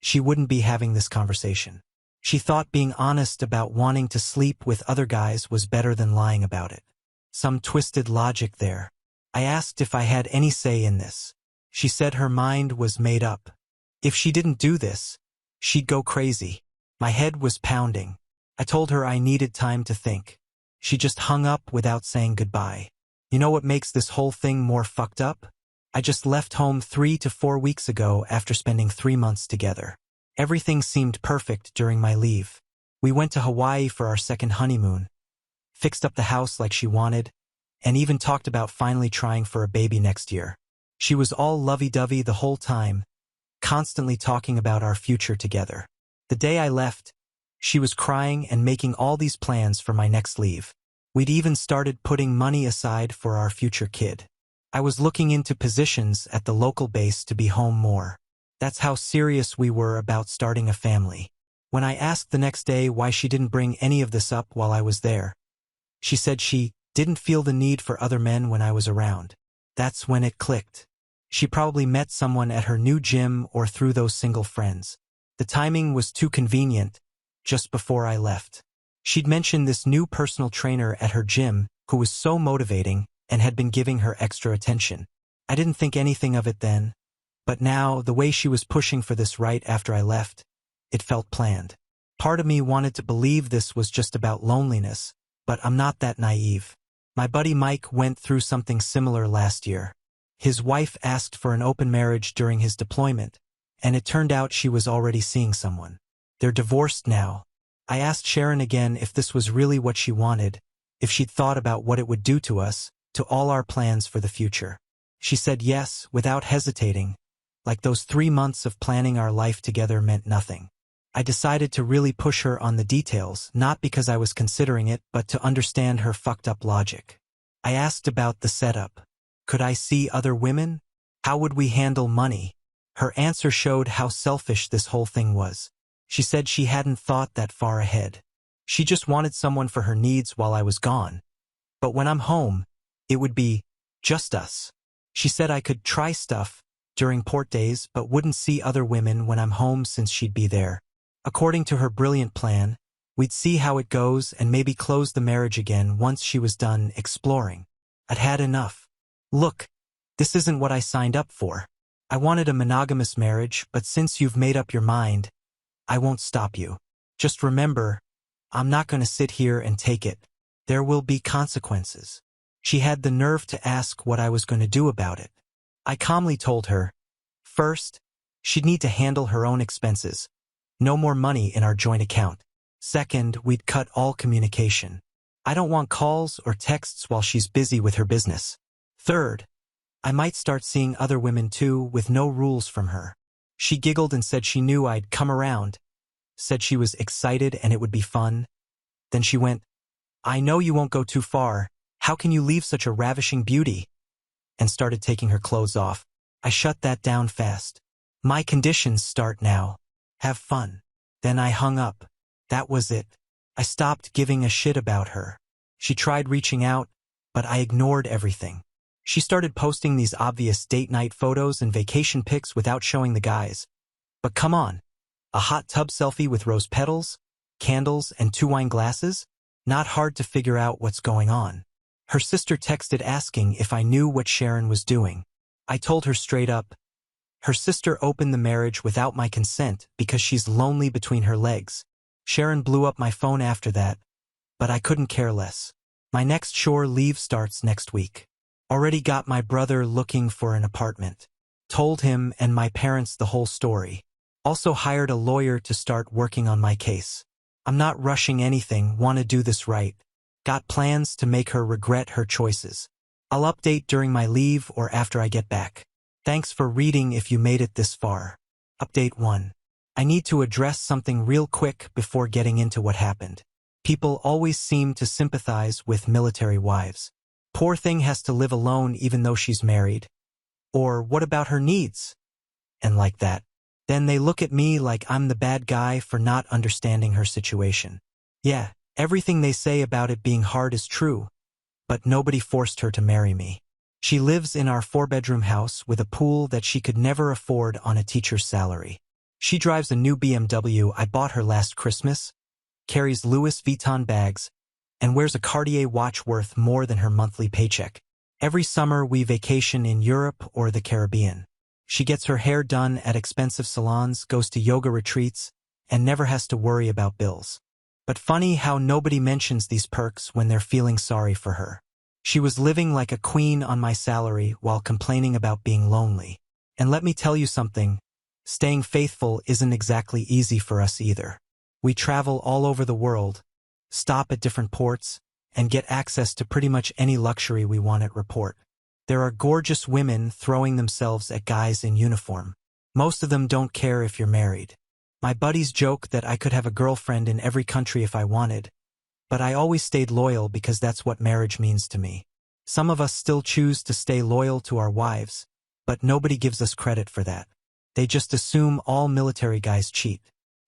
she wouldn't be having this conversation. She thought being honest about wanting to sleep with other guys was better than lying about it. Some twisted logic there. I asked if I had any say in this. She said her mind was made up. If she didn't do this, she'd go crazy. My head was pounding. I told her I needed time to think. She just hung up without saying goodbye. You know what makes this whole thing more fucked up? I just left home 3 to 4 weeks ago after spending 3 months together. Everything seemed perfect during my leave. We went to Hawaii for our second honeymoon, fixed up the house like she wanted, and even talked about finally trying for a baby next year. She was all lovey-dovey the whole time, constantly talking about our future together. The day I left, she was crying and making all these plans for my next leave. We'd even started putting money aside for our future kid. I was looking into positions at the local base to be home more. That's how serious we were about starting a family. When I asked the next day why she didn't bring any of this up while I was there, she said she didn't feel the need for other men when I was around. That's when it clicked. She probably met someone at her new gym or through those single friends. The timing was too convenient, just before I left. She'd mentioned this new personal trainer at her gym who was so motivating and had been giving her extra attention. I didn't think anything of it then, but now, the way she was pushing for this right after I left, it felt planned. Part of me wanted to believe this was just about loneliness, but I'm not that naive. My buddy Mike went through something similar last year. His wife asked for an open marriage during his deployment, and it turned out she was already seeing someone. They're divorced now. I asked Sharon again if this was really what she wanted, if she'd thought about what it would do to us, to all our plans for the future. She said yes, without hesitating, like those 3 months of planning our life together meant nothing. I decided to really push her on the details, not because I was considering it, but to understand her fucked up logic. I asked about the setup. Could I see other women? How would we handle money? Her answer showed how selfish this whole thing was. She said she hadn't thought that far ahead. She just wanted someone for her needs while I was gone. But when I'm home, it would be just us. She said I could try stuff during port days but wouldn't see other women when I'm home since she'd be there. According to her brilliant plan, we'd see how it goes and maybe close the marriage again once she was done exploring. I'd had enough. Look, this isn't what I signed up for. I wanted a monogamous marriage, but since you've made up your mind, I won't stop you. Just remember, I'm not going to sit here and take it. There will be consequences. She had the nerve to ask what I was going to do about it. I calmly told her, first, she'd need to handle her own expenses. No more money in our joint account. Second, we'd cut all communication. I don't want calls or texts while she's busy with her business. Third, I might start seeing other women too with no rules from her. She giggled and said she knew I'd come around, said she was excited and it would be fun. Then she went, I know you won't go too far. How can you leave such a ravishing beauty? And started taking her clothes off. I shut that down fast. My conditions start now. Have fun. Then I hung up. That was it. I stopped giving a shit about her. She tried reaching out, but I ignored everything. She started posting these obvious date night photos and vacation pics without showing the guys. But come on, a hot tub selfie with rose petals, candles, and 2 wine glasses? Not hard to figure out what's going on. Her sister texted asking if I knew what Sharon was doing. I told her straight up. Her sister opened the marriage without my consent because she's lonely between her legs. Sharon blew up my phone after that, but I couldn't care less. My next shore leave starts next week. Already got my brother looking for an apartment. Told him and my parents the whole story. Also hired a lawyer to start working on my case. I'm not rushing anything, want to do this right. Got plans to make her regret her choices. I'll update during my leave or after I get back. Thanks for reading if you made it this far. Update 1. I need to address something real quick before getting into what happened. People always seem to sympathize with military wives. Poor thing has to live alone even though she's married. Or what about her needs? And like that. Then they look at me like I'm the bad guy for not understanding her situation. Yeah, everything they say about it being hard is true, but nobody forced her to marry me. She lives in our 4-bedroom house with a pool that she could never afford on a teacher's salary. She drives a new BMW I bought her last Christmas, carries Louis Vuitton bags, and wears a Cartier watch worth more than her monthly paycheck. Every summer we vacation in Europe or the Caribbean. She gets her hair done at expensive salons, goes to yoga retreats, and never has to worry about bills. But funny how nobody mentions these perks when they're feeling sorry for her. She was living like a queen on my salary while complaining about being lonely. And let me tell you something, staying faithful isn't exactly easy for us either. We travel all over the world, stop at different ports, and get access to pretty much any luxury we want at Report. There are gorgeous women throwing themselves at guys in uniform. Most of them don't care if you're married. My buddies joke that I could have a girlfriend in every country if I wanted, but I always stayed loyal because that's what marriage means to me. Some of us still choose to stay loyal to our wives, but nobody gives us credit for that. They just assume all military guys cheat.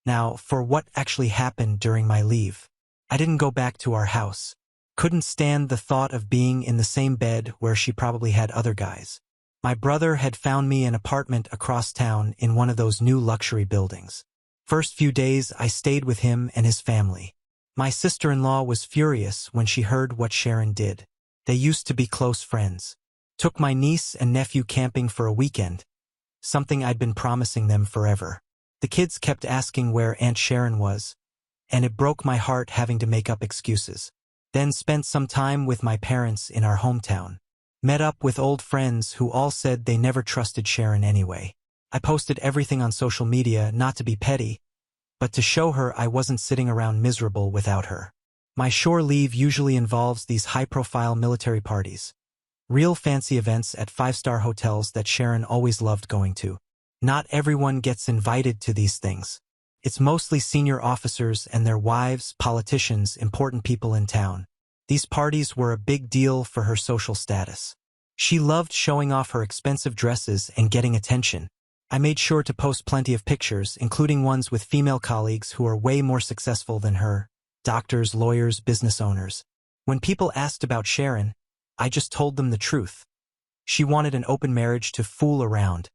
Now, for what actually happened during my leave. I didn't go back to our house. Couldn't stand the thought of being in the same bed where she probably had other guys. My brother had found me an apartment across town in one of those new luxury buildings. First few days I stayed with him and his family. My sister-in-law was furious when she heard what Sharon did. They used to be close friends. Took my niece and nephew camping for a weekend, something I'd been promising them forever. The kids kept asking where Aunt Sharon was, and it broke my heart having to make up excuses. Then spent some time with my parents in our hometown. Met up with old friends who all said they never trusted Sharon anyway. I posted everything on social media not to be petty, but to show her I wasn't sitting around miserable without her. My shore leave usually involves these high-profile military parties. Real fancy events at 5-star hotels that Sharon always loved going to. Not everyone gets invited to these things. It's mostly senior officers and their wives, politicians, important people in town. These parties were a big deal for her social status. She loved showing off her expensive dresses and getting attention. I made sure to post plenty of pictures, including ones with female colleagues who are way more successful than her, doctors, lawyers, business owners. When people asked about Sharon, I just told them the truth. She wanted an open marriage to fool around.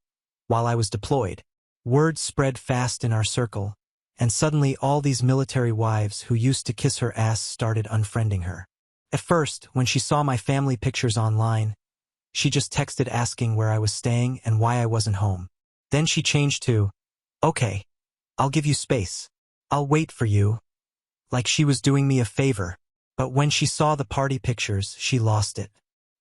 While I was deployed, word spread fast in our circle, and suddenly all these military wives who used to kiss her ass started unfriending her. At first, when she saw my family pictures online, she just texted asking where I was staying and why I wasn't home. Then she changed to, "Okay, I'll give you space. I'll wait for you," like she was doing me a favor. But when she saw the party pictures, she lost it.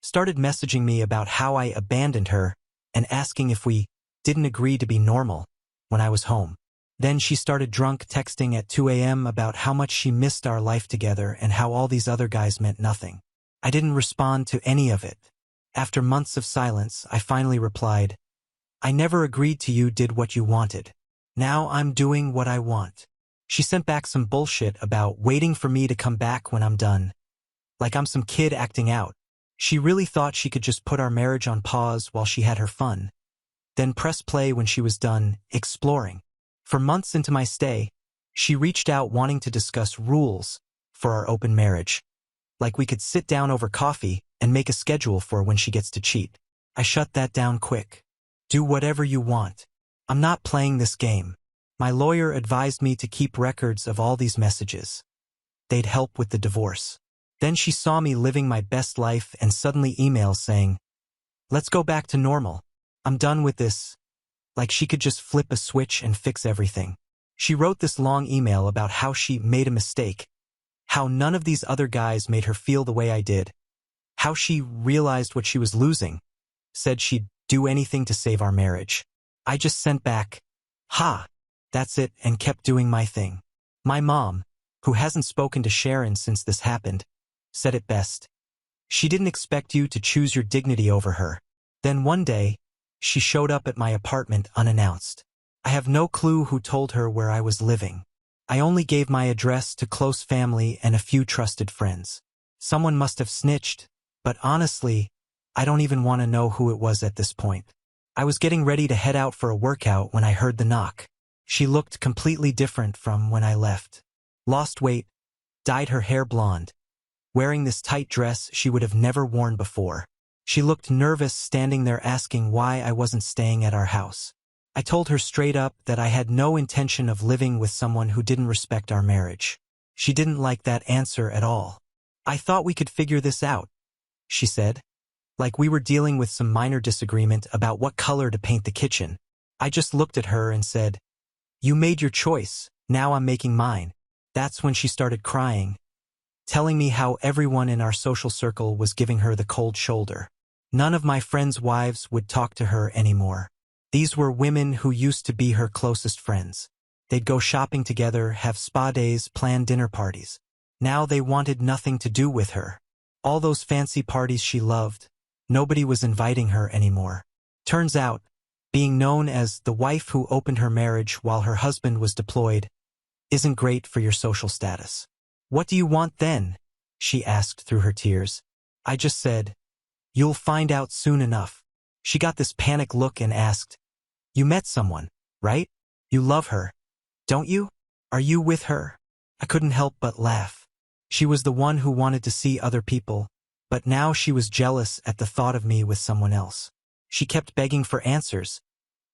Started messaging me about how I abandoned her and asking if we didn't agree to be normal when I was home. Then she started drunk texting at 2 a.m. about how much she missed our life together and how all these other guys meant nothing. I didn't respond to any of it. After months of silence, I finally replied, "I never agreed to you did what you wanted. Now I'm doing what I want." She sent back some bullshit about waiting for me to come back when I'm done. Like I'm some kid acting out. She really thought she could just put our marriage on pause while she had her fun, then press play when she was done exploring. For months into my stay, she reached out wanting to discuss rules for our open marriage. Like we could sit down over coffee and make a schedule for when she gets to cheat. I shut that down quick. Do whatever you want. I'm not playing this game. My lawyer advised me to keep records of all these messages. They'd help with the divorce. Then she saw me living my best life and suddenly emails saying, "Let's go back to normal. I'm done with this." Like she could just flip a switch and fix everything. She wrote this long email about how she made a mistake, how none of these other guys made her feel the way I did, how she realized what she was losing, said she'd do anything to save our marriage. I just sent back, "Ha, that's it," and kept doing my thing. My mom, who hasn't spoken to Sharon since this happened, said it best. She didn't expect you to choose your dignity over her. Then one day, she showed up at my apartment unannounced. I have no clue who told her where I was living. I only gave my address to close family and a few trusted friends. Someone must have snitched, but honestly, I don't even want to know who it was at this point. I was getting ready to head out for a workout when I heard the knock. She looked completely different from when I left. Lost weight, dyed her hair blonde, wearing this tight dress she would have never worn before. She looked nervous standing there asking why I wasn't staying at our house. I told her straight up that I had no intention of living with someone who didn't respect our marriage. She didn't like that answer at all. "I thought we could figure this out," she said. Like we were dealing with some minor disagreement about what color to paint the kitchen. I just looked at her and said, "You made your choice, now I'm making mine." That's when she started crying, telling me how everyone in our social circle was giving her the cold shoulder. None of my friends' wives would talk to her anymore. These were women who used to be her closest friends. They'd go shopping together, have spa days, plan dinner parties. Now they wanted nothing to do with her. All those fancy parties she loved, nobody was inviting her anymore. Turns out, being known as the wife who opened her marriage while her husband was deployed isn't great for your social status. "What do you want then?" she asked through her tears. I just said, "You'll find out soon enough." She got this panic look and asked, "You met someone, right? You love her, don't you? Are you with her?" I couldn't help but laugh. She was the one who wanted to see other people, but now she was jealous at the thought of me with someone else. She kept begging for answers,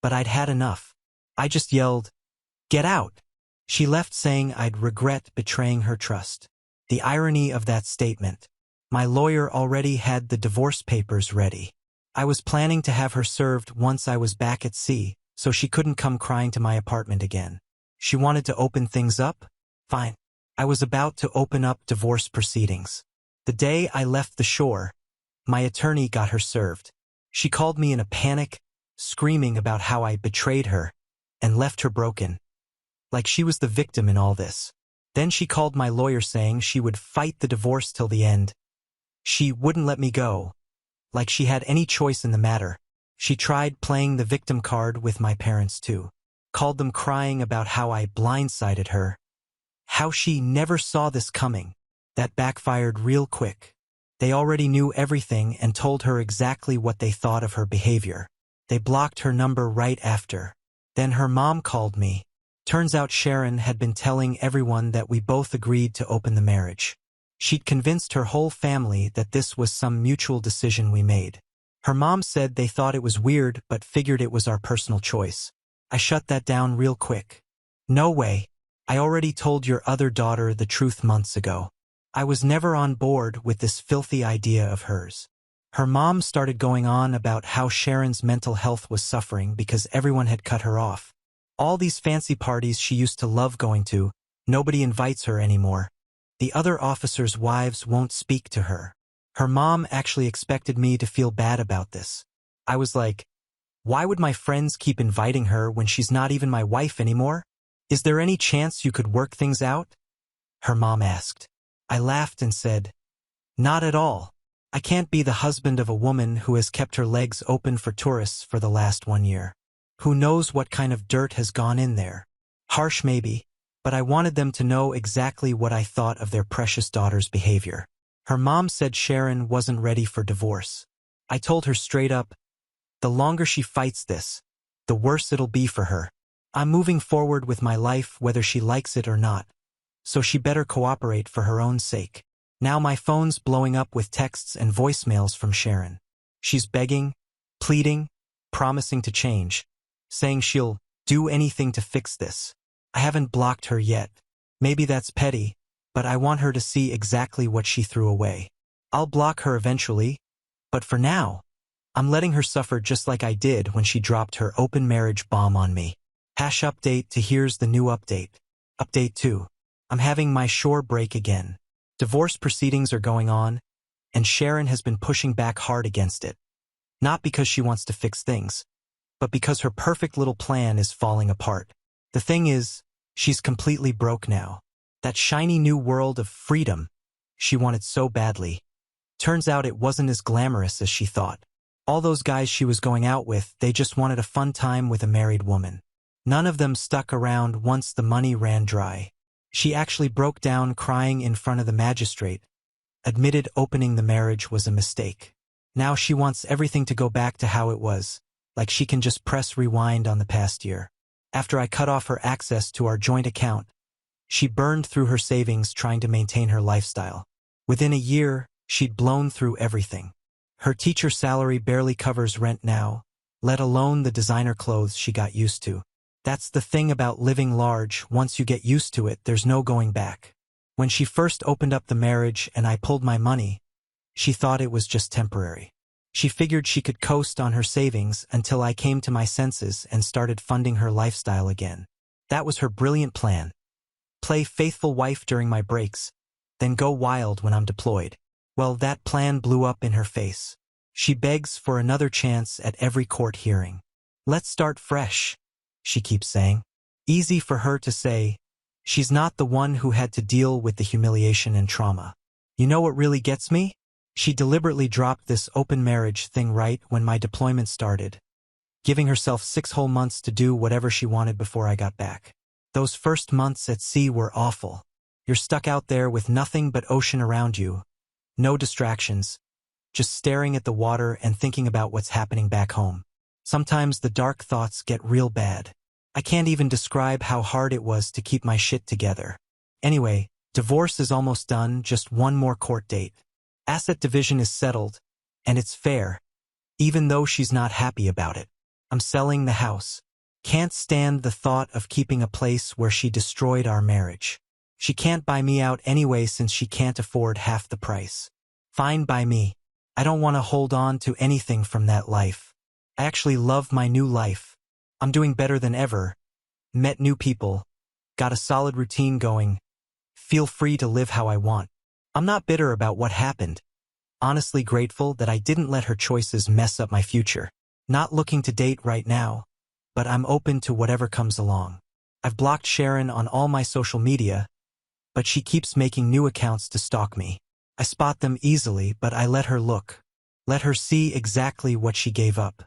but I'd had enough. I just yelled, "Get out!" She left saying I'd regret betraying her trust. The irony of that statement. My lawyer already had the divorce papers ready. I was planning to have her served once I was back at sea, so she couldn't come crying to my apartment again. She wanted to open things up? Fine. I was about to open up divorce proceedings. The day I left the shore, my attorney got her served. She called me in a panic, screaming about how I betrayed her and left her broken. Like she was the victim in all this. Then she called my lawyer saying she would fight the divorce till the end. She wouldn't let me go, like she had any choice in the matter. She tried playing the victim card with my parents too. Called them crying about how I blindsided her, how she never saw this coming. That backfired real quick. They already knew everything and told her exactly what they thought of her behavior. They blocked her number right after. Then her mom called me. Turns out Sharon had been telling everyone that we both agreed to open the marriage. She'd convinced her whole family that this was some mutual decision we made. Her mom said they thought it was weird but figured it was our personal choice. I shut that down real quick. No way. I already told your other daughter the truth months ago. I was never on board with this filthy idea of hers. Her mom started going on about how Sharon's mental health was suffering because everyone had cut her off. All these fancy parties she used to love going to, nobody invites her anymore. The other officers' wives won't speak to her. Her mom actually expected me to feel bad about this. I was like, why would my friends keep inviting her when she's not even my wife anymore? Is there any chance you could work things out? Her mom asked. I laughed and said, not at all. I can't be the husband of a woman who has kept her legs open for tourists for the last 1 year. Who knows what kind of dirt has gone in there? Harsh maybe, but I wanted them to know exactly what I thought of their precious daughter's behavior. Her mom said Sharon wasn't ready for divorce. I told her straight up, the longer she fights this, the worse it'll be for her. I'm moving forward with my life whether she likes it or not, so she better cooperate for her own sake. Now my phone's blowing up with texts and voicemails from Sharon. She's begging, pleading, promising to change, saying she'll do anything to fix this. I haven't blocked her yet. Maybe that's petty, but I want her to see exactly what she threw away. I'll block her eventually, but for now, I'm letting her suffer just like I did when she dropped her open marriage bomb on me. Hash update to here's the new update. Update 2. I'm having my shore break again. Divorce proceedings are going on, and Sharon has been pushing back hard against it. Not because she wants to fix things, but because her perfect little plan is falling apart. The thing is, she's completely broke now. That shiny new world of freedom she wanted so badly. Turns out it wasn't as glamorous as she thought. All those guys she was going out with, they just wanted a fun time with a married woman. None of them stuck around once the money ran dry. She actually broke down crying in front of the magistrate, admitted opening the marriage was a mistake. Now she wants everything to go back to how it was, like she can just press rewind on the past year. After I cut off her access to our joint account, she burned through her savings trying to maintain her lifestyle. Within a year, she'd blown through everything. Her teacher salary barely covers rent now, let alone the designer clothes she got used to. That's the thing about living large, once you get used to it, there's no going back. When she first opened up the marriage and I pulled my money, she thought it was just temporary. She figured she could coast on her savings until I came to my senses and started funding her lifestyle again. That was her brilliant plan. Play faithful wife during my breaks, then go wild when I'm deployed. Well, that plan blew up in her face. She begs for another chance at every court hearing. Let's start fresh, she keeps saying. Easy for her to say. She's not the one who had to deal with the humiliation and trauma. You know what really gets me? She deliberately dropped this open marriage thing right when my deployment started, giving herself 6 whole months to do whatever she wanted before I got back. Those first months at sea were awful. You're stuck out there with nothing but ocean around you, no distractions, just staring at the water and thinking about what's happening back home. Sometimes the dark thoughts get real bad. I can't even describe how hard it was to keep my shit together. Anyway, divorce is almost done, just one more court date. Asset division is settled, and it's fair, even though she's not happy about it. I'm selling the house. Can't stand the thought of keeping a place where she destroyed our marriage. She can't buy me out anyway since she can't afford half the price. Fine by me. I don't want to hold on to anything from that life. I actually love my new life. I'm doing better than ever. Met new people. Got a solid routine going. Feel free to live how I want. I'm not bitter about what happened. Honestly grateful that I didn't let her choices mess up my future. Not looking to date right now, but I'm open to whatever comes along. I've blocked Sharon on all my social media, but she keeps making new accounts to stalk me. I spot them easily, but I let her look. Let her see exactly what she gave up.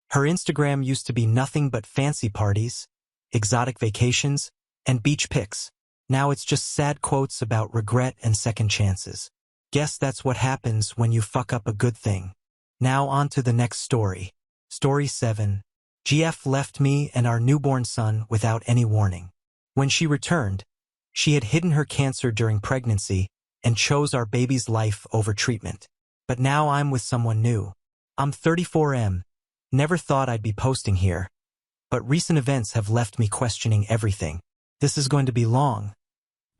Her Instagram used to be nothing but fancy parties, exotic vacations, and beach pics. Now it's just sad quotes about regret and second chances. Guess that's what happens when you fuck up a good thing. Now on to the next story. Story 7. GF left me and our newborn son without any warning. When she returned, she had hidden her cancer during pregnancy and chose our baby's life over treatment. But now I'm with someone new. I'm 34M. Never thought I'd be posting here. But recent events have left me questioning everything. This is going to be long,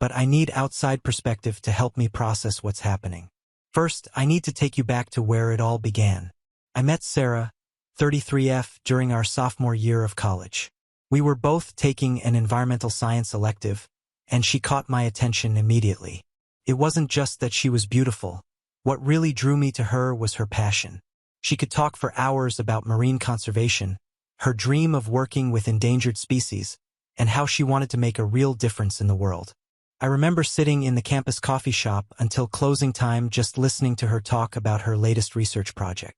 but I need outside perspective to help me process what's happening. First, I need to take you back to where it all began. I met Sarah, 33F, during our sophomore year of college. We were both taking an environmental science elective, and she caught my attention immediately. It wasn't just that she was beautiful. What really drew me to her was her passion. She could talk for hours about marine conservation, her dream of working with endangered species, and how she wanted to make a real difference in the world. I remember sitting in the campus coffee shop until closing time just listening to her talk about her latest research project.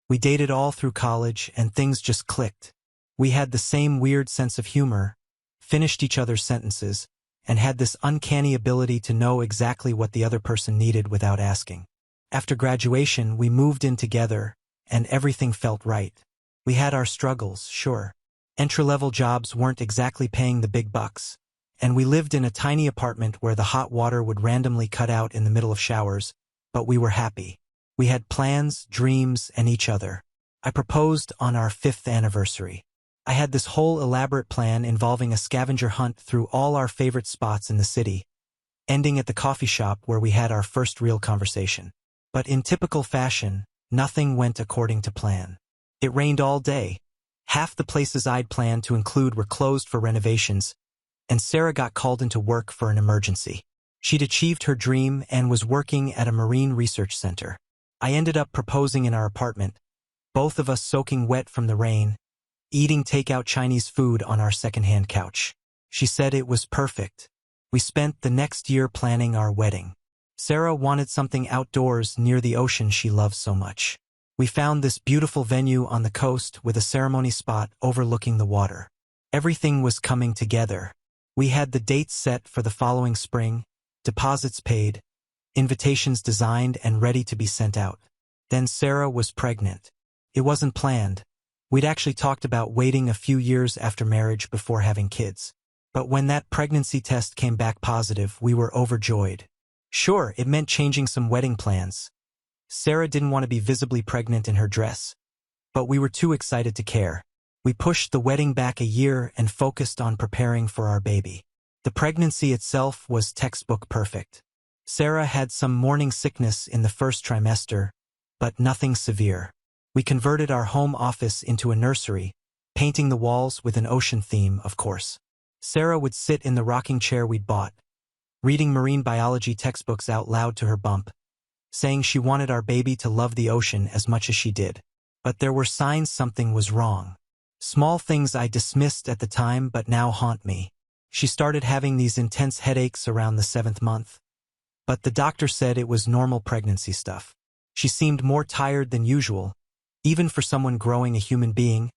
We dated all through college and things just clicked. We had the same weird sense of humor, finished each other's sentences, and had this uncanny ability to know exactly what the other person needed without asking. After graduation, we moved in together, and everything felt right. We had our struggles, sure. Entry-level jobs weren't exactly paying the big bucks, and we lived in a tiny apartment where the hot water would randomly cut out in the middle of showers, but we were happy. We had plans, dreams, and each other. I proposed on our 5th anniversary. I had this whole elaborate plan involving a scavenger hunt through all our favorite spots in the city, ending at the coffee shop where we had our first real conversation. But in typical fashion, nothing went according to plan. It rained all day. Half the places I'd planned to include were closed for renovations, and Sarah got called into work for an emergency. She'd achieved her dream and was working at a marine research center. I ended up proposing in our apartment, both of us soaking wet from the rain, eating takeout Chinese food on our secondhand couch. She said it was perfect. We spent the next year planning our wedding. Sarah wanted something outdoors near the ocean she loves so much. We found this beautiful venue on the coast with a ceremony spot overlooking the water. Everything was coming together. We had the dates set for the following spring, deposits paid, invitations designed and ready to be sent out. Then Sarah was pregnant. It wasn't planned. We'd actually talked about waiting a few years after marriage before having kids. But when that pregnancy test came back positive, we were overjoyed. Sure, it meant changing some wedding plans. Sarah didn't want to be visibly pregnant in her dress, but we were too excited to care. We pushed the wedding back a year and focused on preparing for our baby. The pregnancy itself was textbook perfect. Sarah had some morning sickness in the first trimester, but nothing severe. We converted our home office into a nursery, painting the walls with an ocean theme, of course. Sarah would sit in the rocking chair we'd bought, reading marine biology textbooks out loud to her bump, saying she wanted our baby to love the ocean as much as she did. But there were signs something was wrong. Small things I dismissed at the time but now haunt me. She started having these intense headaches around the 7th month. But the doctor said it was normal pregnancy stuff. She seemed more tired than usual, even for someone growing a human being,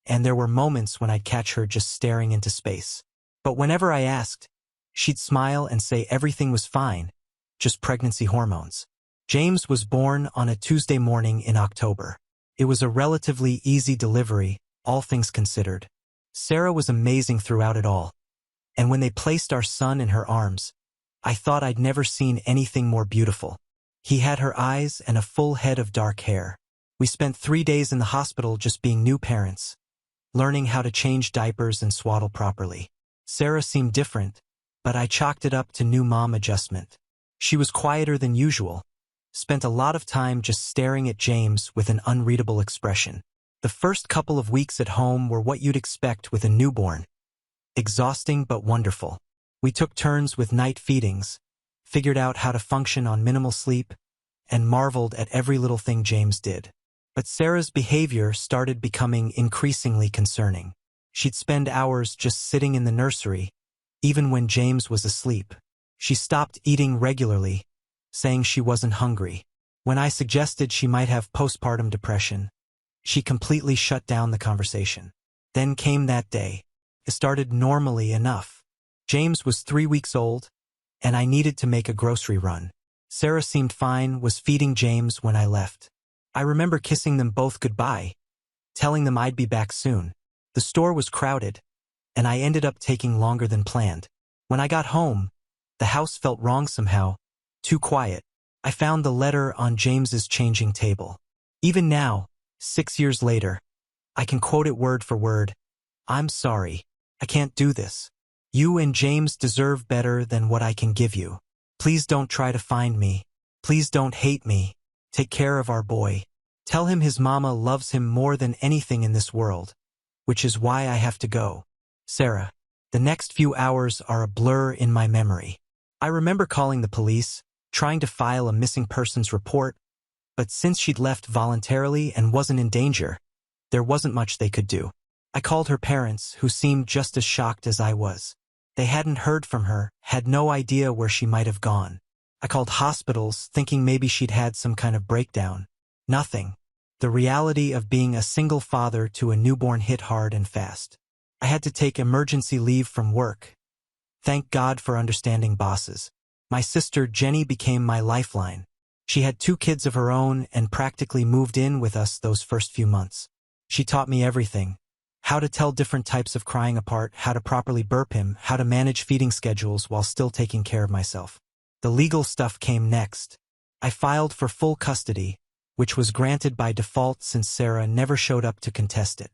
and there were moments when I'd catch her just staring into space. But whenever I asked, she'd smile and say everything was fine, just pregnancy hormones. James was born on a Tuesday morning in October. It was a relatively easy delivery, all things considered. Sarah was amazing throughout it all. And when they placed our son in her arms, I thought I'd never seen anything more beautiful. He had her eyes and a full head of dark hair. We spent 3 days in the hospital just being new parents, learning how to change diapers and swaddle properly. Sarah seemed different, but I chalked it up to new mom adjustment. She was quieter than usual, spent a lot of time just staring at James with an unreadable expression. The first couple of weeks at home were what you'd expect with a newborn. Exhausting but wonderful. We took turns with night feedings, figured out how to function on minimal sleep, and marveled at every little thing James did. But Sarah's behavior started becoming increasingly concerning. She'd spend hours just sitting in the nursery, even when James was asleep. She stopped eating regularly, saying she wasn't hungry. When I suggested she might have postpartum depression, she completely shut down the conversation. Then came that day. It started normally enough. James was 3 weeks old, and I needed to make a grocery run. Sarah seemed fine, was feeding James when I left. I remember kissing them both goodbye, telling them I'd be back soon. The store was crowded, and I ended up taking longer than planned. When I got home, the house felt wrong somehow, too quiet. I found the letter on James's changing table. Even now, 6 years later, I can quote it word for word. "I'm sorry. I can't do this. You and James deserve better than what I can give you. Please don't try to find me. Please don't hate me. Take care of our boy. Tell him his mama loves him more than anything in this world, which is why I have to go. Sarah." The next few hours are a blur in my memory. I remember calling the police, trying to file a missing persons report, but since she'd left voluntarily and wasn't in danger, there wasn't much they could do. I called her parents, who seemed just as shocked as I was. They hadn't heard from her, had no idea where she might have gone. I called hospitals, thinking maybe she'd had some kind of breakdown. Nothing. The reality of being a single father to a newborn hit hard and fast. I had to take emergency leave from work. Thank God for understanding bosses. My sister Jenny became my lifeline. She had 2 kids of her own and practically moved in with us those first few months. She taught me everything. How to tell different types of crying apart, how to properly burp him, how to manage feeding schedules while still taking care of myself. The legal stuff came next. I filed for full custody, which was granted by default since Sarah never showed up to contest it.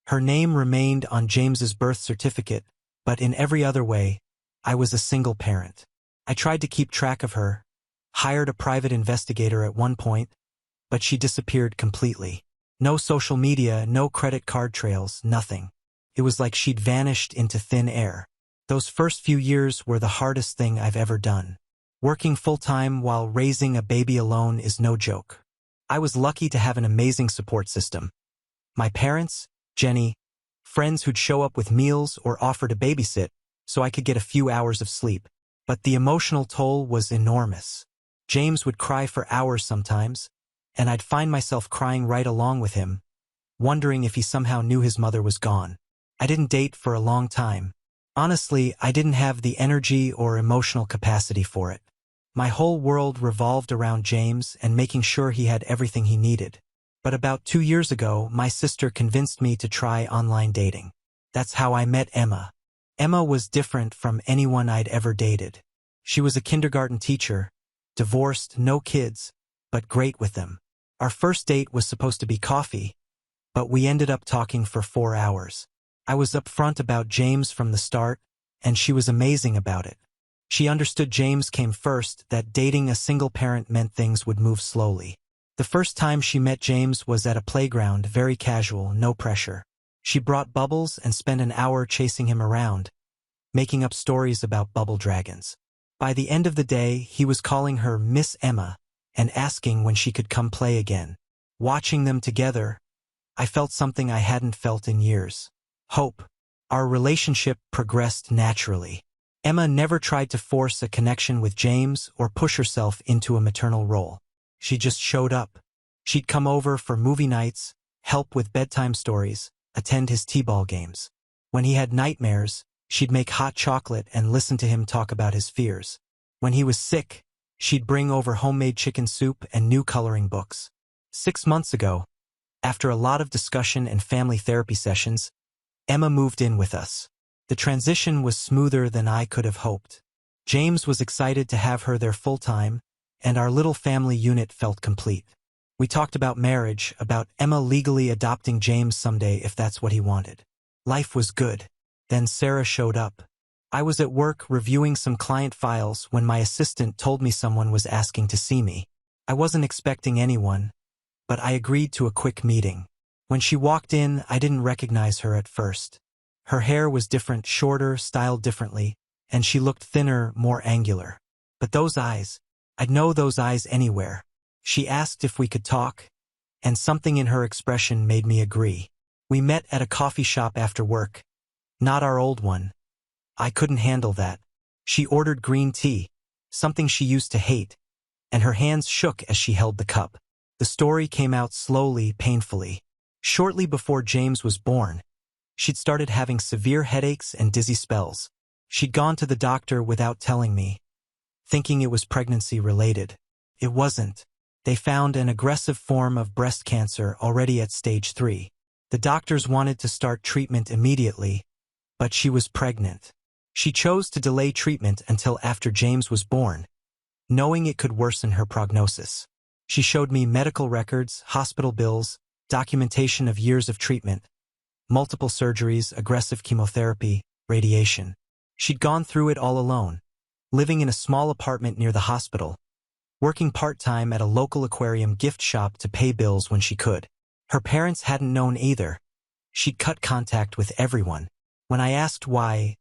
Her name remained on James's birth certificate, but in every other way, I was a single parent. I tried to keep track of her, hired a private investigator at one point, but she disappeared completely. No social media, no credit card trails, nothing. It was like she'd vanished into thin air. Those first few years were the hardest thing I've ever done. Working full-time while raising a baby alone is no joke. I was lucky to have an amazing support system. My parents, Jenny, friends who'd show up with meals or offer to babysit so I could get a few hours of sleep. But the emotional toll was enormous. James would cry for hours sometimes, and I'd find myself crying right along with him, wondering if he somehow knew his mother was gone. I didn't date for a long time. Honestly, I didn't have the energy or emotional capacity for it. My whole world revolved around James and making sure he had everything he needed. But about 2 years ago, my sister convinced me to try online dating. That's how I met Emma. Emma was different from anyone I'd ever dated. She was a kindergarten teacher, divorced, no kids, but great with them. Our first date was supposed to be coffee, but we ended up talking for 4 hours. I was upfront about James from the start, and she was amazing about it. She understood James came first, that dating a single parent meant things would move slowly. The first time she met James was at a playground, very casual, no pressure. She brought bubbles and spent an hour chasing him around, making up stories about bubble dragons. By the end of the day, he was calling her Miss Emma and asking when she could come play again. Watching them together, I felt something I hadn't felt in years. Hope. Our relationship progressed naturally. Emma never tried to force a connection with James or push herself into a maternal role. She just showed up. She'd come over for movie nights, help with bedtime stories, attend his t-ball games. When he had nightmares, she'd make hot chocolate and listen to him talk about his fears. When he was sick, she'd bring over homemade chicken soup and new coloring books. 6 months ago, after a lot of discussion and family therapy sessions, Emma moved in with us. The transition was smoother than I could have hoped. James was excited to have her there full-time, and our little family unit felt complete. We talked about marriage, about Emma legally adopting James someday if that's what he wanted. Life was good. Then Sarah showed up. I was at work reviewing some client files when my assistant told me someone was asking to see me. I wasn't expecting anyone, but I agreed to a quick meeting. When she walked in, I didn't recognize her at first. Her hair was different, shorter, styled differently, and she looked thinner, more angular. But those eyes, I'd know those eyes anywhere. She asked if we could talk, and something in her expression made me agree. We met at a coffee shop after work. Not our old one. I couldn't handle that. She ordered green tea, something she used to hate, and her hands shook as she held the cup. The story came out slowly, painfully. Shortly before James was born, she'd started having severe headaches and dizzy spells. She'd gone to the doctor without telling me, thinking it was pregnancy-related. It wasn't. They found an aggressive form of breast cancer already at stage 3. The doctors wanted to start treatment immediately, but she was pregnant. She chose to delay treatment until after James was born, knowing it could worsen her prognosis. She showed me medical records, hospital bills, documentation of years of treatment, multiple surgeries, aggressive chemotherapy, radiation. She'd gone through it all alone, living in a small apartment near the hospital, working part-time at a local aquarium gift shop to pay bills when she could. Her parents hadn't known either. She'd cut contact with everyone. When I asked why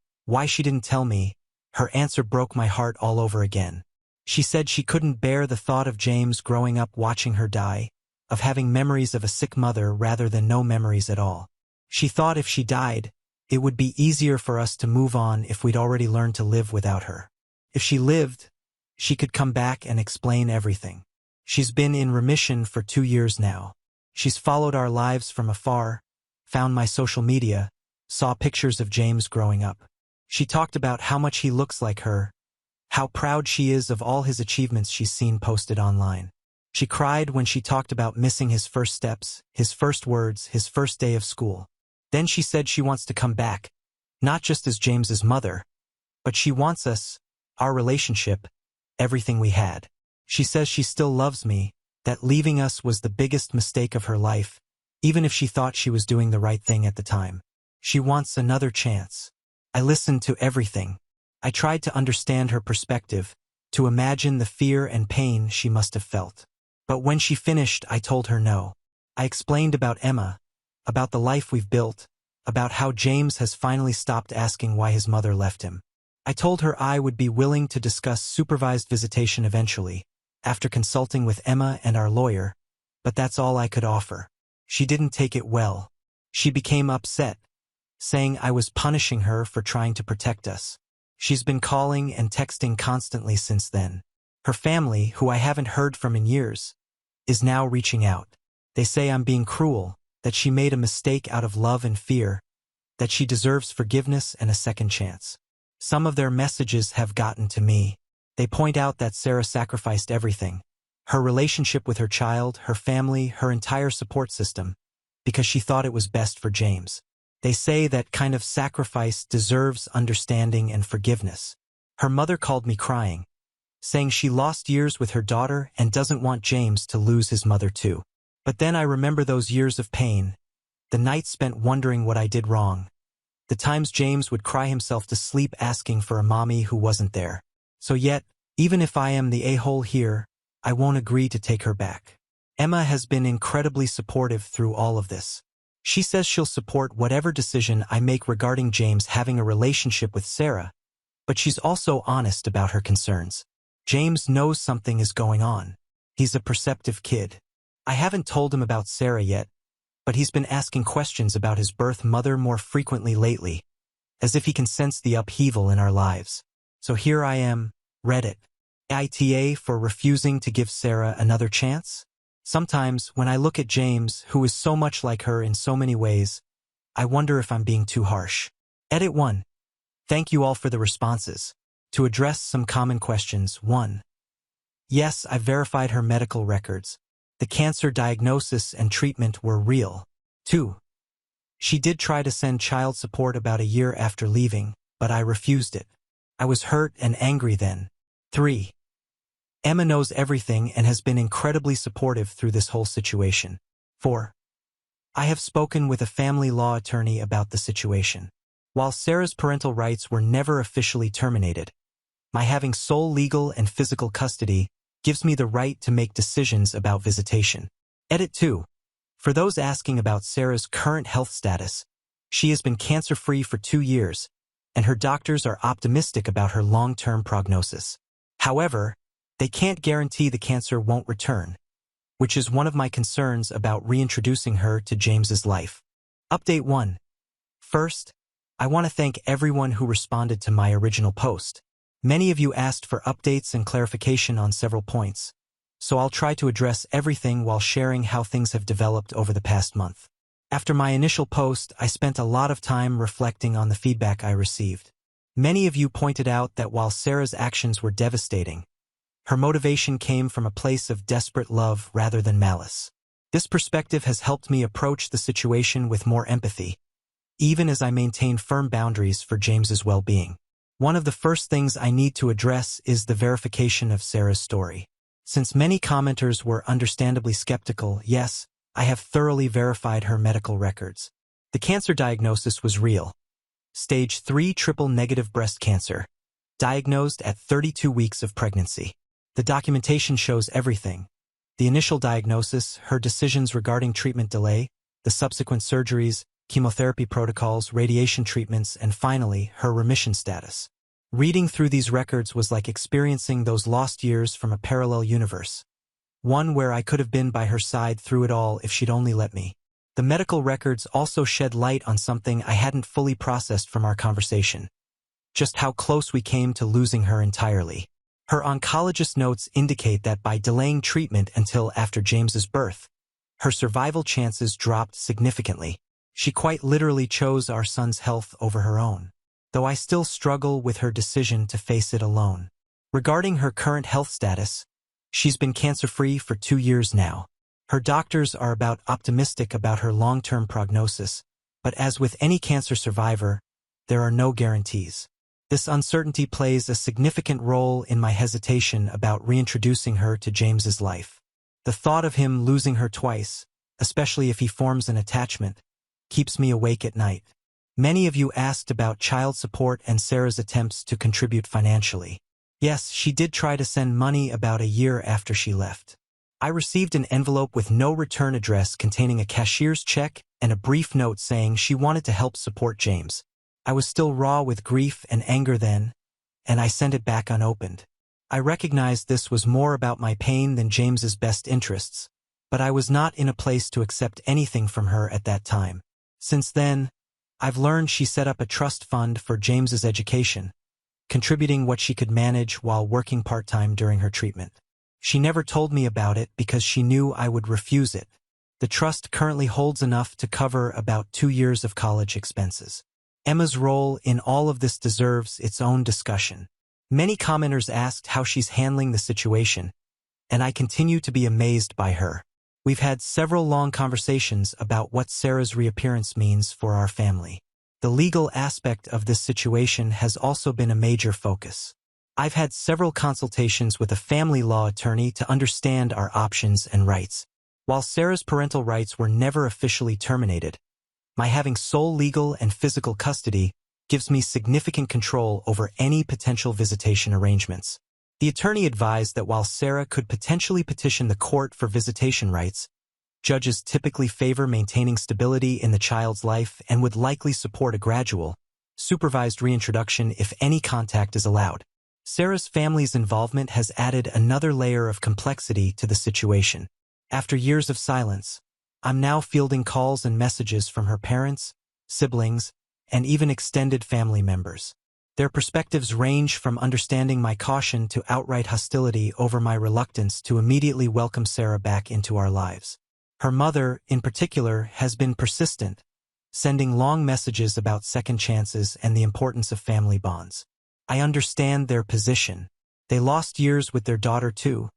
she didn't tell me, her answer broke my heart all over again. She said she couldn't bear the thought of James growing up watching her die, of having memories of a sick mother rather than no memories at all. She thought if she died, it would be easier for us to move on if we'd already learned to live without her. If she lived, she could come back and explain everything. She's been in remission for 2 years now. She's followed our lives from afar, found my social media, saw pictures of James growing up. She talked about how much he looks like her, how proud she is of all his achievements she's seen posted online. She cried when she talked about missing his first steps, his first words, his first day of school. Then she said she wants to come back, not just as James's mother, but she wants us, our relationship, everything we had. She says she still loves me, that leaving us was the biggest mistake of her life, even if she thought she was doing the right thing at the time. She wants another chance. I listened to everything. I tried to understand her perspective, to imagine the fear and pain she must have felt. But when she finished, I told her no. I explained about Emma, about the life we've built, about how James has finally stopped asking why his mother left him. I told her I would be willing to discuss supervised visitation eventually, after consulting with Emma and our lawyer, but that's all I could offer. She didn't take it well. She became upset, saying I was punishing her for trying to protect us. She's been calling and texting constantly since then. Her family, who I haven't heard from in years, is now reaching out. They say I'm being cruel, that she made a mistake out of love and fear, that she deserves forgiveness and a second chance. Some of their messages have gotten to me. They point out that Sarah sacrificed everything, her relationship with her child, her family, her entire support system, because she thought it was best for James. They say that kind of sacrifice deserves understanding and forgiveness. Her mother called me crying, saying she lost years with her daughter and doesn't want James to lose his mother too. But then I remember those years of pain, the nights spent wondering what I did wrong, the times James would cry himself to sleep asking for a mommy who wasn't there. So yet, even if I am the a-hole here, I won't agree to take her back. Emma has been incredibly supportive through all of this. She says she'll support whatever decision I make regarding James having a relationship with Sarah, but she's also honest about her concerns. James knows something is going on. He's a perceptive kid. I haven't told him about Sarah yet, but he's been asking questions about his birth mother more frequently lately, as if he can sense the upheaval in our lives. So here I am, Reddit. AITA for refusing to give Sarah another chance? Sometimes, when I look at James, who is so much like her in so many ways, I wonder if I'm being too harsh. Edit 1. Thank you all for the responses. To address some common questions. 1. Yes, I've verified her medical records. The cancer diagnosis and treatment were real. 2. She did try to send child support about a year after leaving, but I refused it. I was hurt and angry then. 3. Emma knows everything and has been incredibly supportive through this whole situation. 4. I have spoken with a family law attorney about the situation. While Sarah's parental rights were never officially terminated, my having sole legal and physical custody gives me the right to make decisions about visitation. Edit 2. For those asking about Sarah's current health status, she has been cancer-free for 2 years, and her doctors are optimistic about her long-term prognosis. However, they can't guarantee the cancer won't return, which is one of my concerns about reintroducing her to James's life. Update 1. First, I want to thank everyone who responded to my original post. Many of you asked for updates and clarification on several points, so I'll try to address everything while sharing how things have developed over the past month. After my initial post, I spent a lot of time reflecting on the feedback I received. Many of you pointed out that while Sarah's actions were devastating, her motivation came from a place of desperate love rather than malice. This perspective has helped me approach the situation with more empathy, even as I maintain firm boundaries for James's well-being. One of the first things I need to address is the verification of Sarah's story. Since many commenters were understandably skeptical, yes, I have thoroughly verified her medical records. The cancer diagnosis was real. Stage 3 triple-negative breast cancer, diagnosed at 32 weeks of pregnancy. The documentation shows everything. The initial diagnosis, her decisions regarding treatment delay, the subsequent surgeries, chemotherapy protocols, radiation treatments, and finally, her remission status. Reading through these records was like experiencing those lost years from a parallel universe. One where I could have been by her side through it all if she'd only let me. The medical records also shed light on something I hadn't fully processed from our conversation. Just how close we came to losing her entirely. Her oncologist notes indicate that by delaying treatment until after James's birth, her survival chances dropped significantly. She quite literally chose our son's health over her own, though I still struggle with her decision to face it alone. Regarding her current health status, she's been cancer-free for 2 years now. Her doctors are optimistic about her long-term prognosis, But as with any cancer survivor, there are no guarantees. This uncertainty plays a significant role in my hesitation about reintroducing her to James's life. The thought of him losing her twice, especially if he forms an attachment, keeps me awake at night. Many of you asked about child support and Sarah's attempts to contribute financially. Yes, she did try to send money about a year after she left. I received an envelope with no return address containing a cashier's check and a brief note saying she wanted to help support James. I was still raw with grief and anger then, and I sent it back unopened. I recognized this was more about my pain than James's best interests, but I was not in a place to accept anything from her at that time. Since then, I've learned she set up a trust fund for James's education, contributing what she could manage while working part-time during her treatment. She never told me about it because she knew I would refuse it. The trust currently holds enough to cover about 2 years of college expenses. Emma's role in all of this deserves its own discussion. Many commenters asked how she's handling the situation, and I continue to be amazed by her. We've had several long conversations about what Sarah's reappearance means for our family. The legal aspect of this situation has also been a major focus. I've had several consultations with a family law attorney to understand our options and rights. While Sarah's parental rights were never officially terminated, my having sole legal and physical custody gives me significant control over any potential visitation arrangements. The attorney advised that while Sarah could potentially petition the court for visitation rights, judges typically favor maintaining stability in the child's life and would likely support a gradual, supervised reintroduction if any contact is allowed. Sarah's family's involvement has added another layer of complexity to the situation. After years of silence, I'm now fielding calls and messages from her parents, siblings, and even extended family members. Their perspectives range from understanding my caution to outright hostility over my reluctance to immediately welcome Sarah back into our lives. Her mother, in particular, has been persistent, sending long messages about second chances and the importance of family bonds. I understand their position. They lost years with their daughter too,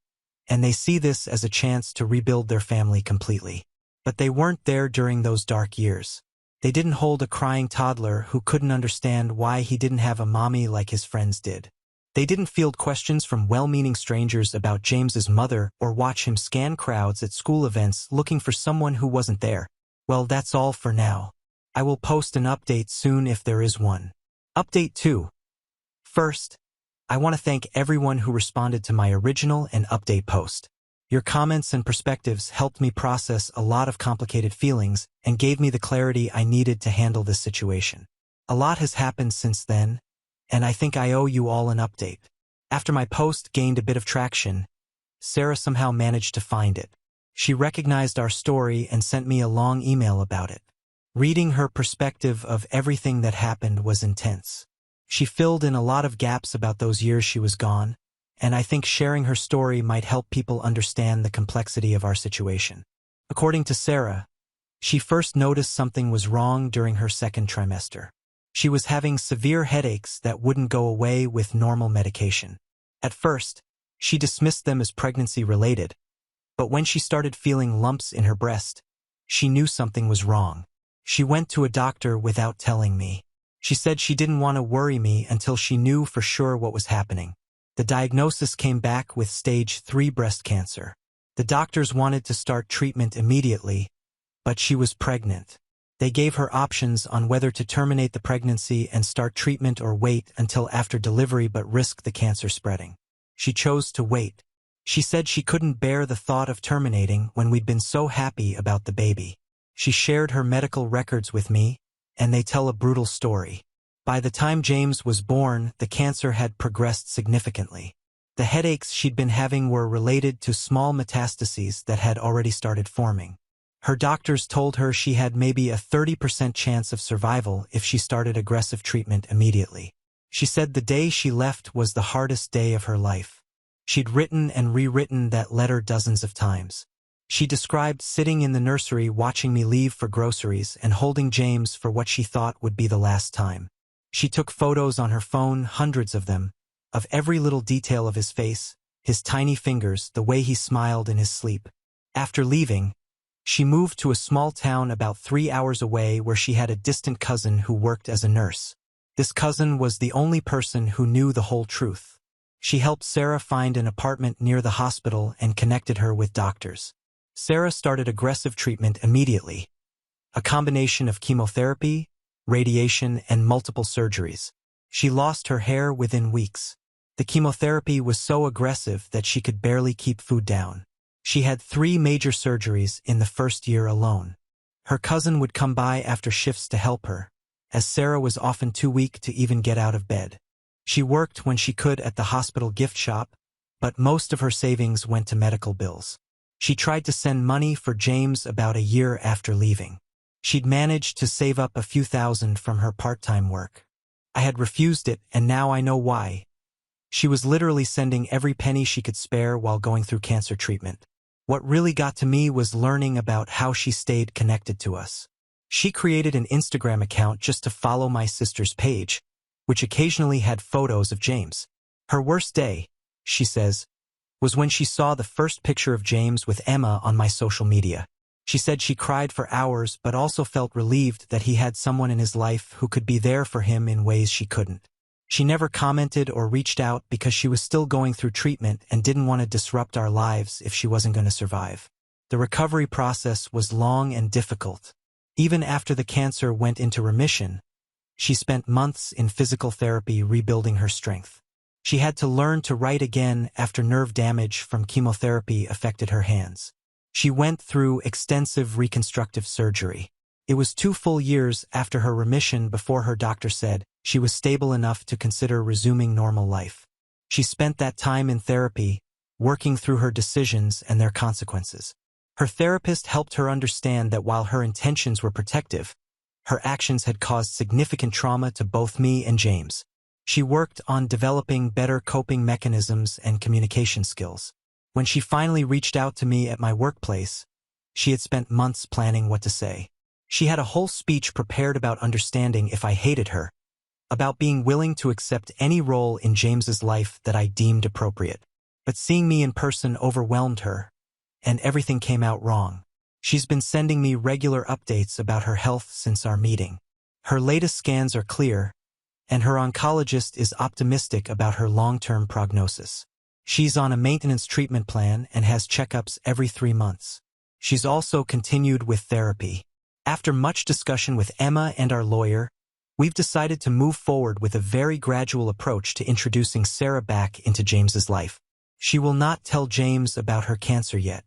and they see this as a chance to rebuild their family completely. But they weren't there during those dark years. They didn't hold a crying toddler who couldn't understand why he didn't have a mommy like his friends did. They didn't field questions from well-meaning strangers about James's mother or watch him scan crowds at school events looking for someone who wasn't there. Well, that's all for now. I will post an update soon if there is one. Update 2. First, I want to thank everyone who responded to my original and update post. Your comments and perspectives helped me process a lot of complicated feelings and gave me the clarity I needed to handle this situation. A lot has happened since then, and I think I owe you all an update. After my post gained a bit of traction, Sarah somehow managed to find it. She recognized our story and sent me a long email about it. Reading her perspective of everything that happened was intense. She filled in a lot of gaps about those years she was gone, and I think sharing her story might help people understand the complexity of our situation. According to Sarah, she first noticed something was wrong during her second trimester. She was having severe headaches that wouldn't go away with normal medication. At first, she dismissed them as pregnancy-related, but when she started feeling lumps in her breast, she knew something was wrong. She went to a doctor without telling me. She said she didn't want to worry me until she knew for sure what was happening. The diagnosis came back with stage 3 breast cancer. The doctors wanted to start treatment immediately, but she was pregnant. They gave her options on whether to terminate the pregnancy and start treatment or wait until after delivery but risk the cancer spreading. She chose to wait. She said she couldn't bear the thought of terminating when we'd been so happy about the baby. She shared her medical records with me, and they tell a brutal story. By the time James was born, the cancer had progressed significantly. The headaches she'd been having were related to small metastases that had already started forming. Her doctors told her she had maybe a 30% chance of survival if she started aggressive treatment immediately. She said the day she left was the hardest day of her life. She'd written and rewritten that letter dozens of times. She described sitting in the nursery watching me leave for groceries and holding James for what she thought would be the last time. She took photos on her phone, hundreds of them, of every little detail of his face, his tiny fingers, the way he smiled in his sleep. After leaving, She moved to a small town about 3 hours away where she had a distant cousin who worked as a nurse. This cousin was the only person who knew the whole truth. She helped Sarah find an apartment near the hospital and connected her with doctors. Sarah started aggressive treatment immediately, a combination of chemotherapy, radiation, and multiple surgeries. She lost her hair within weeks. The chemotherapy was so aggressive that she could barely keep food down. She had 3 major surgeries in the first year alone. Her cousin would come by after shifts to help her, as Sarah was often too weak to even get out of bed. She worked when she could at the hospital gift shop, but most of her savings went to medical bills. She tried to send money for James about a year after leaving. She'd managed to save up a few thousand from her part-time work. I had refused it, and now I know why. She was literally sending every penny she could spare while going through cancer treatment. What really got to me was learning about how she stayed connected to us. She created an Instagram account just to follow my sister's page, which occasionally had photos of James. Her worst day, she says, was when she saw the first picture of James with Emma on my social media. She said she cried for hours but also felt relieved that he had someone in his life who could be there for him in ways she couldn't. She never commented or reached out because she was still going through treatment and didn't want to disrupt our lives if she wasn't going to survive. The recovery process was long and difficult. Even after the cancer went into remission, she spent months in physical therapy rebuilding her strength. She had to learn to write again after nerve damage from chemotherapy affected her hands. She went through extensive reconstructive surgery. It was 2 full years after her remission before her doctor said she was stable enough to consider resuming normal life. She spent that time in therapy, working through her decisions and their consequences. Her therapist helped her understand that while her intentions were protective, her actions had caused significant trauma to both me and James. She worked on developing better coping mechanisms and communication skills. When she finally reached out to me at my workplace, she had spent months planning what to say. She had a whole speech prepared about understanding if I hated her, about being willing to accept any role in James's life that I deemed appropriate. But seeing me in person overwhelmed her, and everything came out wrong. She's been sending me regular updates about her health since our meeting. Her latest scans are clear, and her oncologist is optimistic about her long-term prognosis. She's on a maintenance treatment plan and has checkups every 3 months. She's also continued with therapy. After much discussion with Emma and our lawyer, we've decided to move forward with a very gradual approach to introducing Sarah back into James's life. She will not tell James about her cancer yet.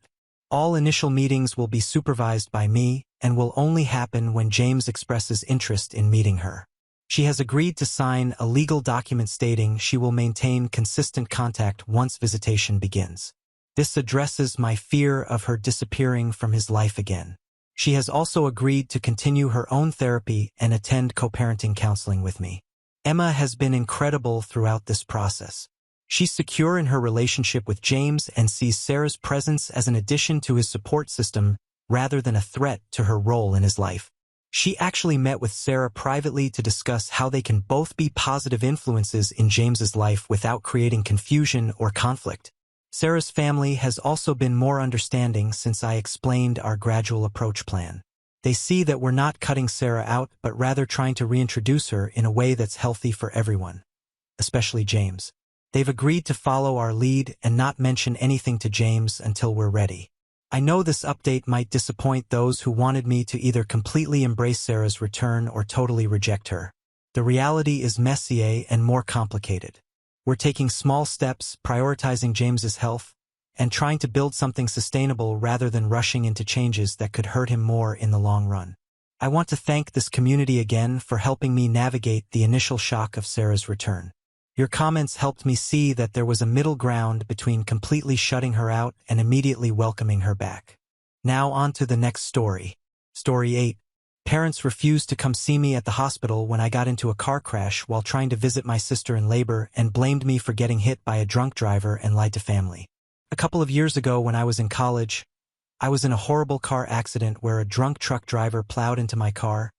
All initial meetings will be supervised by me and will only happen when James expresses interest in meeting her. She has agreed to sign a legal document stating she will maintain consistent contact once visitation begins. This addresses my fear of her disappearing from his life again. She has also agreed to continue her own therapy and attend co-parenting counseling with me. Emma has been incredible throughout this process. She's secure in her relationship with James and sees Sarah's presence as an addition to his support system rather than a threat to her role in his life. She actually met with Sarah privately to discuss how they can both be positive influences in James's life without creating confusion or conflict. Sarah's family has also been more understanding since I explained our gradual approach plan. They see that we're not cutting Sarah out but rather trying to reintroduce her in a way that's healthy for everyone, especially James. They've agreed to follow our lead and not mention anything to James until we're ready. I know this update might disappoint those who wanted me to either completely embrace Sarah's return or totally reject her. The reality is messier and more complicated. We're taking small steps, prioritizing James's health, and trying to build something sustainable rather than rushing into changes that could hurt him more in the long run. I want to thank this community again for helping me navigate the initial shock of Sarah's return. Your comments helped me see that there was a middle ground between completely shutting her out and immediately welcoming her back. Now on to the next story. Story 8. Parents refused to come see me at the hospital when I got into a car crash while trying to visit my sister in labor and blamed me for getting hit by a drunk driver and lied to family. A couple of years ago when I was in college, I was in a horrible car accident where a drunk truck driver plowed into my car,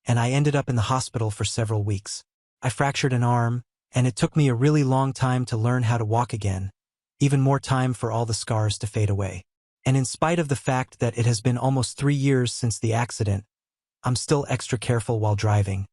and I ended up in the hospital for several weeks. I fractured an arm, and it took me a really long time to learn how to walk again, even more time for all the scars to fade away. And in spite of the fact that it has been almost 3 years since the accident, I'm still extra careful while driving.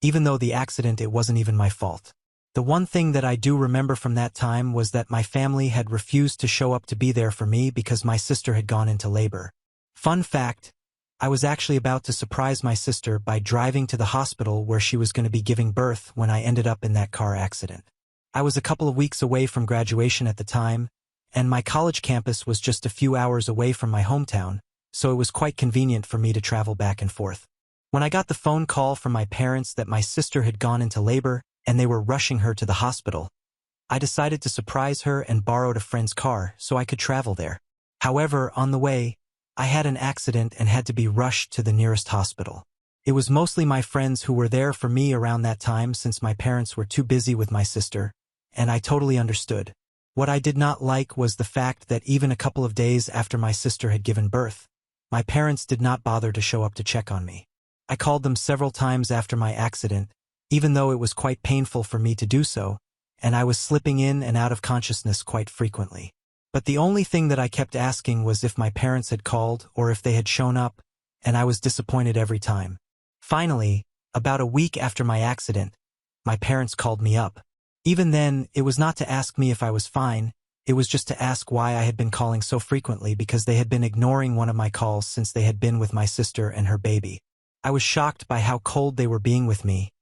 Even though the accident, it wasn't even my fault. The one thing that I do remember from that time was that my family had refused to show up to be there for me because my sister had gone into labor. Fun fact, I was actually about to surprise my sister by driving to the hospital where she was going to be giving birth when I ended up in that car accident. I was a couple of weeks away from graduation at the time, and my college campus was just a few hours away from my hometown, so it was quite convenient for me to travel back and forth. When I got the phone call from my parents that my sister had gone into labor and they were rushing her to the hospital, I decided to surprise her and borrowed a friend's car so I could travel there. However, on the way, I had an accident and had to be rushed to the nearest hospital. It was mostly my friends who were there for me around that time since my parents were too busy with my sister, and I totally understood. What I did not like was the fact that even a couple of days after my sister had given birth, my parents did not bother to show up to check on me. I called them several times after my accident, even though it was quite painful for me to do so, and I was slipping in and out of consciousness quite frequently. But the only thing that I kept asking was if my parents had called or if they had shown up, and I was disappointed every time. Finally, about a week after my accident, my parents called me up. Even then, it was not to ask me if I was fine, it was just to ask why I had been calling so frequently because they had been ignoring one of my calls since they had been with my sister and her baby. I was shocked by how cold they were being with me,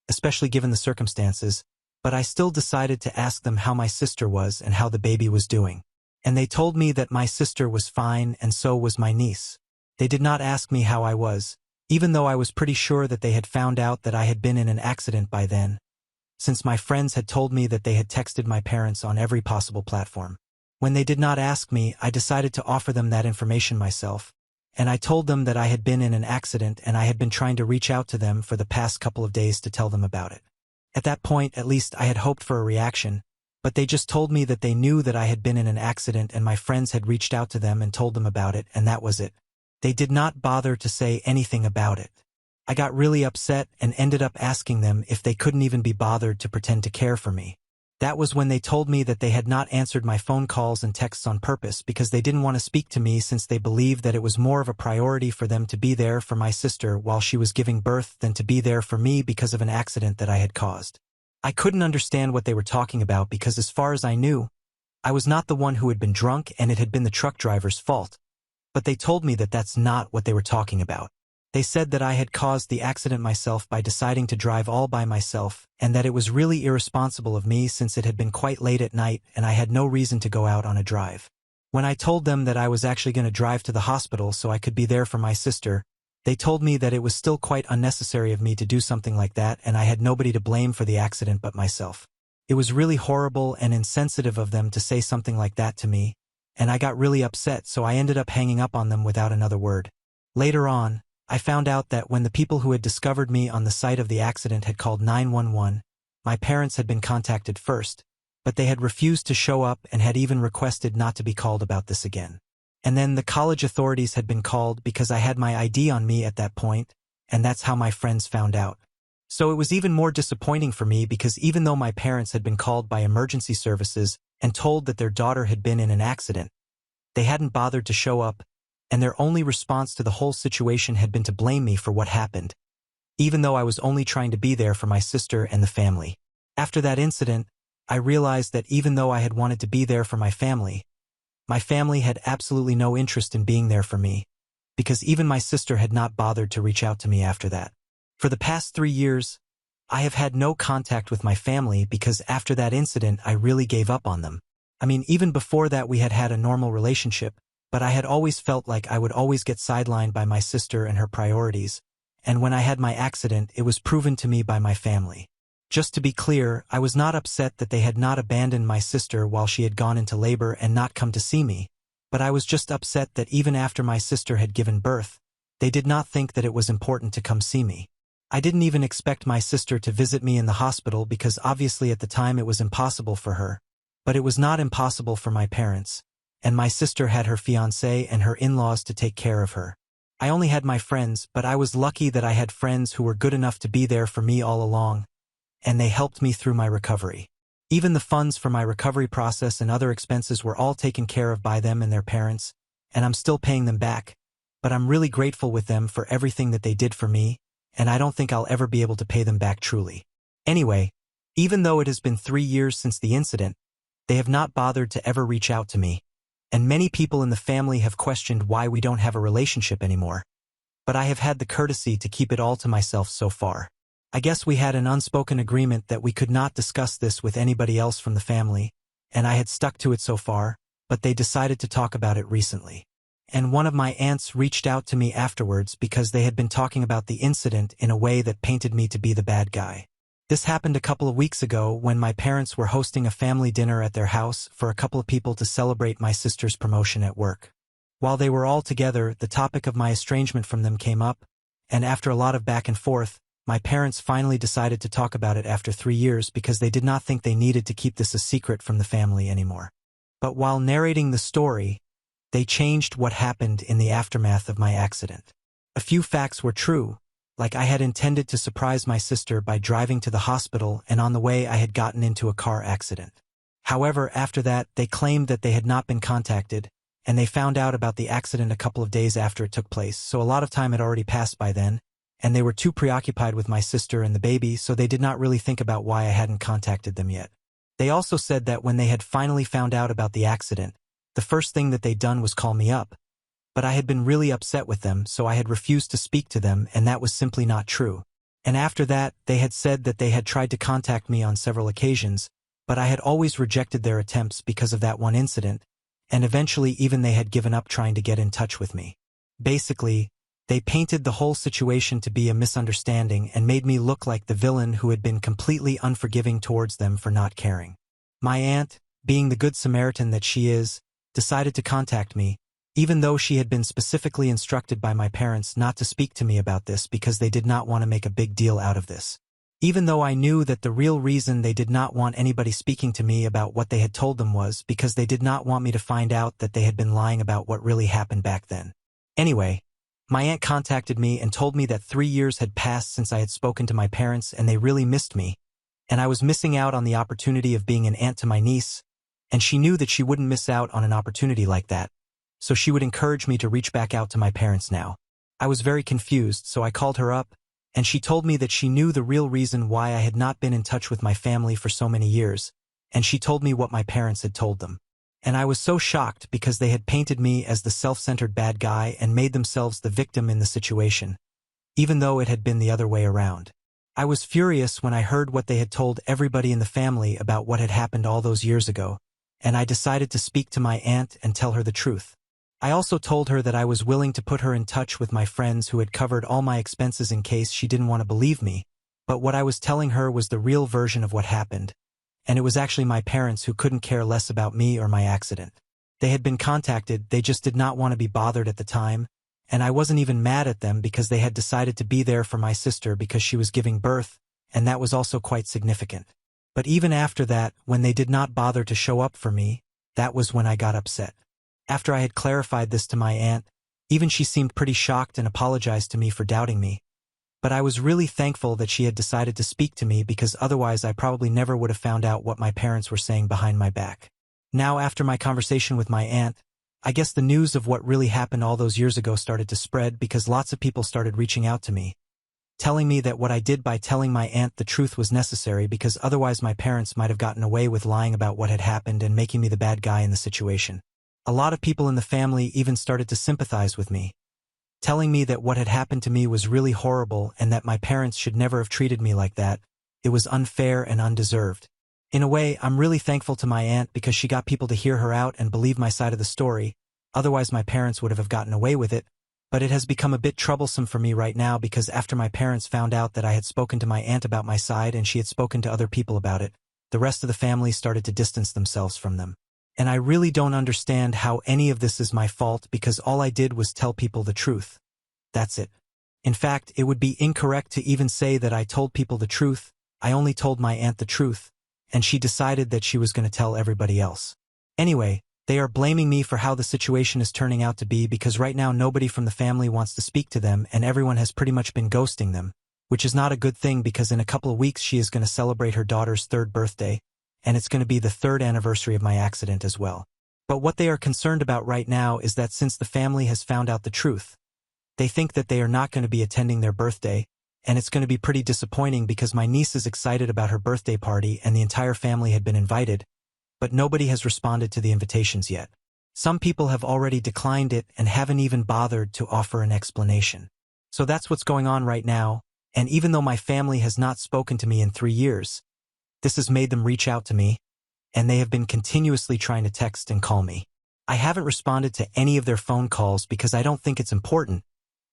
especially given the circumstances, but I still decided to ask them how my sister was and how the baby was doing. And they told me that my sister was fine and so was my niece. They did not ask me how I was, even though I was pretty sure that they had found out that I had been in an accident by then, since my friends had told me that they had texted my parents on every possible platform. When they did not ask me, I decided to offer them that information myself, and I told them that I had been in an accident and I had been trying to reach out to them for the past couple of days to tell them about it. At that point, at least I had hoped for a reaction, but they just told me that they knew that I had been in an accident and my friends had reached out to them and told them about it, and that was it. They did not bother to say anything about it. I got really upset and ended up asking them if they couldn't even be bothered to pretend to care for me. That was when they told me that they had not answered my phone calls and texts on purpose because they didn't want to speak to me since they believed that it was more of a priority for them to be there for my sister while she was giving birth than to be there for me because of an accident that I had caused. I couldn't understand what they were talking about because as far as I knew, I was not the one who had been drunk and it had been the truck driver's fault. But they told me that that's not what they were talking about. They said that I had caused the accident myself by deciding to drive all by myself and that it was really irresponsible of me since it had been quite late at night and I had no reason to go out on a drive. When I told them that I was actually going to drive to the hospital so I could be there for my sister, they told me that it was still quite unnecessary of me to do something like that and I had nobody to blame for the accident but myself. It was really horrible and insensitive of them to say something like that to me, and I got really upset so I ended up hanging up on them without another word. Later on, I found out that when the people who had discovered me on the site of the accident had called 911, my parents had been contacted first, but they had refused to show up and had even requested not to be called about this again. And then the college authorities had been called because I had my ID on me at that point, and that's how my friends found out. So it was even more disappointing for me because even though my parents had been called by emergency services and told that their daughter had been in an accident, they hadn't bothered to show up, and their only response to the whole situation had been to blame me for what happened, even though I was only trying to be there for my sister and the family. After that incident, I realized that even though I had wanted to be there for my family had absolutely no interest in being there for me, because even my sister had not bothered to reach out to me after that. For the past 3 years, I have had no contact with my family because after that incident I really gave up on them. I mean, even before that we had had a normal relationship, but I had always felt like I would always get sidelined by my sister and her priorities, and when I had my accident it was proven to me by my family. Just to be clear, I was not upset that they had not abandoned my sister while she had gone into labor and not come to see me, but I was just upset that even after my sister had given birth, they did not think that it was important to come see me. I didn't even expect my sister to visit me in the hospital because obviously at the time it was impossible for her, but it was not impossible for my parents, and my sister had her fiancé and her in-laws to take care of her. I only had my friends, but I was lucky that I had friends who were good enough to be there for me all along, and they helped me through my recovery. Even the funds for my recovery process and other expenses were all taken care of by them and their parents, and I'm still paying them back, but I'm really grateful with them for everything that they did for me, and I don't think I'll ever be able to pay them back truly. Anyway, even though it has been 3 years since the incident, they have not bothered to ever reach out to me, and many people in the family have questioned why we don't have a relationship anymore. But I have had the courtesy to keep it all to myself so far. I guess we had an unspoken agreement that we could not discuss this with anybody else from the family, and I had stuck to it so far, but they decided to talk about it recently. And one of my aunts reached out to me afterwards because they had been talking about the incident in a way that painted me to be the bad guy. This happened a couple of weeks ago when my parents were hosting a family dinner at their house for a couple of people to celebrate my sister's promotion at work. While they were all together, the topic of my estrangement from them came up, and after a lot of back and forth, my parents finally decided to talk about it after 3 years because they did not think they needed to keep this a secret from the family anymore. But while narrating the story, they changed what happened in the aftermath of my accident. A few facts were true, like I had intended to surprise my sister by driving to the hospital, and on the way I had gotten into a car accident. However, after that, they claimed that they had not been contacted, and they found out about the accident a couple of days after it took place, so a lot of time had already passed by then, and they were too preoccupied with my sister and the baby, so they did not really think about why I hadn't contacted them yet. They also said that when they had finally found out about the accident, the first thing that they'd done was call me up. But I had been really upset with them, so I had refused to speak to them, and that was simply not true. And after that, they had said that they had tried to contact me on several occasions, but I had always rejected their attempts because of that one incident, and eventually even they had given up trying to get in touch with me. Basically, they painted the whole situation to be a misunderstanding and made me look like the villain who had been completely unforgiving towards them for not caring. My aunt, being the good Samaritan that she is, decided to contact me, even though she had been specifically instructed by my parents not to speak to me about this because they did not want to make a big deal out of this. Even though I knew that the real reason they did not want anybody speaking to me about what they had told them was because they did not want me to find out that they had been lying about what really happened back then. Anyway, my aunt contacted me and told me that 3 years had passed since I had spoken to my parents and they really missed me, and I was missing out on the opportunity of being an aunt to my niece, and she knew that she wouldn't miss out on an opportunity like that, so she would encourage me to reach back out to my parents now. I was very confused, so I called her up, and she told me that she knew the real reason why I had not been in touch with my family for so many years, and she told me what my parents had told them. And I was so shocked because they had painted me as the self-centered bad guy and made themselves the victim in the situation, even though it had been the other way around. I was furious when I heard what they had told everybody in the family about what had happened all those years ago, and I decided to speak to my aunt and tell her the truth. I also told her that I was willing to put her in touch with my friends who had covered all my expenses in case she didn't want to believe me, but what I was telling her was the real version of what happened, and it was actually my parents who couldn't care less about me or my accident. They had been contacted, they just did not want to be bothered at the time, and I wasn't even mad at them because they had decided to be there for my sister because she was giving birth, and that was also quite significant. But even after that, when they did not bother to show up for me, that was when I got upset. After I had clarified this to my aunt, even she seemed pretty shocked and apologized to me for doubting me. But I was really thankful that she had decided to speak to me because otherwise I probably never would have found out what my parents were saying behind my back. Now, after my conversation with my aunt, I guess the news of what really happened all those years ago started to spread because lots of people started reaching out to me, telling me that what I did by telling my aunt the truth was necessary because otherwise my parents might have gotten away with lying about what had happened and making me the bad guy in the situation. A lot of people in the family even started to sympathize with me, telling me that what had happened to me was really horrible and that my parents should never have treated me like that. It was unfair and undeserved. In a way, I'm really thankful to my aunt because she got people to hear her out and believe my side of the story, otherwise my parents would have gotten away with it, but it has become a bit troublesome for me right now because after my parents found out that I had spoken to my aunt about my side and she had spoken to other people about it, the rest of the family started to distance themselves from them. And I really don't understand how any of this is my fault because all I did was tell people the truth. That's it. In fact, it would be incorrect to even say that I told people the truth. I only told my aunt the truth, and she decided that she was going to tell everybody else. Anyway, they are blaming me for how the situation is turning out to be because right now nobody from the family wants to speak to them and everyone has pretty much been ghosting them, which is not a good thing because in a couple of weeks she is going to celebrate her daughter's 3rd birthday, and it's going to be the 3rd anniversary of my accident as well. But what they are concerned about right now is that since the family has found out the truth, they think that they are not going to be attending their birthday, and it's going to be pretty disappointing because my niece is excited about her birthday party and the entire family had been invited, but nobody has responded to the invitations yet. Some people have already declined it and haven't even bothered to offer an explanation. So that's what's going on right now, and even though my family has not spoken to me in 3 years, this has made them reach out to me, and they have been continuously trying to text and call me. I haven't responded to any of their phone calls because I don't think it's important,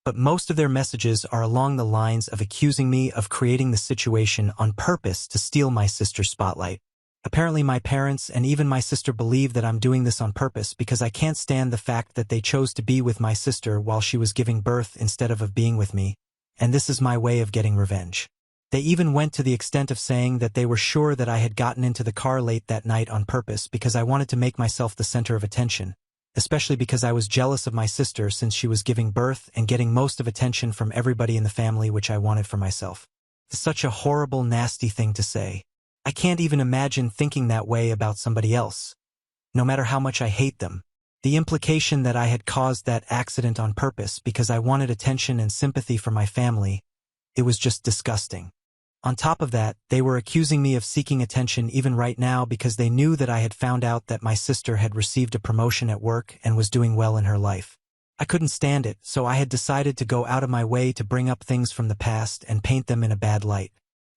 but most of their messages are along the lines of accusing me of creating the situation on purpose to steal my sister's spotlight. Apparently my parents and even my sister believe that I'm doing this on purpose because I can't stand the fact that they chose to be with my sister while she was giving birth instead of being with me, and this is my way of getting revenge. They even went to the extent of saying that they were sure that I had gotten into the car late that night on purpose because I wanted to make myself the center of attention, especially because I was jealous of my sister since she was giving birth and getting most of attention from everybody in the family, which I wanted for myself. It's such a horrible, nasty thing to say. I can't even imagine thinking that way about somebody else, no matter how much I hate them. The implication that I had caused that accident on purpose because I wanted attention and sympathy from my family, it was just disgusting. On top of that, they were accusing me of seeking attention even right now because they knew that I had found out that my sister had received a promotion at work and was doing well in her life. I couldn't stand it, so I had decided to go out of my way to bring up things from the past and paint them in a bad light.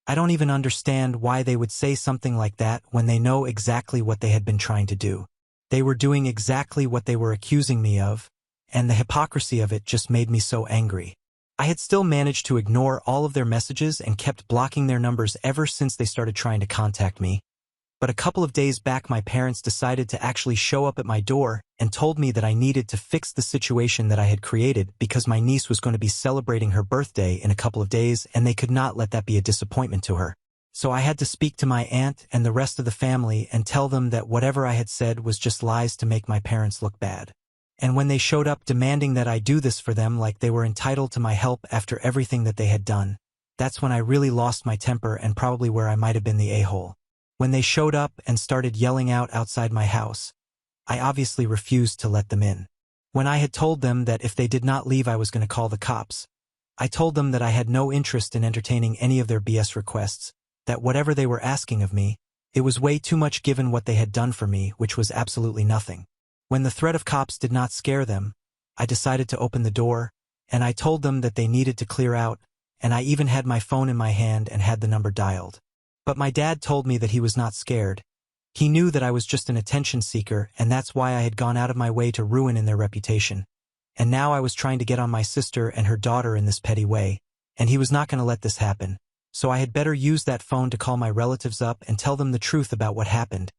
I don't even understand why they would say something like that when they know exactly what they had been trying to do. They were doing exactly what they were accusing me of, and the hypocrisy of it just made me so angry. I had still managed to ignore all of their messages and kept blocking their numbers ever since they started trying to contact me. But a couple of days back my parents decided to actually show up at my door and told me that I needed to fix the situation that I had created because my niece was going to be celebrating her birthday in a couple of days and they could not let that be a disappointment to her. So I had to speak to my aunt and the rest of the family and tell them that whatever I had said was just lies to make my parents look bad. And when they showed up demanding that I do this for them like they were entitled to my help after everything that they had done, that's when I really lost my temper and probably where I might have been the a-hole. When they showed up and started yelling out outside my house, I obviously refused to let them in. When I had told them that if they did not leave I was going to call the cops, I told them that I had no interest in entertaining any of their BS requests, that whatever they were asking of me, it was way too much given what they had done for me, which was absolutely nothing. When the threat of cops did not scare them, I decided to open the door, and I told them that they needed to clear out, and I even had my phone in my hand and had the number dialed. But my dad told me that he was not scared. He knew that I was just an attention seeker, and that's why I had gone out of my way to ruin in their reputation. And now I was trying to get on my sister and her daughter in this petty way, and he was not going to let this happen. So I had better use that phone to call my relatives up and tell them the truth about what happened.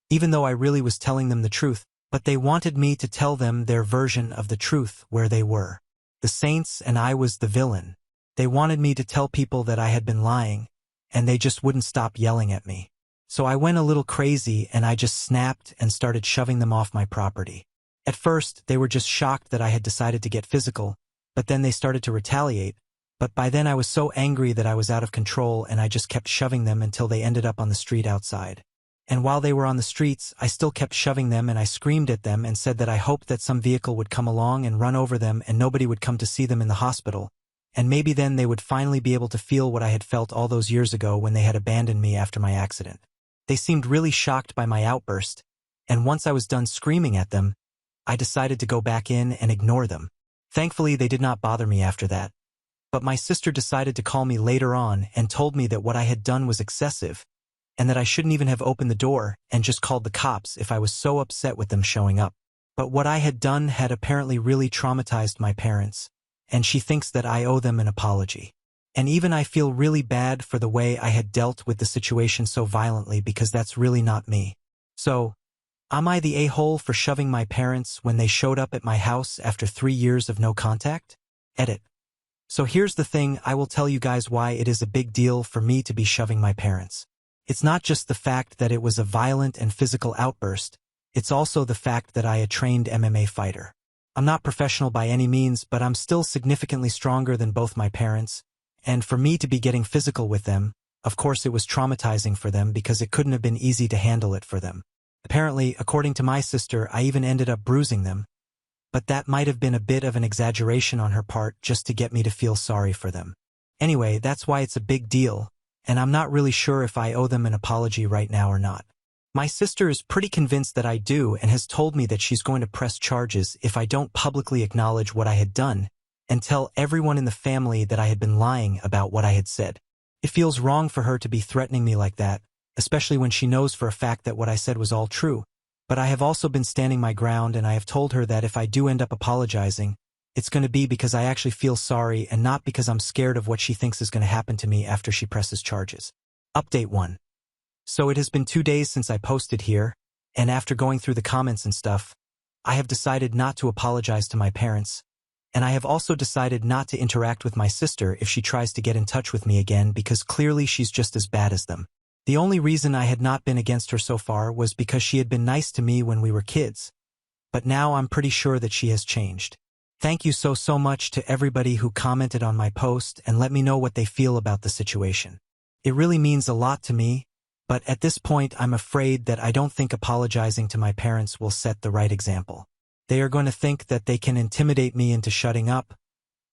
Even though I really was telling them the truth, but they wanted me to tell them their version of the truth where they were. The saints and I was the villain. They wanted me to tell people that I had been lying, and they just wouldn't stop yelling at me. So I went a little crazy and I just snapped and started shoving them off my property. At first, they were just shocked that I had decided to get physical, but then they started to retaliate. But by then I was so angry that I was out of control and I just kept shoving them until they ended up on the street outside. And while they were on the streets, I still kept shoving them and I screamed at them and said that I hoped that some vehicle would come along and run over them and nobody would come to see them in the hospital. And maybe then they would finally be able to feel what I had felt all those years ago when they had abandoned me after my accident. They seemed really shocked by my outburst, and once I was done screaming at them, I decided to go back in and ignore them. Thankfully, they did not bother me after that. But my sister decided to call me later on and told me that what I had done was excessive, and that I shouldn't even have opened the door and just called the cops if I was so upset with them showing up. But what I had done had apparently really traumatized my parents, and she thinks that I owe them an apology. And even I feel really bad for the way I had dealt with the situation so violently because that's really not me. So, am I the a-hole for shoving my parents when they showed up at my house after 3 years of no contact? Edit. So here's the thing, I will tell you guys why it is a big deal for me to be shoving my parents. It's not just the fact that it was a violent and physical outburst, it's also the fact that I a trained MMA fighter. I'm not professional by any means, but I'm still significantly stronger than both my parents, and for me to be getting physical with them, of course it was traumatizing for them because it couldn't have been easy to handle it for them. Apparently, according to my sister, I even ended up bruising them, but that might have been a bit of an exaggeration on her part just to get me to feel sorry for them. Anyway, that's why it's a big deal, and I'm not really sure if I owe them an apology right now or not. My sister is pretty convinced that I do and has told me that she's going to press charges if I don't publicly acknowledge what I had done and tell everyone in the family that I had been lying about what I had said. It feels wrong for her to be threatening me like that, especially when she knows for a fact that what I said was all true. But I have also been standing my ground, and I have told her that if I do end up apologizing, it's going to be because I actually feel sorry and not because I'm scared of what she thinks is going to happen to me after she presses charges. Update 1. So it has been 2 days since I posted here, and after going through the comments and stuff, I have decided not to apologize to my parents, and I have also decided not to interact with my sister if she tries to get in touch with me again because clearly she's just as bad as them. The only reason I had not been against her so far was because she had been nice to me when we were kids, but now I'm pretty sure that she has changed. Thank you so much to everybody who commented on my post and let me know what they feel about the situation. It really means a lot to me, but at this point I'm afraid that I don't think apologizing to my parents will set the right example. They are going to think that they can intimidate me into shutting up,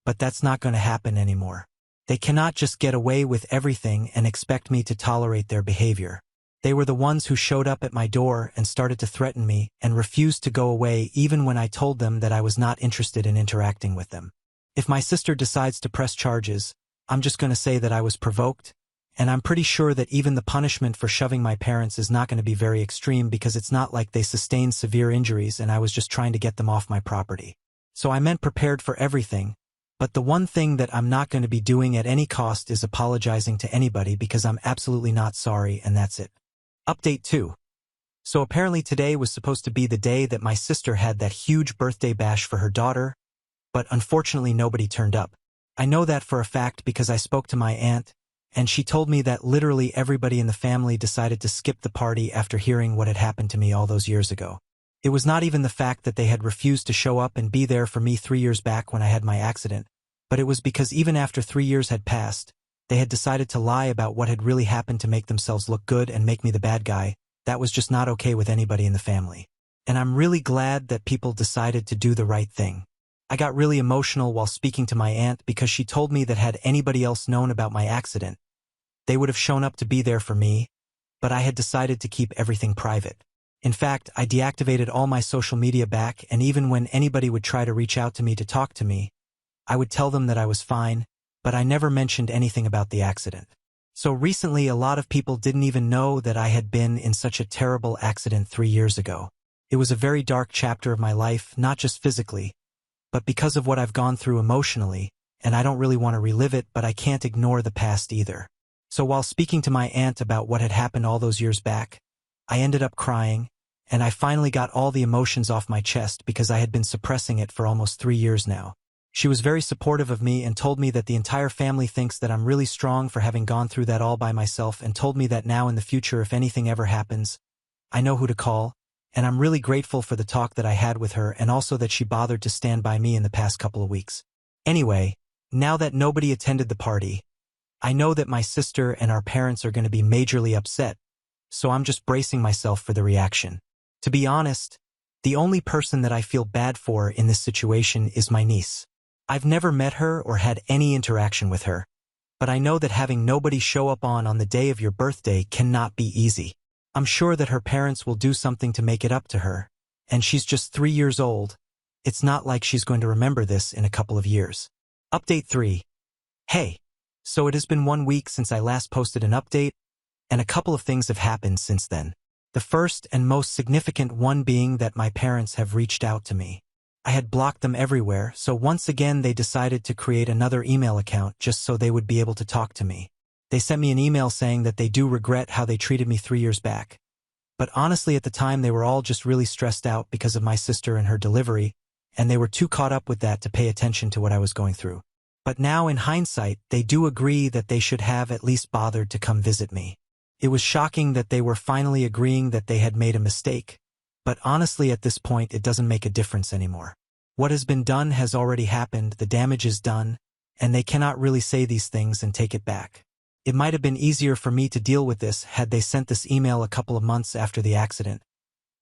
but that's not going to happen anymore. They cannot just get away with everything and expect me to tolerate their behavior. They were the ones who showed up at my door and started to threaten me and refused to go away even when I told them that I was not interested in interacting with them. If my sister decides to press charges, I'm just going to say that I was provoked, and I'm pretty sure that even the punishment for shoving my parents is not going to be very extreme because it's not like they sustained severe injuries and I was just trying to get them off my property. So I meant prepared for everything. But the one thing that I'm not going to be doing at any cost is apologizing to anybody because I'm absolutely not sorry, and that's it. Update 2. So apparently today was supposed to be the day that my sister had that huge birthday bash for her daughter, but unfortunately nobody turned up. I know that for a fact because I spoke to my aunt, and she told me that literally everybody in the family decided to skip the party after hearing what had happened to me all those years ago. It was not even the fact that they had refused to show up and be there for me 3 years back when I had my accident, but it was because even after 3 years had passed, they had decided to lie about what had really happened to make themselves look good and make me the bad guy. That was just not okay with anybody in the family. And I'm really glad that people decided to do the right thing. I got really emotional while speaking to my aunt because she told me that had anybody else known about my accident, they would have shown up to be there for me, but I had decided to keep everything private. In fact, I deactivated all my social media back, and even when anybody would try to reach out to me to talk to me, I would tell them that I was fine, but I never mentioned anything about the accident. So recently a lot of people didn't even know that I had been in such a terrible accident 3 years ago. It was a very dark chapter of my life, not just physically, but because of what I've gone through emotionally, and I don't really want to relive it, but I can't ignore the past either. So while speaking to my aunt about what had happened all those years back, I ended up crying, and I finally got all the emotions off my chest because I had been suppressing it for almost 3 years now. She was very supportive of me and told me that the entire family thinks that I'm really strong for having gone through that all by myself, and told me that now in the future if anything ever happens, I know who to call, and I'm really grateful for the talk that I had with her and also that she bothered to stand by me in the past couple of weeks. Anyway, now that nobody attended the party, I know that my sister and our parents are going to be majorly upset, so I'm just bracing myself for the reaction. To be honest, the only person that I feel bad for in this situation is my niece. I've never met her or had any interaction with her, but I know that having nobody show up on the day of your birthday cannot be easy. I'm sure that her parents will do something to make it up to her, and she's just 3 years old. It's not like she's going to remember this in a couple of years. Update 3. Hey, so it has been 1 week since I last posted an update, and a couple of things have happened since then. The first and most significant one being that my parents have reached out to me. I had blocked them everywhere, so once again they decided to create another email account just so they would be able to talk to me. They sent me an email saying that they do regret how they treated me 3 years back. But honestly at the time they were all just really stressed out because of my sister and her delivery, and they were too caught up with that to pay attention to what I was going through. But now in hindsight, they do agree that they should have at least bothered to come visit me. It was shocking that they were finally agreeing that they had made a mistake, but honestly at this point it doesn't make a difference anymore. What has been done has already happened, the damage is done, and they cannot really say these things and take it back. It might have been easier for me to deal with this had they sent this email a couple of months after the accident,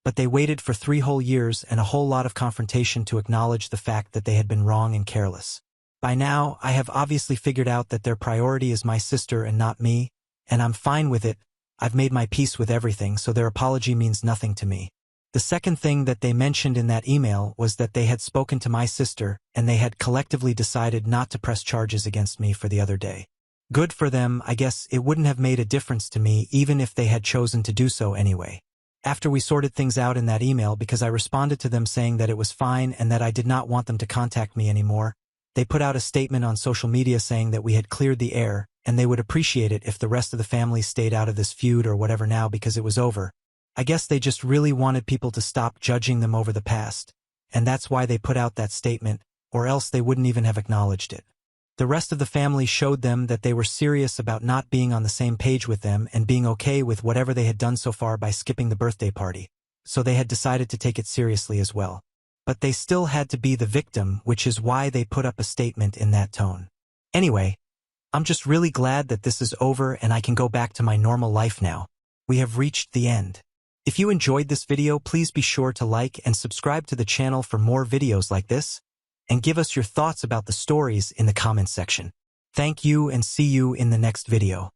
but they waited for 3 whole years and a whole lot of confrontation to acknowledge the fact that they had been wrong and careless. By now, I have obviously figured out that their priority is my sister and not me, and I'm fine with it. I've made my peace with everything, so their apology means nothing to me. The second thing that they mentioned in that email was that they had spoken to my sister, and they had collectively decided not to press charges against me for the other day. Good for them. I guess it wouldn't have made a difference to me even if they had chosen to do so anyway. After we sorted things out in that email, because I responded to them saying that it was fine and that I did not want them to contact me anymore, they put out a statement on social media saying that we had cleared the air, and they would appreciate it if the rest of the family stayed out of this feud or whatever now because it was over. I guess they just really wanted people to stop judging them over the past, and that's why they put out that statement, or else they wouldn't even have acknowledged it. The rest of the family showed them that they were serious about not being on the same page with them and being okay with whatever they had done so far by skipping the birthday party, so they had decided to take it seriously as well. But they still had to be the victim, which is why they put up a statement in that tone. Anyway, I'm just really glad that this is over and I can go back to my normal life now. We have reached the end. If you enjoyed this video, please be sure to like and subscribe to the channel for more videos like this, and give us your thoughts about the stories in the comments section. Thank you and see you in the next video.